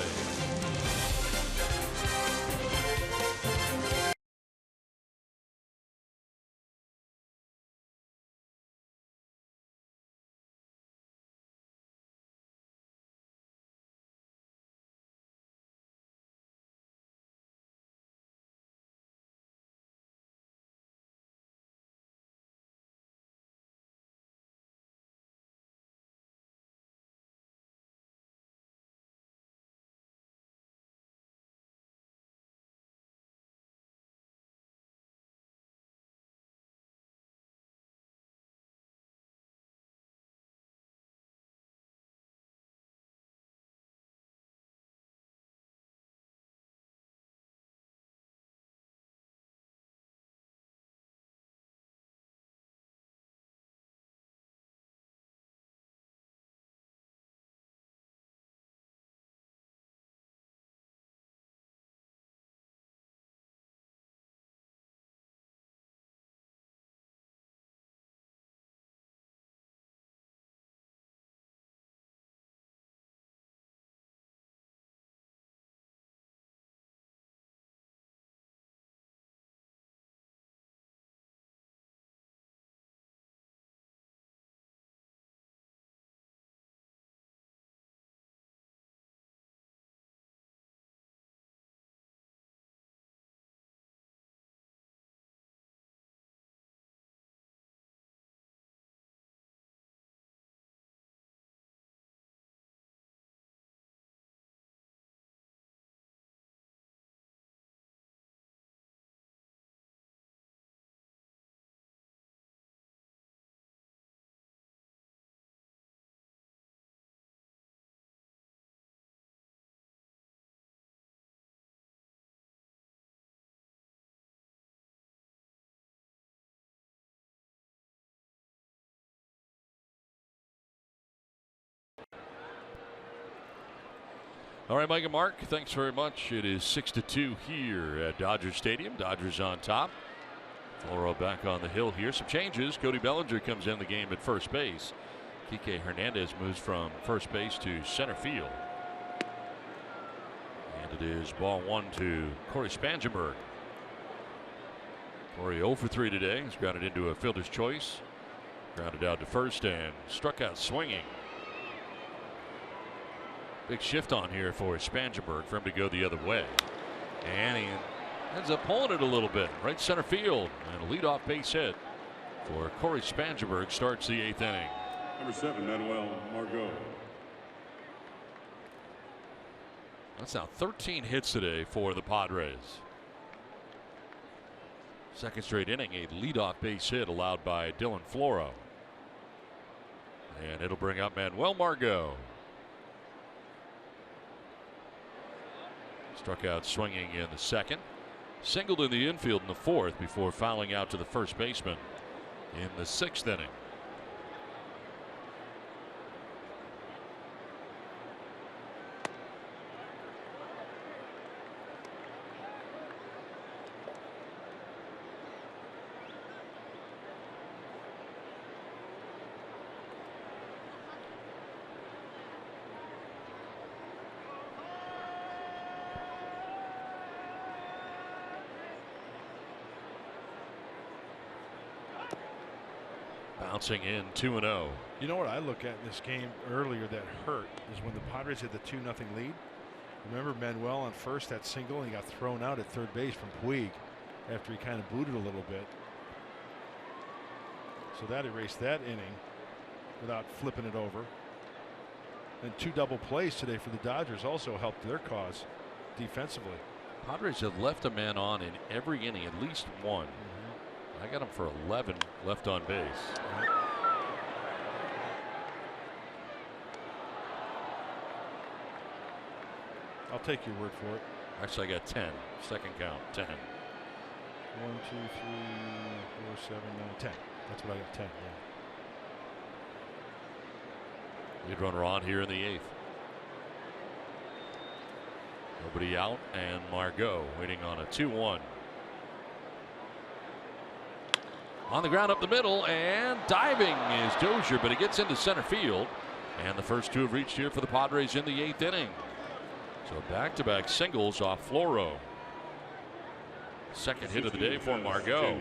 [SPEAKER 3] All right, Mike and Mark, thanks very much. It is 6-2 here at Dodger Stadium. Dodgers on top. Floro back on the hill here. Some changes. Cody Bellinger comes in the game at first base. Kike Hernandez moves from first base to center field. And it is ball 1 to Corey Spangenberg. Corey 0 for 3 today. He's grounded into a fielder's choice. Grounded out to first and struck out swinging. Big shift on here for Spangenberg for him to go the other way. And he ends up pulling it a little bit. Right center field. And a leadoff base hit for Corey Spangenberg starts the 8th inning.
[SPEAKER 7] Number 7, Manuel Margot.
[SPEAKER 3] That's now 13 hits today for the Padres. Second straight inning, a leadoff base hit allowed by Dylan Floro. And it'll bring up Manuel Margot. Struck out swinging in the second. Singled in the infield in the 4th before fouling out to the first baseman in the 6th inning. Bouncing in 2-0.
[SPEAKER 4] You know what I look at in this game earlier that hurt is when the Padres had the 2-0 lead. Remember Manuel on first, that single, and he got thrown out at third base from Puig after he kind of booted a little bit. So that erased that inning without flipping it over. And 2 double plays today for the Dodgers also helped their cause defensively.
[SPEAKER 3] Padres have left a man on in every inning, at least one. I got him for 11 left on base.
[SPEAKER 4] I'll take your word for it.
[SPEAKER 3] Actually, I got 10. Second count, 10.
[SPEAKER 4] 1, 2, 3, 4, 7, 9, 10. That's what I got, 10. Yeah.
[SPEAKER 3] Lead runner on here in the 8th. Nobody out, and Margot waiting on a 2-1. On the ground up the middle, and diving is Dozier, but he gets into center field. And the first two have reached here for the Padres in the 8th inning. So back-to-back singles off Floro. Second hit of the day for Margot.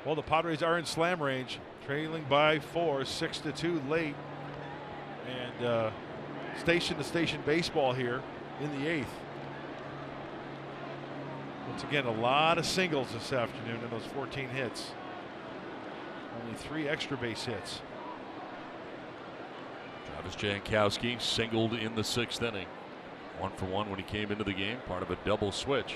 [SPEAKER 4] Well, the Padres are in slam range, trailing by 4, 6-2 late. And station-to-station baseball here in the 8th. Once again, a lot of singles this afternoon in those 14 hits. Only 3 extra base hits.
[SPEAKER 3] Travis Jankowski singled in the 6th inning. 1 for 1 when he came into the game, part of a double switch.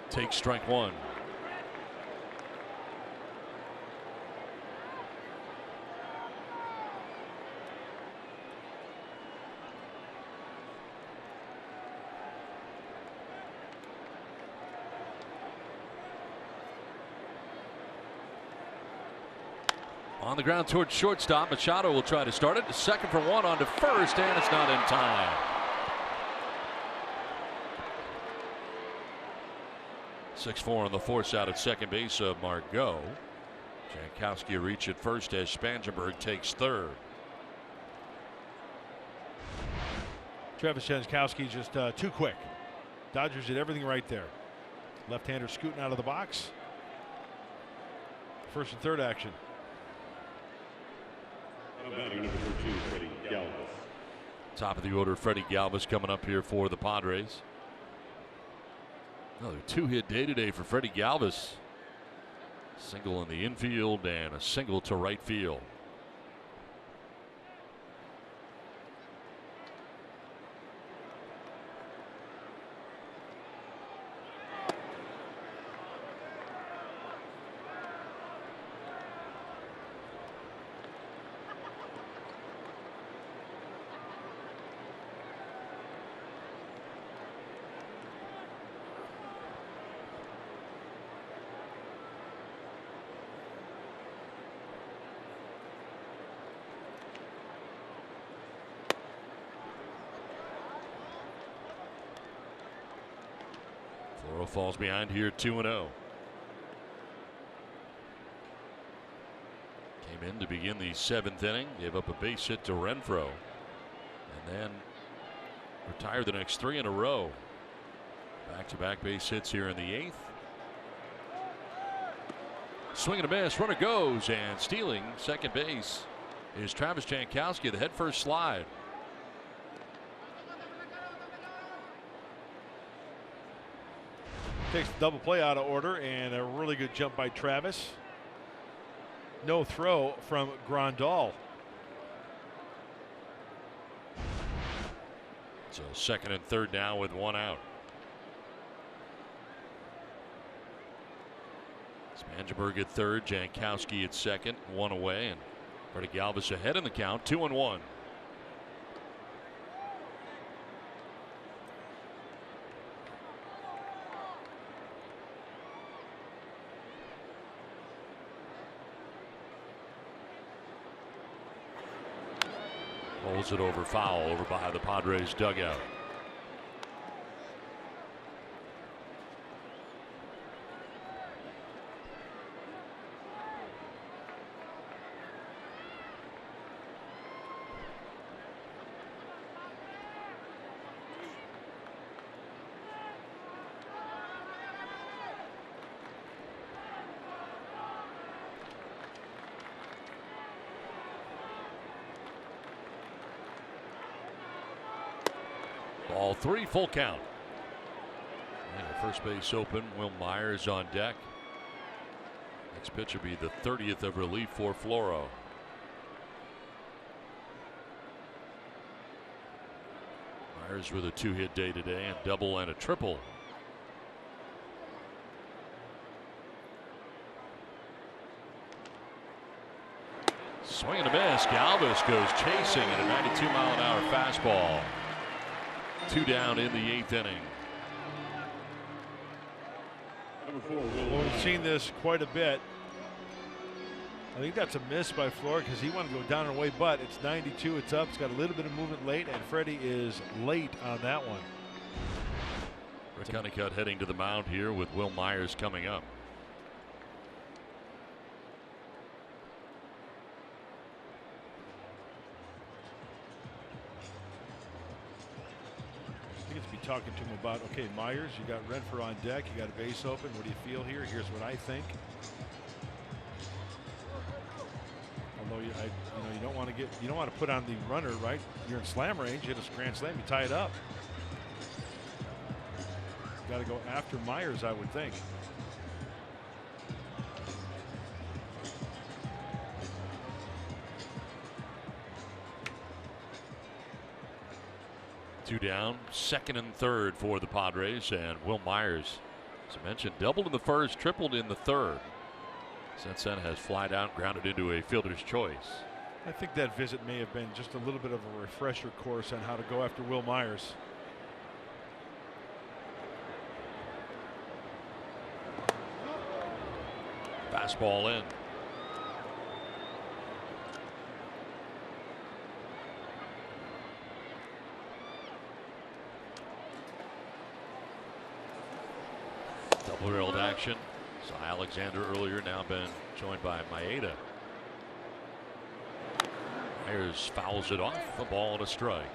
[SPEAKER 3] Takes strike 1. On the ground towards shortstop. Machado will try to start it. Second for 1 on to first, and it's not in time. 6-4 on the force out at second base of Margot. Jankowski reach at first as Spangenberg takes third.
[SPEAKER 4] Travis Jankowski just too quick. Dodgers did everything right there. Left-hander scooting out of the box. First and third action.
[SPEAKER 3] Top of the order, Freddie Galvis coming up here for the Padres. Another 2-hit day today for Freddie Galvis. Single in the infield and a single to right field. Floro falls behind here 2-0. Came in to begin the 7th inning, gave up a base hit to Renfroe, and then retired the next 3 in a row. Back-to-back base hits here in the 8th. Swing and a miss, runner goes, and stealing second base is Travis Jankowski, the head first slide.
[SPEAKER 4] Takes the double play out of order, and a really good jump by Travis. No throw from Grandal.
[SPEAKER 3] So second and third now with 1 out. Spangenberg at third, Jankowski at second, 1 away, and Freddie Galvis ahead in the count, 2-1. Holds it over foul over by the Padres dugout. Ball 3, full count. And the first base open. Will Myers on deck. Next pitch will be the 30th of relief for Floro. Myers with a 2-hit day today, and double and a triple Swing and a miss. Galvis goes chasing at a 92-mile-an-hour fastball. 2 down in the 8th inning.
[SPEAKER 7] Number 4,
[SPEAKER 4] Well, we've seen this quite a bit. I think that's a miss by Flora because he wanted to go down and away, but it's 92, it's up, it's got a little bit of movement late, and Freddie is late on that one.
[SPEAKER 3] Rick Honeycutt heading to the mound here with Will Myers coming up.
[SPEAKER 4] I think it's be talking to him about, okay, Myers, you got Renfroe on deck, you got a base open. What do you feel here? Here's what I think. Although you don't want to put on the runner, right? You're in slam range, you hit a grand slam, you tie it up. Got to go after Myers, I would think.
[SPEAKER 3] Two down, 2nd and 3rd for the Padres, and Will Myers, as I mentioned, doubled in the 1st, tripled in the 3rd. Since then has flied out, grounded into a fielder's choice.
[SPEAKER 4] I think that visit may have been just a little bit of a refresher course on how to go after Will Myers.
[SPEAKER 3] Fastball in. Double-barreled action. So Alexander earlier, now been joined by Maeda. Myers fouls it off, a ball and a strike.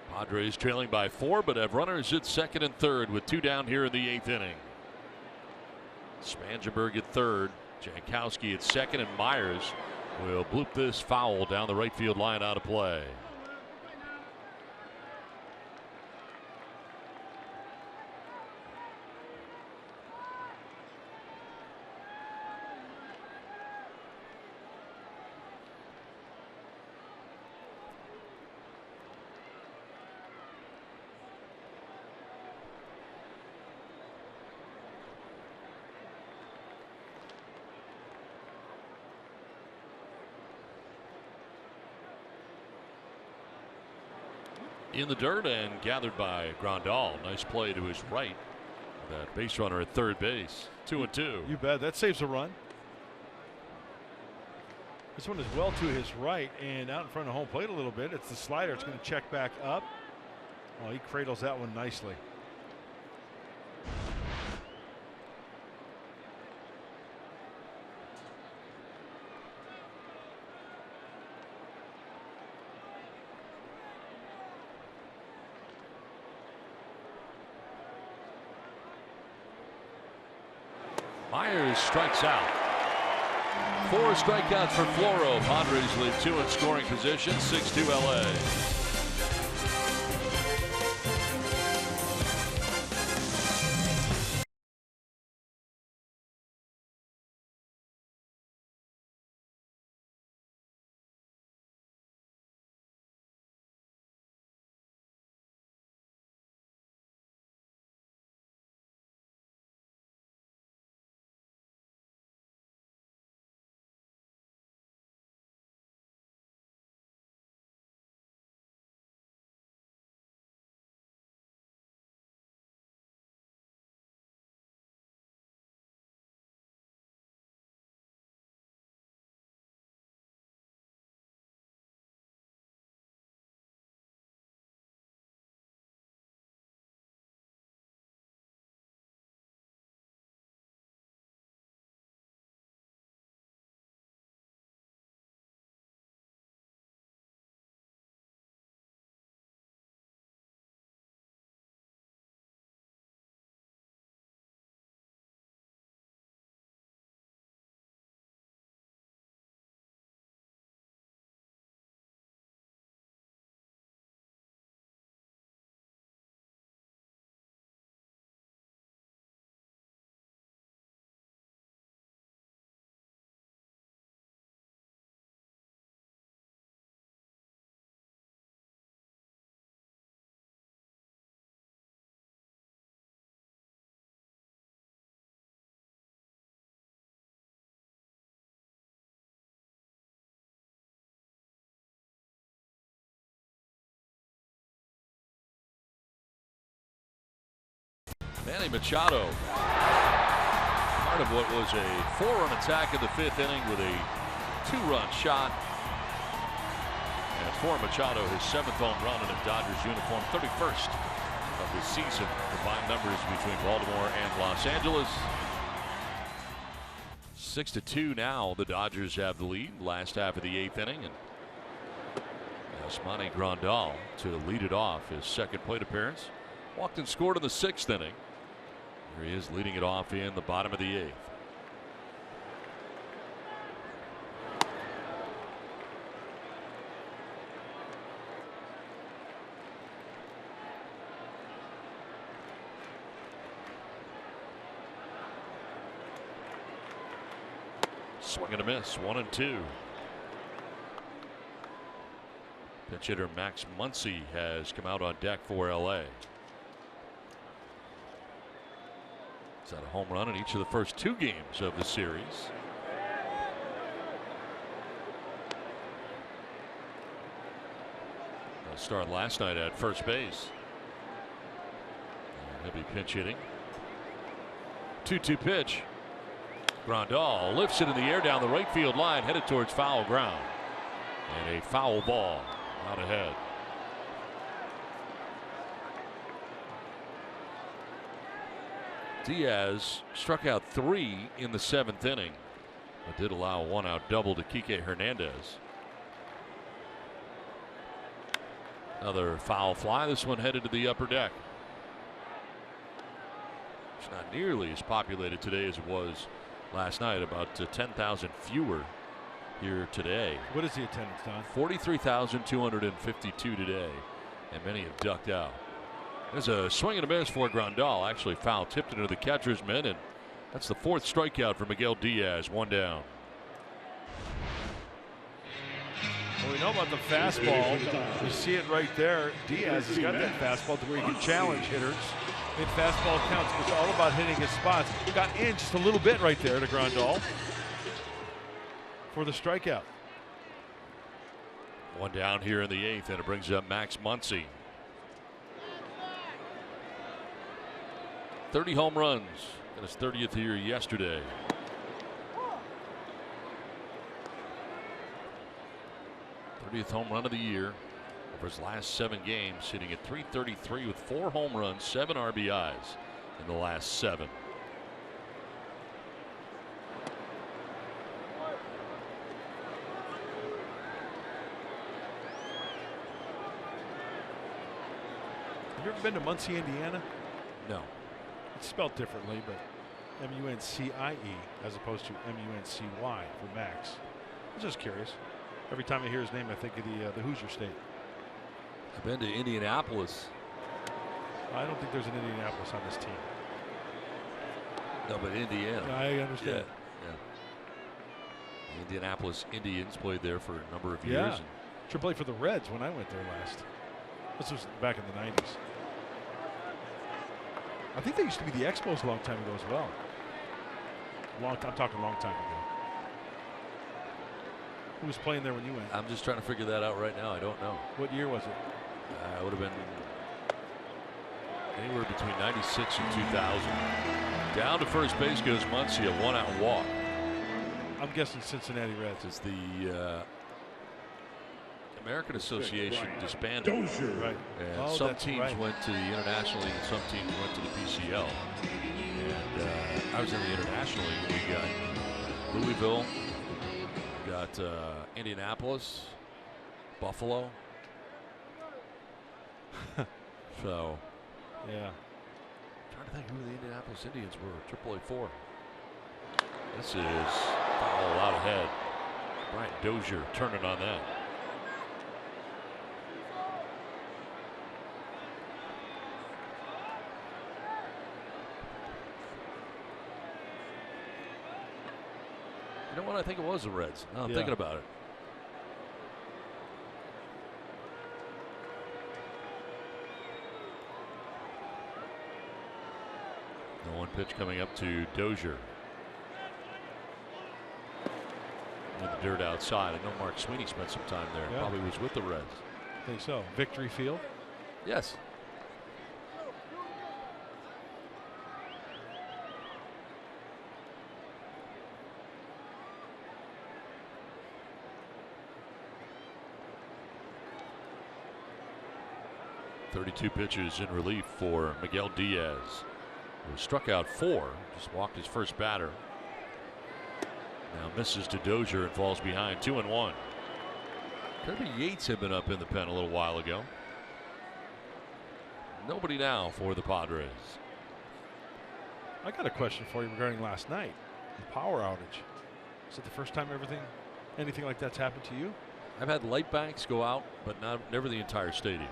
[SPEAKER 3] Padres trailing by 4, but have runners at 2nd and 3rd with 2 down here in the 8th inning. Spangenberg at 3rd, Jankowski at 2nd, and Myers will bloop this foul down the right field line out of play. In the dirt and gathered by Grandal. Nice play to his right. That base runner at 3rd base. 2-2.
[SPEAKER 4] You bet. That saves a run. This one is well to his right and out in front of home plate a little bit. It's the slider. It's going to check back up. Oh, he cradles that one nicely.
[SPEAKER 3] Myers strikes out. 4 strikeouts for Floro. Padres leave 2 in scoring position, 6-2 LA. Manny Machado, part of what was a 4-run attack in the 5th inning with a 2-run shot. And for Machado, his 7th home run in a Dodgers uniform, 31st of the season. Combined numbers between Baltimore and Los Angeles. 6-2 now. The Dodgers have the lead. Last half of the 8th inning, and Yasmani Grandal to lead it off. His second plate appearance. Walked and scored in the 6th inning. Here he is leading it off in the bottom of the 8th. Swing and a miss, 1-2. Pinch hitter Max Muncy has come out on deck for LA. He's had a home run in each of the first 2 games of the series. Started last night at first base. And he'll be pinch hitting. 2-2 pitch. Grandal lifts it in the air down the right field line, headed towards foul ground. And a foul ball out ahead. Diaz struck out 3 in the 7th inning, but did allow a 1-out double to Kike Hernandez. Another foul fly, this one headed to the upper deck. It's not nearly as populated today as it was last night, about 10,000 fewer here today.
[SPEAKER 4] What is the attendance, Don?
[SPEAKER 3] 43,252 today, and many have ducked out. There's a swing and a miss for Grandal, actually foul tipped into the catcher's mitt, and that's the 4th strikeout for Miguel Diaz. 1 down.
[SPEAKER 4] Well, we know about the fastball. You see it right there. Diaz has got that fastball to where he can challenge hitters in fastball counts. It's all about hitting his spots. Got in just a little bit right there to Grandal for the strikeout.
[SPEAKER 3] 1 down here in the 8th, and it brings up Max Muncy. 30 home runs in his 30th year yesterday. th home run of the year over his last 7 games, hitting at .333 with 4 home runs, 7 RBIs in the last 7.
[SPEAKER 4] Have you ever been to Muncie, Indiana?
[SPEAKER 3] No.
[SPEAKER 4] It's spelled differently, but M-U-N-C-I-E as opposed to M-U-N-C-Y for Max. I was just curious. Every time I hear his name, I think of the Hoosier State.
[SPEAKER 3] I've been to Indianapolis.
[SPEAKER 4] I don't think there's an Indianapolis on this team.
[SPEAKER 3] No, but Indiana.
[SPEAKER 4] I understand.
[SPEAKER 3] Yeah. The Indianapolis Indians played there for a number of years.
[SPEAKER 4] Yeah. Should play for the Reds when I went there last. This was back in the 90s. I think they used to be the Expos a long time ago as well. I'm talking a long time ago. Who was playing there when you went?
[SPEAKER 3] I'm just trying to figure that out right now. I don't know.
[SPEAKER 4] What year was it?
[SPEAKER 3] It would have been anywhere between 96 and 2000. Down to first base goes Muncy, a 1-out walk.
[SPEAKER 4] I'm guessing Cincinnati Reds.
[SPEAKER 3] As the American Association disbanded.
[SPEAKER 4] Right.
[SPEAKER 3] And some teams went to the International League and some teams went to the PCL. And I was in the International League. We got Louisville, we got Indianapolis, Buffalo. So,
[SPEAKER 4] yeah.
[SPEAKER 3] Trying to think who the Indianapolis Indians were. AAA4. This is foul out ahead. Brian Dozier turning on that. You know what? I think it was the Reds. Now I'm thinking about it. The 1 pitch coming up to Dozier. With the dirt outside. I know Mark Sweeney spent some time there.
[SPEAKER 4] Yeah.
[SPEAKER 3] Probably was with the Reds.
[SPEAKER 4] I think so. Victory Field?
[SPEAKER 3] Yes. 32 pitches in relief for Miguel Diaz, who struck out 4, just walked his first batter. Now misses to Dozier and falls behind 2-1. Kirby Yates had been up in the pen a little while ago. Nobody now for the Padres.
[SPEAKER 4] I got a question for you regarding last night, the power outage. Is it the first time anything like that's happened to you?
[SPEAKER 3] I've had light banks go out, but never the entire stadium.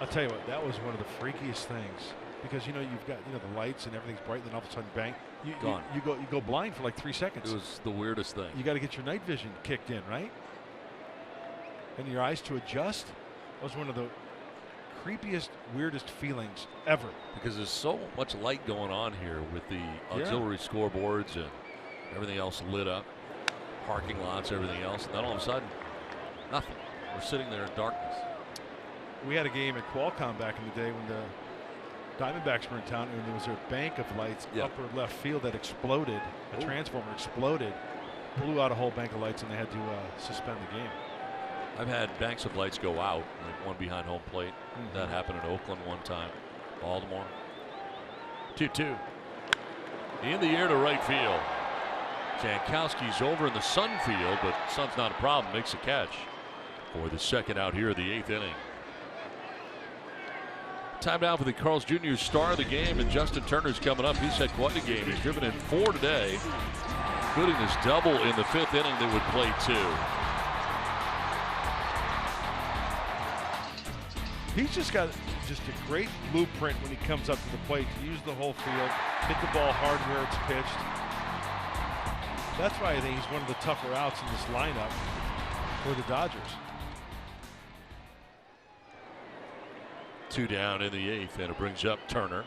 [SPEAKER 4] I'll tell you what, that was one of the freakiest things, because you've got the lights and everything's bright, and then all of a sudden, bang,
[SPEAKER 3] Gone.
[SPEAKER 4] you go blind for like 3 seconds.
[SPEAKER 3] It was the weirdest thing.
[SPEAKER 4] You got to get your night vision kicked in, right? And your eyes to adjust. That was one of the creepiest, weirdest feelings ever.
[SPEAKER 3] Because there's so much light going on here with the auxiliary scoreboards and everything else lit up, parking lots, everything else, and then all of a sudden, nothing. We're sitting there in darkness.
[SPEAKER 4] We had a game at Qualcomm back in the day when the Diamondbacks were in town, and there was a bank of lights upper left field that exploded. A transformer exploded, blew out a whole bank of lights, and they had to suspend the game.
[SPEAKER 3] I've had banks of lights go out, like one behind home plate. That happened in Oakland one time. Baltimore. 2-2. In the air to right field. Jankowski's over in the Sun field, but Sun's not a problem. Makes a catch for the second out here of the 8th inning. Time now for the Carl's Jr. star of the game, and Justin Turner's coming up. He's had quite a game. He's driven in 4 today, including this double in the 5th inning that would play 2.
[SPEAKER 4] He's just got a great blueprint when he comes up to the plate to use the whole field, hit the ball hard where it's pitched. That's why I think he's one of the tougher outs in this lineup for the Dodgers.
[SPEAKER 3] 2 down in the 8th, and it brings up Turner.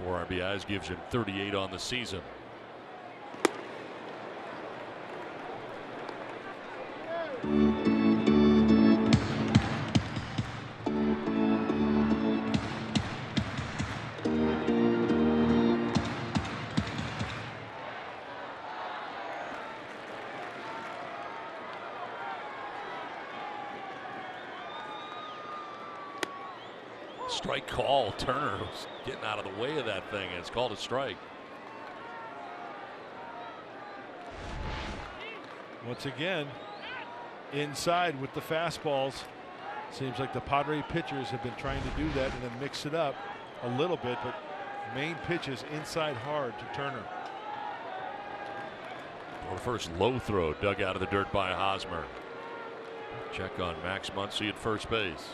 [SPEAKER 3] 4 RBIs, gives him 38 on the season. Strike call. Turner was getting out of the way of that thing, and it's called a strike.
[SPEAKER 4] Once again, inside with the fastballs. Seems like the Padre pitchers have been trying to do that and then mix it up a little bit, but main pitches inside hard to Turner.
[SPEAKER 3] Well, the first low throw dug out of the dirt by Hosmer. Check on Max Muncy at first base.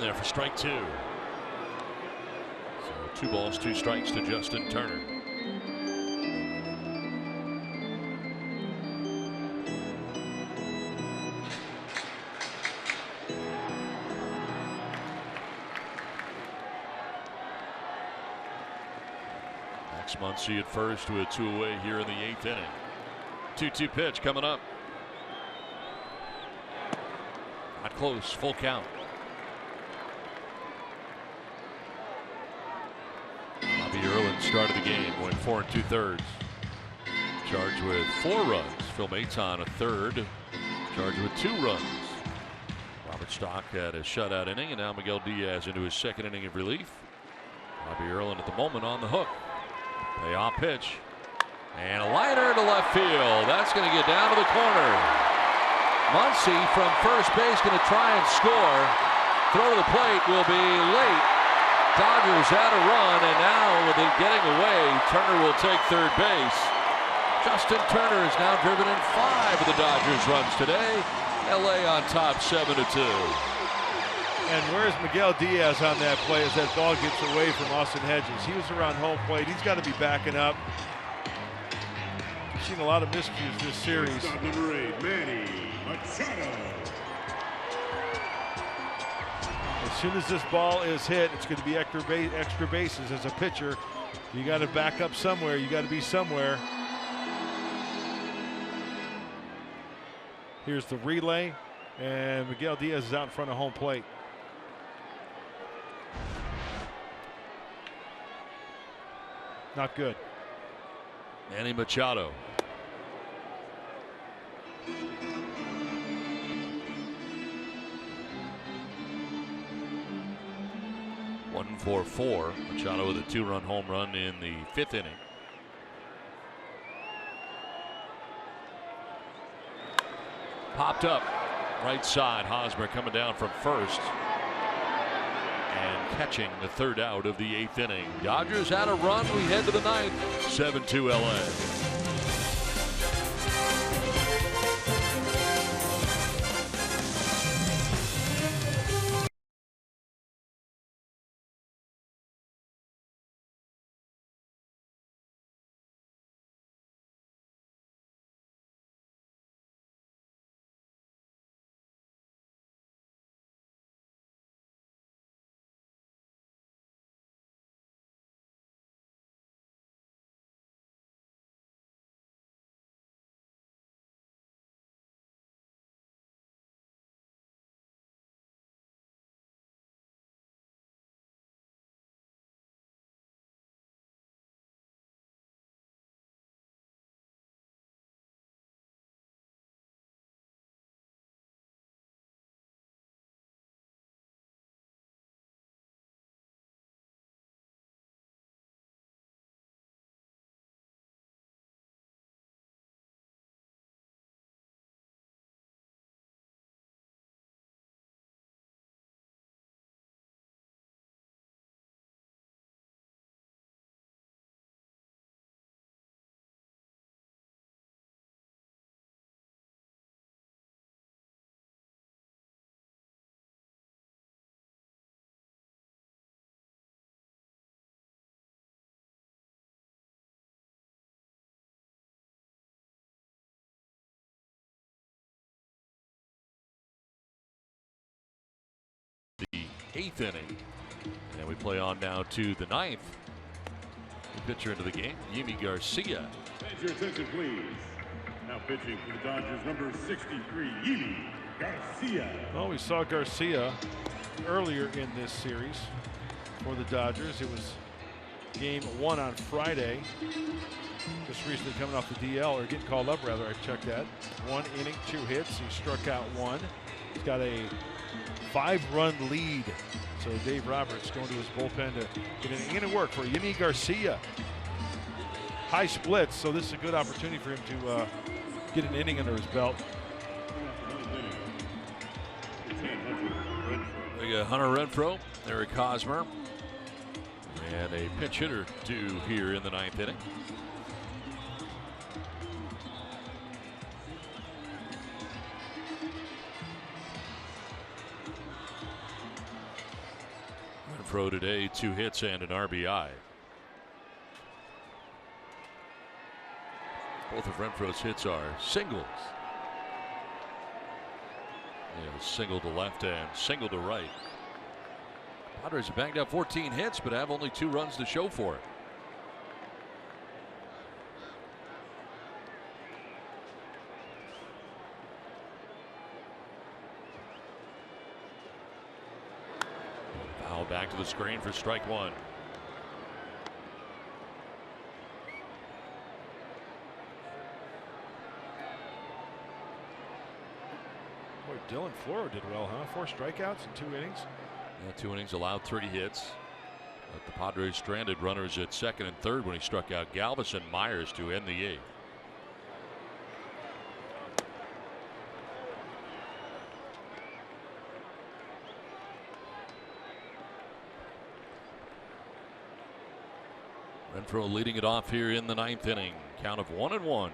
[SPEAKER 3] There for strike 2. So 2 balls, 2 strikes to Justin Turner. Max Muncy at first with 2 away here in the 8th inning. 2-2 pitch coming up. Not close, full count. Erlin started the game, went 4 2/3. Charged with 4 runs. Phil Maton a third. Charged with 2 runs. Robert Stock had a shutout inning, and now Miguel Diaz into his 2nd inning of relief. Bobby Erlin at the moment on the hook. Payoff pitch. And a liner to left field. That's going to get down to the corner. Muncy from first base going to try and score. Throw to the plate will be late. Dodgers had a run, and now with it getting away, Turner will take third base. Justin Turner has now driven in 5 of the Dodgers runs today. LA on top 7-2.
[SPEAKER 4] And where's Miguel Diaz on that play as that ball gets away from Austin Hedges? He was around home plate. He's got to be backing up. We've seen a lot of miscues this series.
[SPEAKER 7] Stop number 8, Manny Machado.
[SPEAKER 4] As soon as this ball is hit, it's going to be extra bases. As a pitcher, you got to back up somewhere. You got to be somewhere. Here's the relay, and Miguel Diaz is out in front of home plate. Not good.
[SPEAKER 3] Manny Machado. One for 4. Machado with a 2-run home run in the 5th inning. Popped up right side. Hosmer coming down from first and catching the 3rd out of the 8th inning. Dodgers had a run. We head to the 9th. 7-2 LA. The 8th inning, and we play on now to the 9th. The pitcher into the game, Yimi Garcia.
[SPEAKER 7] Fans, your attention, please. Now pitching for the Dodgers, number 63, Yimi Garcia.
[SPEAKER 4] Well, we saw Garcia earlier in this series for the Dodgers. It was game 1 on Friday. Just recently coming off the DL, or getting called up rather, I checked that. 1 inning, 2 hits. He struck out 1. He's got a 5-run lead. So Dave Roberts going to his bullpen to get an inning of work for Yimi Garcia. High splits, so this is a good opportunity for him to get an inning under his belt.
[SPEAKER 3] We got Hunter Renfroe, Eric Hosmer, and a pinch hitter due here in the 9th inning. Renfroe today, 2 hits and an RBI. Both of Renfroe's hits are singles. Single to left and single to right. Padres have banged out 14 hits, but have only 2 runs to show for it. Foul back to the screen for strike 1.
[SPEAKER 4] Boy, Dylan Floro did well, huh? 4 strikeouts in 2 innings.
[SPEAKER 3] Yeah, 2 innings, allowed 30 hits. But the Padres stranded runners at 2nd and 3rd when he struck out Galvis and Myers to end the 8th. Renfroe leading it off here in the 9th inning. Count of 1-1.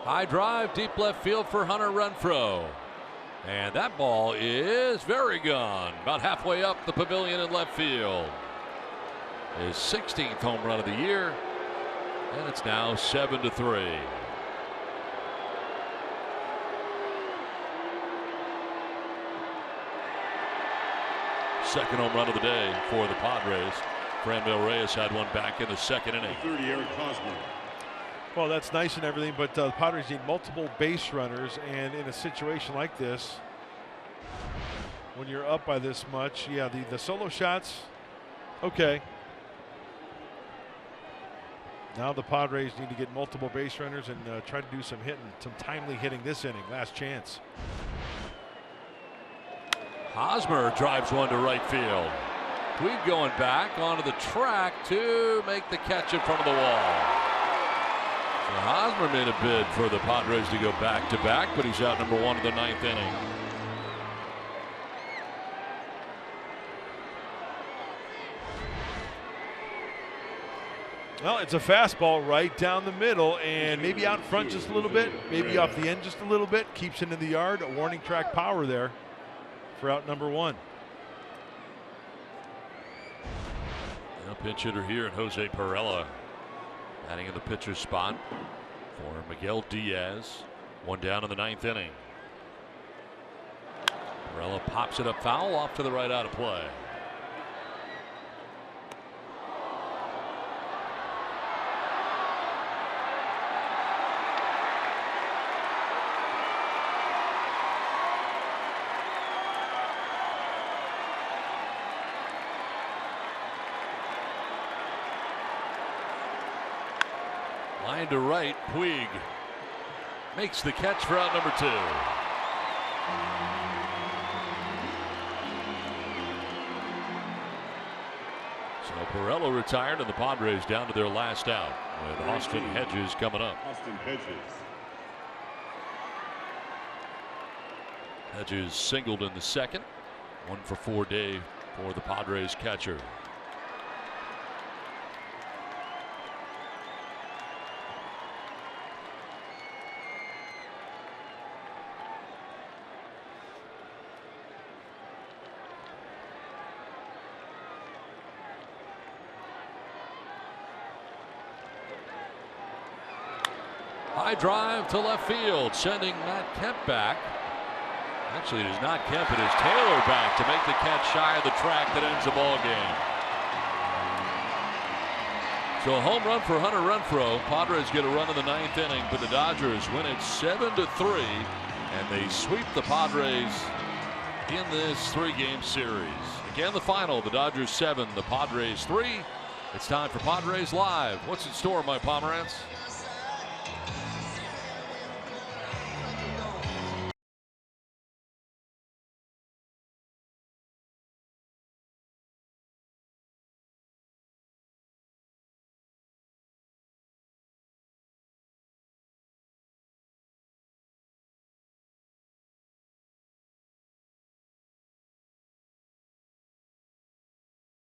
[SPEAKER 3] High drive, deep left field for Hunter Renfroe. And that ball is very gone. About halfway up the pavilion in left field. His 16th home run of the year. And it's now 7-3. Second home run of the day for the Padres. Franmil Reyes had one back in the second inning.
[SPEAKER 7] 30, Eric Hosmer.
[SPEAKER 4] Well, that's nice and everything, but the Padres need multiple base runners, and in a situation like this, when you're up by this much, yeah, the solo shots, okay. Now the Padres need to get multiple base runners and try to do some hitting, some timely hitting this inning. Last chance.
[SPEAKER 3] Hosmer drives one to right field. Puig going back onto the track to make the catch in front of the wall. So Hosmer made a bid for the Padres to go back-to-back, but he's out number 1 of the 9th inning.
[SPEAKER 4] Well, it's a fastball right down the middle, and maybe out front just a little bit, maybe off the end just a little bit. Keeps it in the yard. A warning track power there for out number 1.
[SPEAKER 3] Now pinch hitter here and Jose Perella batting in the pitcher's spot for Miguel Diaz. One down in the 9th inning. Perella pops it up foul off to the right out of play. Line to right, Puig makes the catch for out number 2. So Perella retired and the Padres down to their last out with Austin Hedges coming up.
[SPEAKER 7] Austin Hedges.
[SPEAKER 3] Hedges singled in the second. 1 for 4 day for the Padres catcher. High drive to left field, sending Matt Kemp back. Actually, it is not Kemp, it is Taylor back to make the catch shy of the track that ends the ball game. So a home run for Hunter Renfroe. Padres get a run in the 9th inning, but the Dodgers win it 7-3, and they sweep the Padres in this 3-game series. Again, the final: the Dodgers 7, the Padres 3. It's time for Padres Live. What's in store, my Pomeranz?